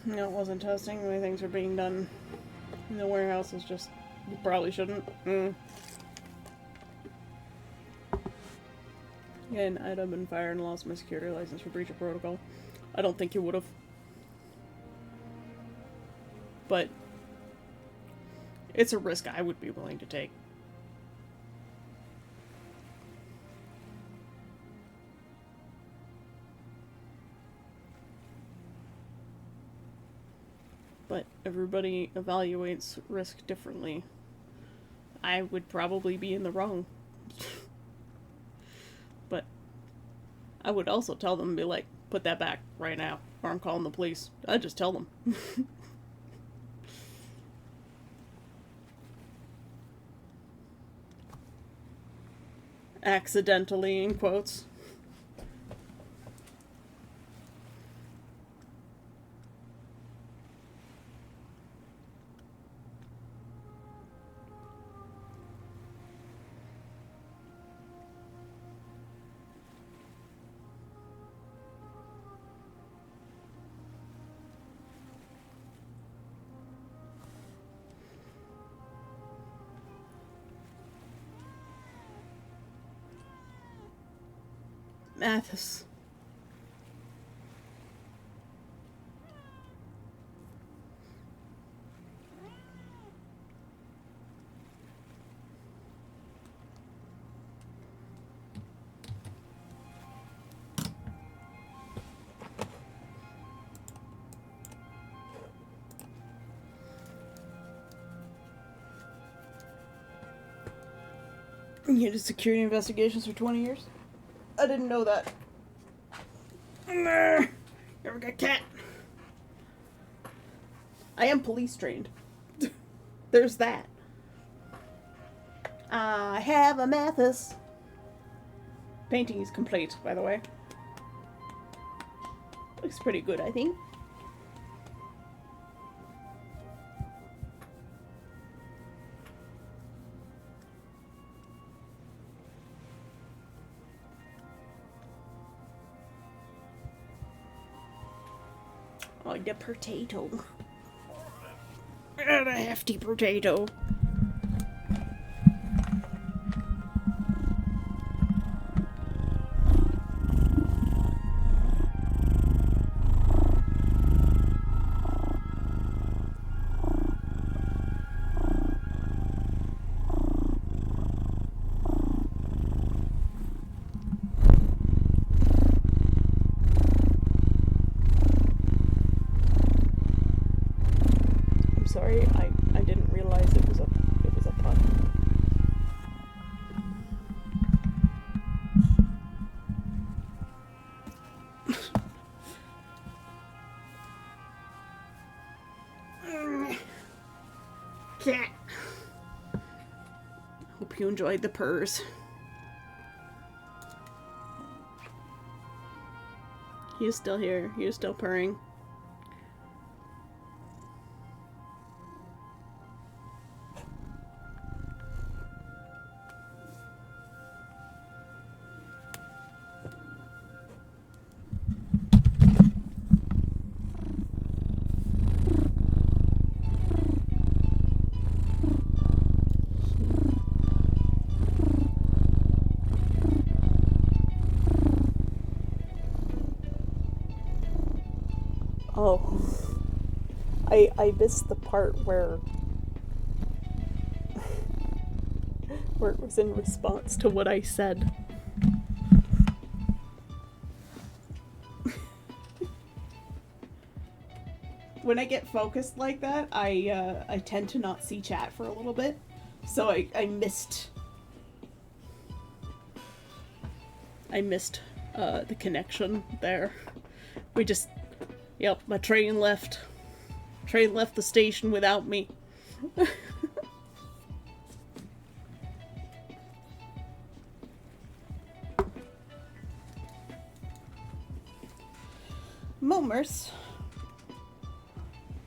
No, it wasn't testing. The way things are being done in the warehouse is just... You probably shouldn't. Again, I'd have been fired and lost my security license for breach of protocol. I don't think you would have. But it's a risk I would be willing to take. But everybody evaluates risk differently. I would probably be in the wrong. But I would also tell them, be like, put that back right now, or I'm calling the police. I'd just tell them. Accidentally, in quotes. Mathis. You did security investigations for 20 years? I didn't know that. You ever got cat? I am police trained. There's that. I have a Mathis. Painting is complete, by the way. Looks pretty good, I think. Oh, the potato. And a hefty potato. Sorry, I didn't realize it was a pun. Cat. Hope you enjoyed the purrs. He's still here. He's still purring. Oh, I missed the part where it was in response to what I said. When I get focused like that, I tend to not see chat for a little bit, so I missed the connection there. We just. Yep, my train left. Train left the station without me. Momers.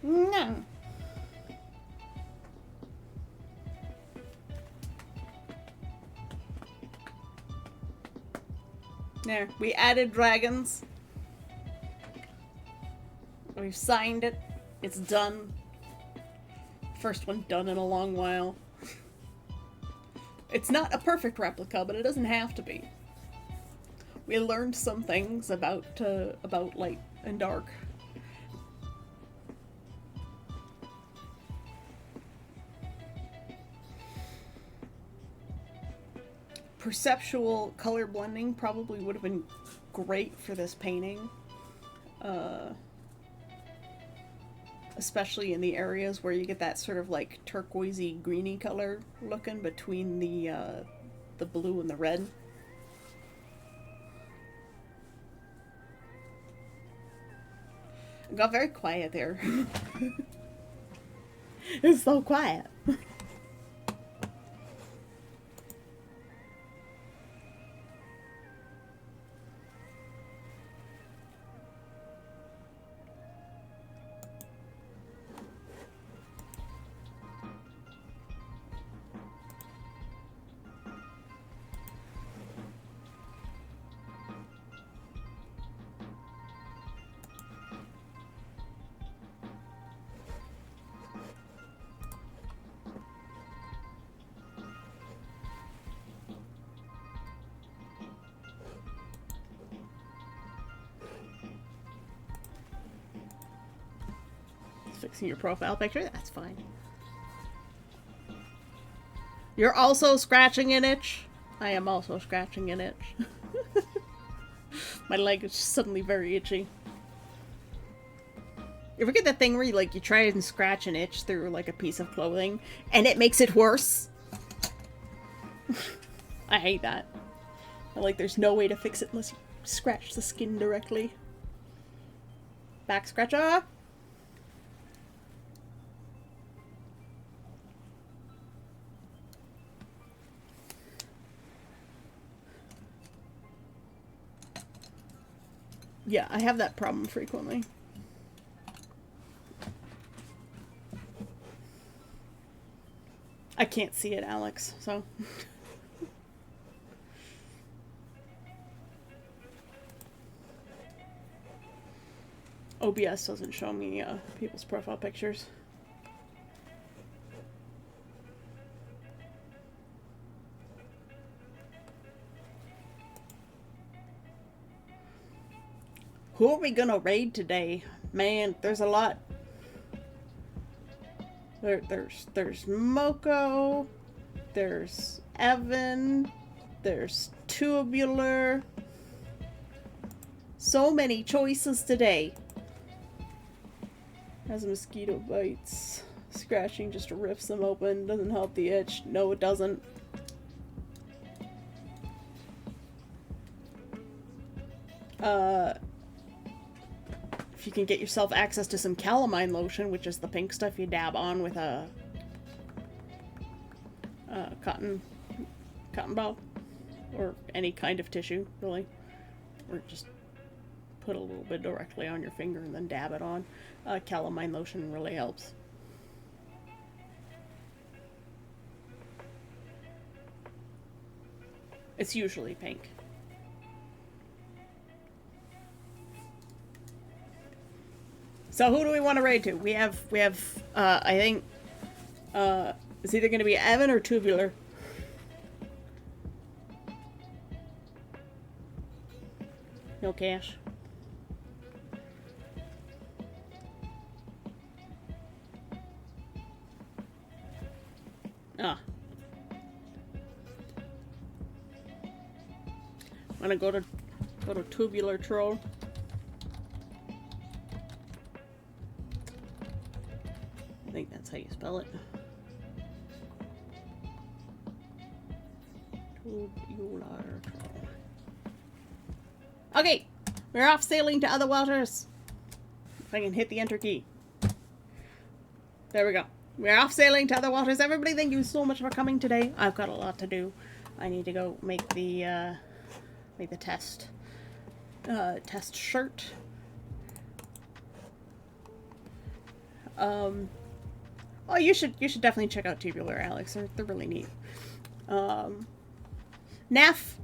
No. There, we added dragons. We've signed it. It's done. First one done in a long while. It's not a perfect replica, but it doesn't have to be. We learned some things about light and dark. Perceptual color blending probably would have been great for this painting. Especially in the areas where you get that sort of like turquoisey greeny color looking between the blue and the red. It got very quiet there. It's so quiet. Fixing your profile picture? That's fine. You're also scratching an itch? I am also scratching an itch. My leg is suddenly very itchy. You ever get that thing where you try and scratch an itch through like a piece of clothing and it makes it worse? I hate that. Like, there's no way to fix it unless you scratch the skin directly. Back scratcher! Yeah, I have that problem frequently. I can't see it, Alex, so... OBS doesn't show me people's profile pictures. Who are we gonna raid today? Man, there's a lot. There's Moko, there's Evan, there's Tubular. So many choices today. As mosquito bites, scratching just rips them open. Doesn't help the itch. No, it doesn't. If you can get yourself access to some calamine lotion, which is the pink stuff you dab on with a cotton ball, or any kind of tissue, really, or just put a little bit directly on your finger and then dab it on. Calamine lotion really helps. It's usually pink. So who do we want to raid to? We have I think it's either going to be Evan or Tubular. No cash. Ah. I'm gonna go to Tubular Troll. I think that's how you spell it. Tubular Troll. Okay, we're off sailing to other waters. If I can hit the enter key. There we go. We're off sailing to other waters. Everybody, thank you so much for coming today. I've got a lot to do. I need to go make the test shirt. Oh, you should definitely check out Tubular, Alex. They're really neat. Naff.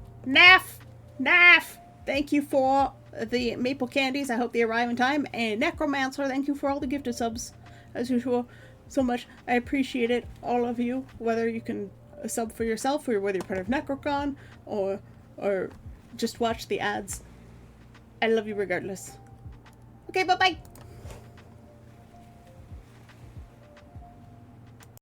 Thank you for the maple candies. I hope they arrive in time. And Necromancer, thank you for all the gifted subs, as usual. So much. I appreciate it, all of you, whether you can sub for yourself or whether you're part of Necrocon or just watch the ads. I love you regardless. Okay, bye-bye.